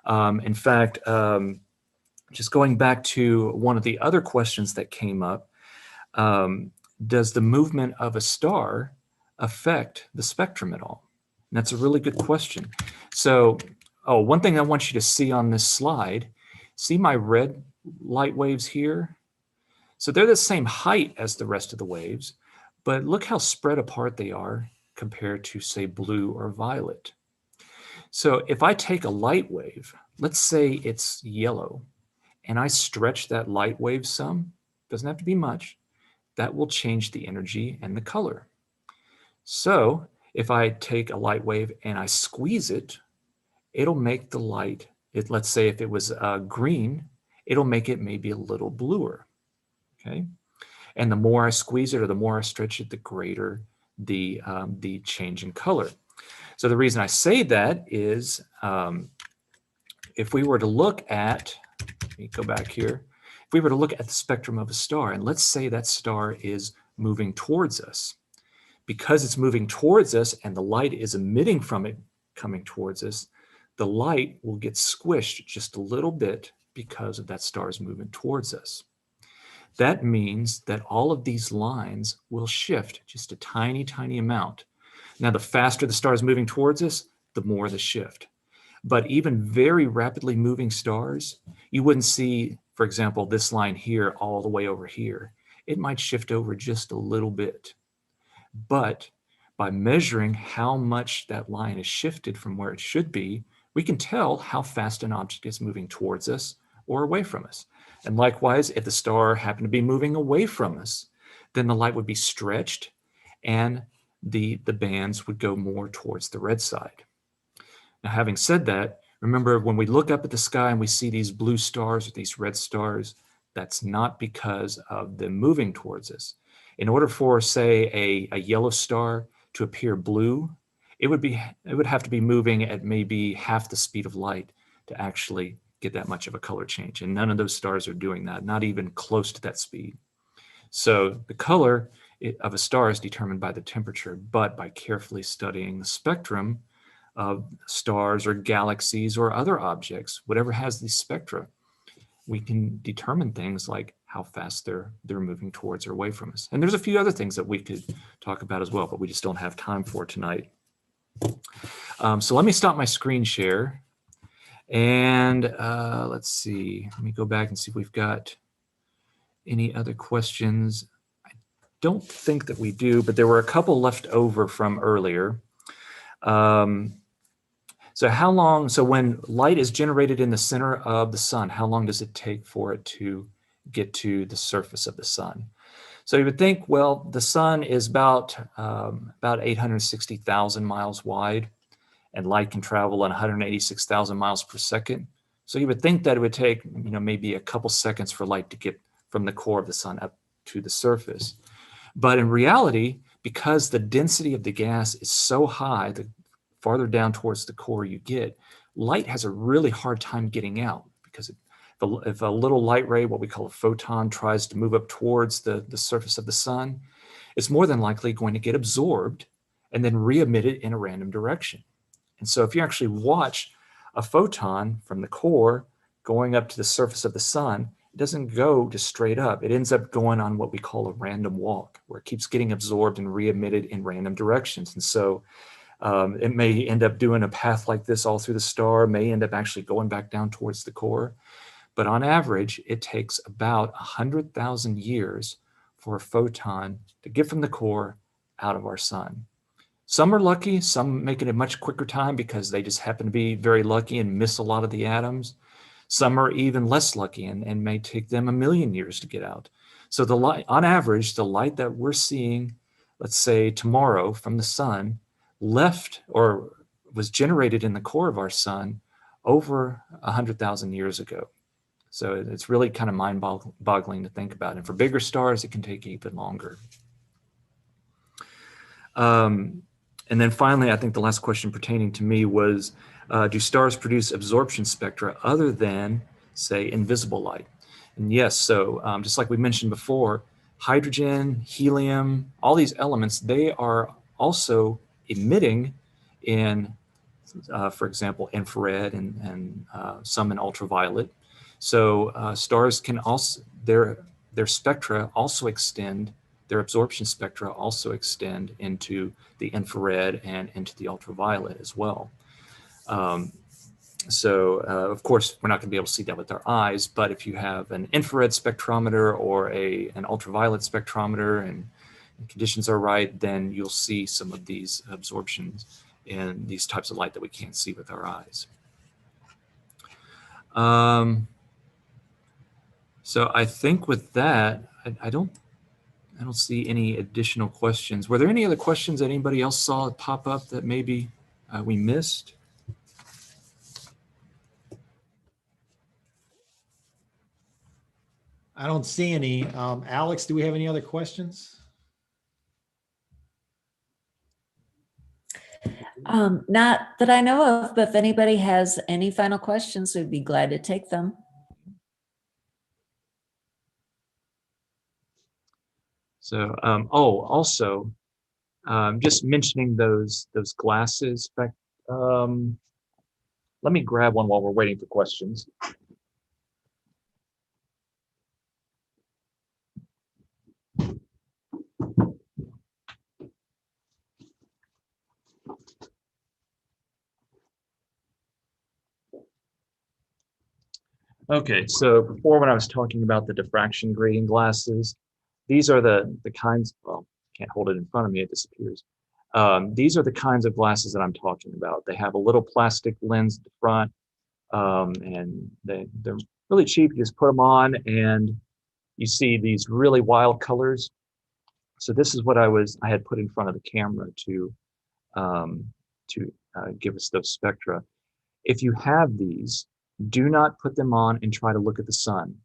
In fact, just going back to one of the other questions that came up, does the movement of a star affect the spectrum at all? And that's a really good question. So, one thing I want you to see on this slide, see my red light waves here? So they're the same height as the rest of the waves, but look how spread apart they are compared to, say, blue or violet. So if I take a light wave, let's say it's yellow, and I stretch that light wave some, doesn't have to be much, that will change the energy and the color. So if I take a light wave and I squeeze it, it'll make the light, let's say if it was green, it'll make it maybe a little bluer, okay? And the more I squeeze it or the more I stretch it, the greater the change in color. So the reason I say that is if we were to look at, let me go back here, if we were to look at the spectrum of a star, and let's say that star is moving towards us, because it's moving towards us and the light is emitting from it coming towards us, the light will get squished just a little bit because of that star's movement towards us. That means that all of these lines will shift just a tiny, tiny amount. Now, the faster the star is moving towards us, the more the shift. But even very rapidly moving stars, you wouldn't see, for example, this line here all the way over here. It might shift over just a little bit. But by measuring how much that line is shifted from where it should be, we can tell how fast an object is moving towards us or away from us. And likewise, if the star happened to be moving away from us, then the light would be stretched and the bands would go more towards the red side. Now, having said that, remember when we look up at the sky and we see these blue stars or these red stars, that's not because of them moving towards us. In order for, say, a yellow star to appear blue, it would have to be moving at maybe half the speed of light to actually get that much of a color change. And none of those stars are doing that, not even close to that speed. So the color of a star is determined by the temperature, but by carefully studying the spectrum of stars or galaxies or other objects, whatever has these spectra, we can determine things like how fast they're moving towards or away from us. And there's a few other things that we could talk about as well, but we just don't have time for tonight. So let me stop my screen share. And let's see, let me go back and see if we've got any other questions. I don't think that we do, but there were a couple left over from earlier. So how long, so when light is generated in the center of the sun, how long does it take for it to get to the surface of the sun? So you would think, well, the sun is about 860,000 miles wide, and light can travel at 186,000 miles per second. So you would think that it would take, maybe a couple seconds for light to get from the core of the sun up to the surface. But in reality, because the density of the gas is so high, the farther down towards the core you get, light has a really hard time getting out, because if a little light ray, what we call a photon, tries to move up towards the surface of the sun, it's more than likely going to get absorbed and then re-emitted in a random direction. And so if you actually watch a photon from the core going up to the surface of the sun, it doesn't go just straight up. It ends up going on what we call a random walk, where it keeps getting absorbed and re-emitted in random directions. And so it may end up doing a path like this all through the star, may end up actually going back down towards the core. But on average, it takes about 100,000 years for a photon to get from the core out of our sun. Some are lucky, some make it a much quicker time because they just happen to be very lucky and miss a lot of the atoms. Some are even less lucky and may take them 1,000,000 years to get out. So the light, on average, the light that we're seeing, let's say tomorrow from the sun, left or was generated in the core of our sun over 100,000 years ago. So it's really kind of mind-boggling to think about. And for bigger stars, it can take even longer. And then finally, I think the last question pertaining to me was, do stars produce absorption spectra other than, say, invisible light? And yes, so just like we mentioned before, hydrogen, helium, all these elements, they are also emitting in, for example, infrared and some in ultraviolet. So stars can also, their spectra also extend, their absorption spectra also extend into the infrared and into the ultraviolet as well. Of course, we're not going to be able to see that with our eyes, but if you have an infrared spectrometer or an ultraviolet spectrometer and conditions are right, then you'll see some of these absorptions in these types of light that we can't see with our eyes. So I think with that, I don't see any additional questions. Were there any other questions that anybody else saw pop up that maybe we missed? I don't see any. Alex, do we have any other questions? Not that I know of, but if anybody has any final questions, we'd be glad to take them. So, also, just mentioning those glasses. Let me grab one while we're waiting for questions. Okay, so before when I was talking about the diffraction grading glasses, these are the kinds, well, can't hold it in front of me, it disappears. These are the kinds of glasses that I'm talking about. They have a little plastic lens at the front, and they're really cheap. You just put them on and you see these really wild colors. So this is what I had put in front of the camera to give us those spectra. If you have these, do not put them on and try to look at the sun.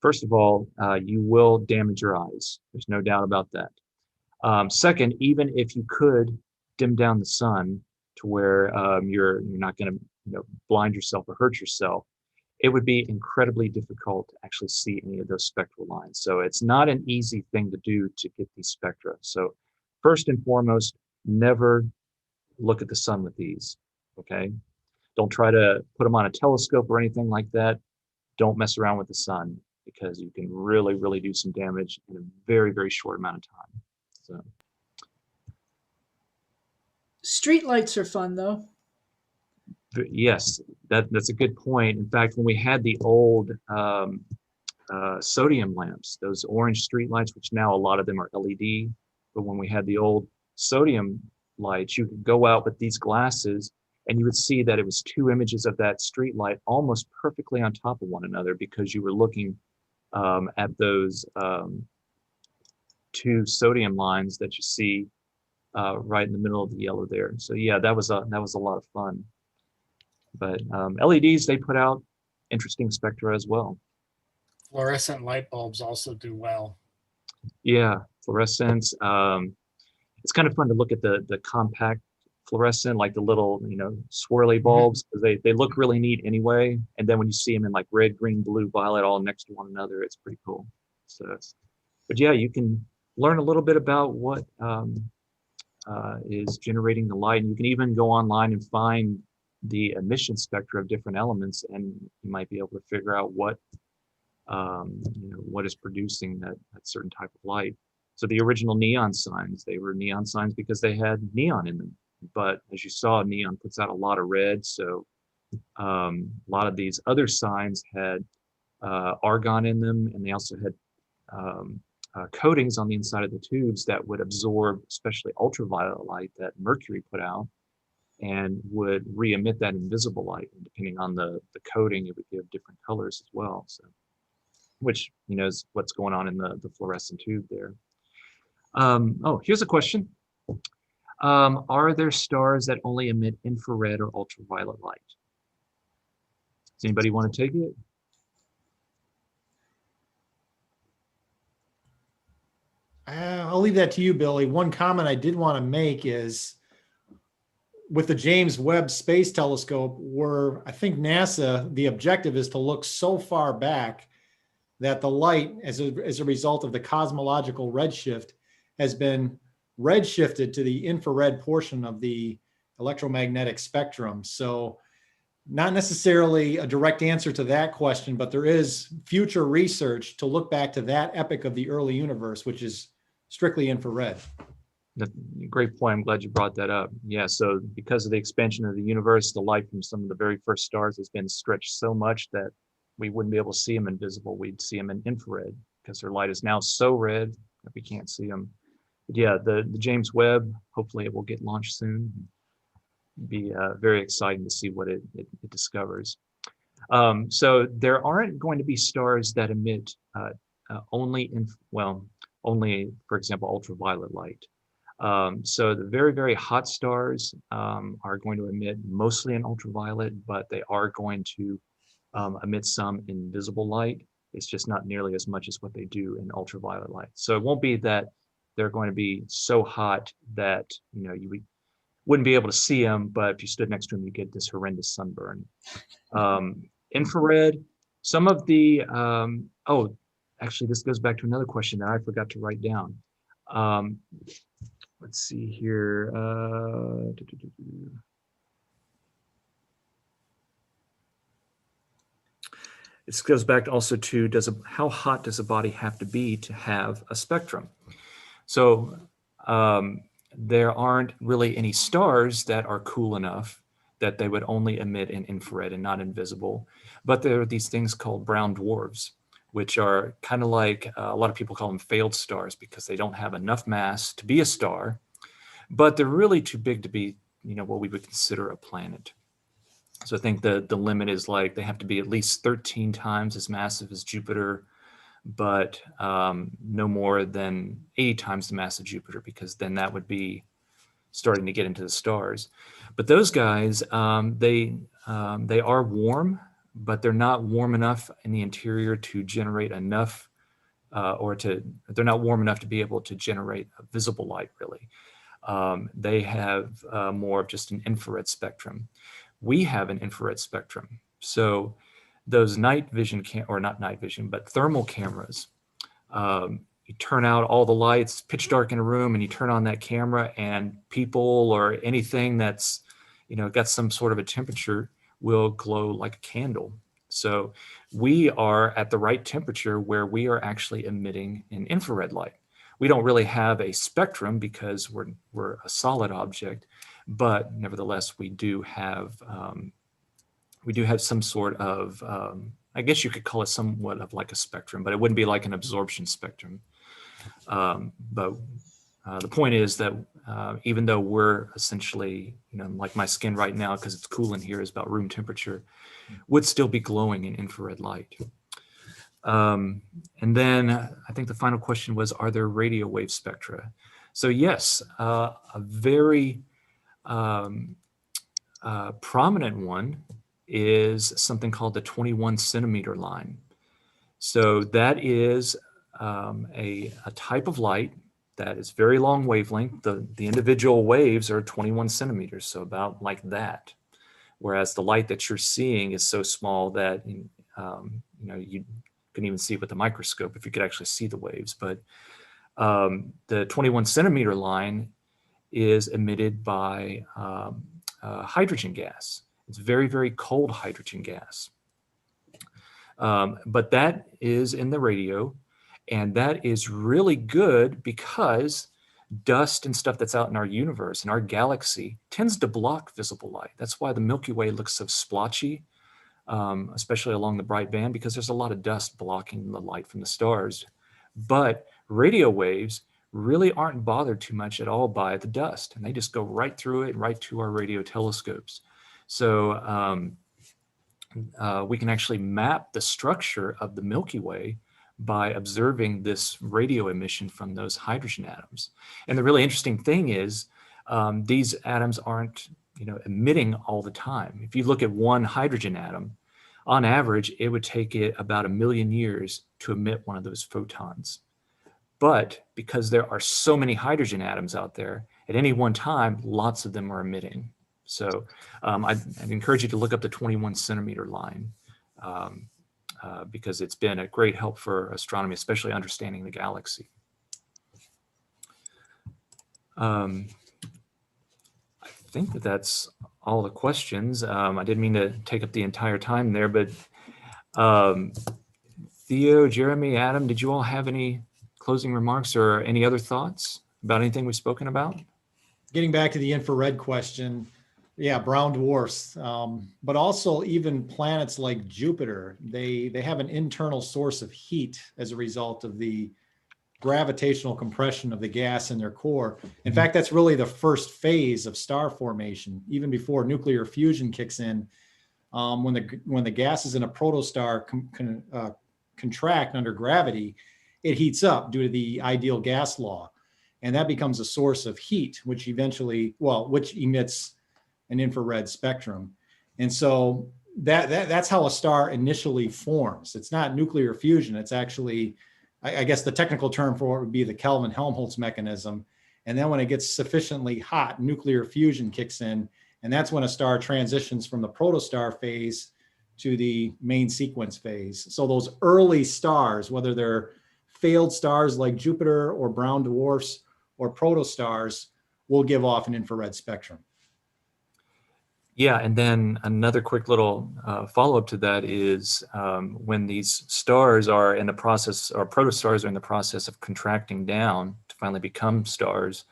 First of all, you will damage your eyes. There's no doubt about that. Second, even if you could dim down the sun to where you're not going to blind yourself or hurt yourself, it would be incredibly difficult to actually see any of those spectral lines. So it's not an easy thing to do to get these spectra. So first and foremost, never look at the sun with these, okay? Don't try to put them on a telescope or anything like that. Don't mess around with the sun because you can really, really do some damage in a very, very short amount of time. So. Street lights are fun though. Yes, that's a good point. In fact, when we had the old sodium lamps, those orange street lights, which now a lot of them are LED, but when we had the old sodium lights, you could go out with these glasses and you would see that it was two images of that street light almost perfectly on top of one another because you were looking at those two sodium lines that you see right in the middle of the yellow there. So yeah, that was a lot of fun. But LEDs, they put out interesting spectra as well. Fluorescent light bulbs also do well. Yeah, fluorescence. It's kind of fun to look at the compact fluorescent, like the little, swirly bulbs, because they look really neat anyway. And then when you see them in like red, green, blue, violet, all next to one another, it's pretty cool. So, but yeah, you can learn a little bit about what is generating the light. And you can even go online and find the emission spectra of different elements, and you might be able to figure out what is producing that certain type of light. So the original neon signs, they were neon signs because they had neon in them. But as you saw, neon puts out a lot of red. So a lot of these other signs had argon in them, and they also had coatings on the inside of the tubes that would absorb, especially ultraviolet light that mercury put out, and would re-emit that invisible light. And depending on the coating, it would give different colors as well. So, which is what's going on in the fluorescent tube there. Here's a question. Are there stars that only emit infrared or ultraviolet light? Does anybody want to take it? I'll leave that to you, Billy. One comment I did want to make is with the James Webb Space Telescope, I think NASA, the objective is to look so far back that the light, as a result of the cosmological redshift, has been redshifted to the infrared portion of the electromagnetic spectrum. So not necessarily a direct answer to that question, but there is future research to look back to that epoch of the early universe, which is strictly infrared. Great point. I'm glad you brought that up. Yeah, so because of the expansion of the universe, the light from some of the very first stars has been stretched so much that we wouldn't be able to see them invisible. We'd see them in infrared because their light is now so red that we can't see them. But yeah, the James Webb, hopefully it will get launched soon. Be very exciting to see what it discovers. So there aren't going to be stars that emit only, for example, ultraviolet light. So the very, very hot stars are going to emit mostly in ultraviolet, but they are going to emit some in visible light. It's just not nearly as much as what they do in ultraviolet light. So it won't be that they're going to be so hot that you wouldn't be able to see them, but if you stood next to them, you get this horrendous sunburn. Infrared, some of the, actually this goes back to another question that I forgot to write down. Let's see here. This goes back also to how hot does a body have to be to have a spectrum? So there aren't really any stars that are cool enough that they would only emit in infrared and not invisible. But there are these things called brown dwarfs, which are kind of like, a lot of people call them failed stars because they don't have enough mass to be a star, but they're really too big to be, what we would consider a planet. So I think the limit is like they have to be at least 13 times as massive as Jupiter, but no more than 80 times the mass of Jupiter, because then that would be starting to get into the stars. But those guys, they are warm, but they're not warm enough in the interior to generate enough, they're not warm enough to be able to generate a visible light, really. They have more of just an infrared spectrum. We have an infrared spectrum. So those night vision, or not night vision, but thermal cameras, you turn out all the lights, pitch dark in a room, and you turn on that camera, and people or anything that's, got some sort of a temperature will glow like a candle. So we are at the right temperature where we are actually emitting an infrared light. We don't really have a spectrum because we're a solid object, but nevertheless, we do have some sort of, I guess you could call it somewhat of like a spectrum, but it wouldn't be like an absorption spectrum. But the point is that even though we're essentially, like my skin right now, because it's cool in here, is about room temperature, would still be glowing in infrared light. And then I think the final question was, are there radio wave spectra? So yes, a very prominent one is something called the 21 centimeter line. So that is a type of light that is very long wavelength. The individual waves are 21 centimeters, so about like that. Whereas the light that you're seeing is so small that you couldn't even see it with a microscope if you could actually see the waves. But the 21 centimeter line is emitted by hydrogen gas. It's very, very cold hydrogen gas. But that is in the radio, and that is really good because dust and stuff that's out in our universe, in our galaxy, tends to block visible light. That's why the Milky Way looks so splotchy, especially along the bright band, because there's a lot of dust blocking the light from the stars. But radio waves really aren't bothered too much at all by the dust, and they just go right through it, right to our radio telescopes. So we can actually map the structure of the Milky Way by observing this radio emission from those hydrogen atoms. And the really interesting thing is these atoms aren't emitting all the time. If you look at one hydrogen atom, on average, it would take it about 1 million years to emit one of those photons. But because there are so many hydrogen atoms out there, at any one time, lots of them are emitting. So I'd encourage you to look up the 21 centimeter line. because it's been a great help for astronomy, especially understanding the galaxy. I think that that's all the questions. I didn't mean to take up the entire time there, but Theo, Jeremy, Adam, did you all have any closing remarks or any other thoughts about anything we've spoken about? Getting back to the infrared question, yeah, brown dwarfs, but also even planets like Jupiter, they have an internal source of heat as a result of the gravitational compression of the gas in their core. In fact, that's really the first phase of star formation, even before nuclear fusion kicks in. When the gases in a protostar contract under gravity, it heats up due to the ideal gas law. And that becomes a source of heat, which which emits an infrared spectrum. And so that's how a star initially forms. It's not nuclear fusion. It's actually, I guess the technical term for it would be the Kelvin-Helmholtz mechanism. And then when it gets sufficiently hot, nuclear fusion kicks in. And that's when a star transitions from the protostar phase to the main sequence phase. So those early stars, whether they're failed stars like Jupiter or brown dwarfs or protostars, will give off an infrared spectrum. Yeah, and then another quick little follow-up to that is when these stars are in the process, or protostars are in the process of contracting down to finally become stars,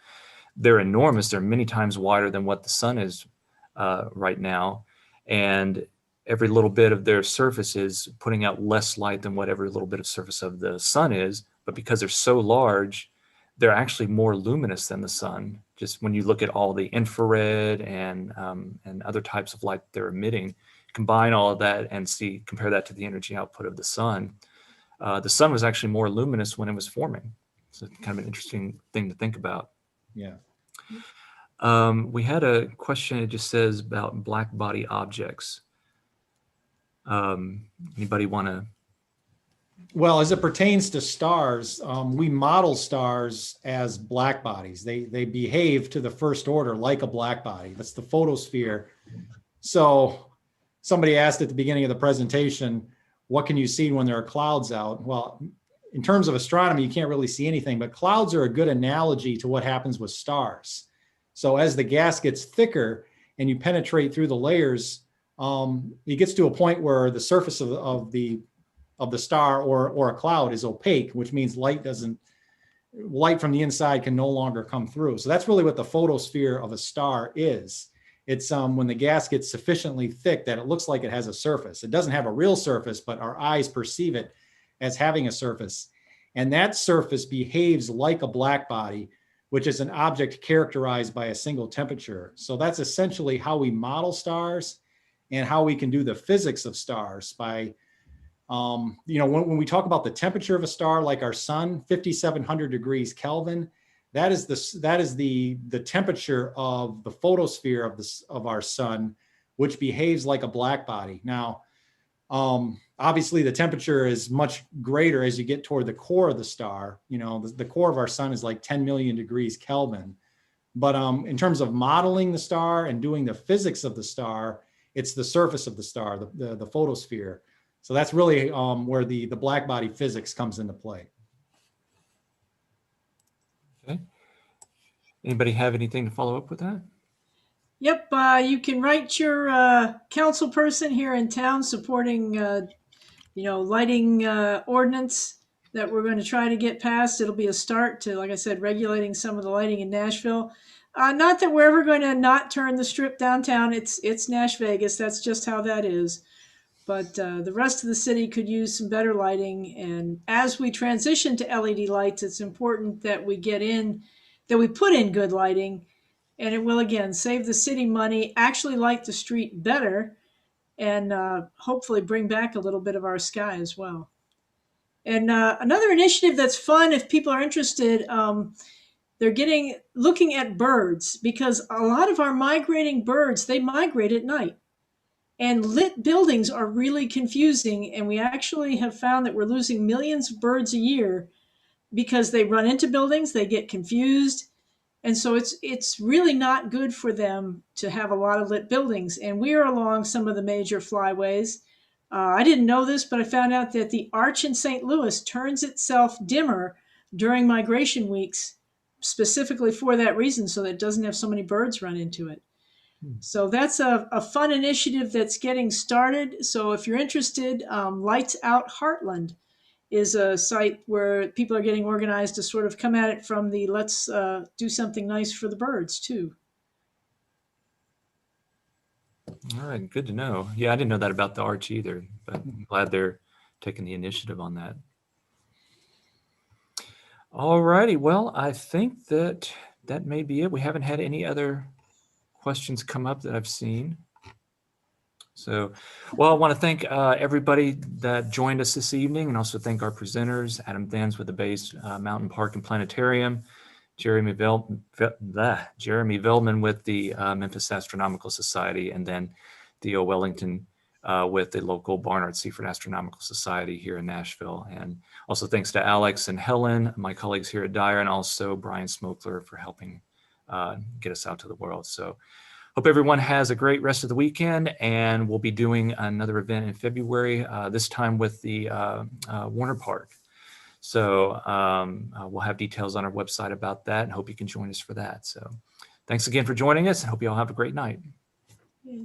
they're enormous. They're many times wider than what the sun is right now. And every little bit of their surface is putting out less light than what every little bit of surface of the sun is. But because they're so large, they're actually more luminous than the sun. Just when you look at all the infrared and other types of light they're emitting, combine all of that and compare that to the energy output of the sun. The sun was actually more luminous when it was forming. So kind of an interesting thing to think about. Yeah. We had a question. It just says about black body objects. Anybody want to? Well, as it pertains to stars, we model stars as black bodies. They behave to the first order like a black body. That's the photosphere. So somebody asked at the beginning of the presentation, what can you see when there are clouds out? Well, in terms of astronomy, you can't really see anything, but clouds are a good analogy to what happens with stars. So as the gas gets thicker and you penetrate through the layers, it gets to a point where the surface of the star or a cloud is opaque, which means light from the inside can no longer come through. So that's really what the photosphere of a star is. It's when the gas gets sufficiently thick that it looks like it has a surface. It doesn't have a real surface, but our eyes perceive it as having a surface. And that surface behaves like a black body, which is an object characterized by a single temperature. So that's essentially how we model stars and how we can do the physics of stars by when we talk about the temperature of a star like our sun, 5,700 degrees Kelvin, that is the temperature of the photosphere of our sun, which behaves like a black body. Now, obviously the temperature is much greater as you get toward the core of the star. The core of our sun is like 10 million degrees Kelvin. But in terms of modeling the star and doing the physics of the star, it's the surface of the star, the photosphere. So that's really where the black body physics comes into play. Okay. Anybody have anything to follow up with that? Yep, you can write your council person here in town supporting, lighting ordinance that we're going to try to get passed. It'll be a start to, like I said, regulating some of the lighting in Nashville. Not that we're ever going to not turn the strip downtown. It's Nash Vegas. That's just how that is. But the rest of the city could use some better lighting. And as we transition to LED lights, it's important that we put in good lighting. And it will, again, save the city money, actually light the street better, and hopefully bring back a little bit of our sky as well. And another initiative that's fun, if people are interested, they're looking at birds, because a lot of our migrating birds, they migrate at night. And lit buildings are really confusing, and we actually have found that we're losing millions of birds a year because they run into buildings, they get confused, and so it's really not good for them to have a lot of lit buildings. And we are along some of the major flyways. I didn't know this, but I found out that the arch in St. Louis turns itself dimmer during migration weeks, specifically for that reason, so that it doesn't have so many birds run into it. So that's a fun initiative that's getting started. So if you're interested, Lights Out Heartland is a site where people are getting organized to sort of come at it from the let's do something nice for the birds too. All right, good to know. Yeah, I didn't know that about the arch either, but I'm glad they're taking the initiative on that. All righty, well, I think that may be it. We haven't had any other questions come up that I've seen. So, well, I want to thank everybody that joined us this evening, and also thank our presenters, Adam Thans with the Bays Mountain Park and Planetarium, Jeremy Veldman with the Memphis Astronomical Society, and then Theo Wellington with the local Barnard Seaford Astronomical Society here in Nashville. And also thanks to Alex and Helen, my colleagues here at Dyer, and also Brian Smokler for helping get us out to the world. So hope everyone has a great rest of the weekend, and we'll be doing another event in February, this time with the Warner Park. So we'll have details on our website about that, and hope you can join us for that. So thanks again for joining us, and hope you all have a great night. Yeah.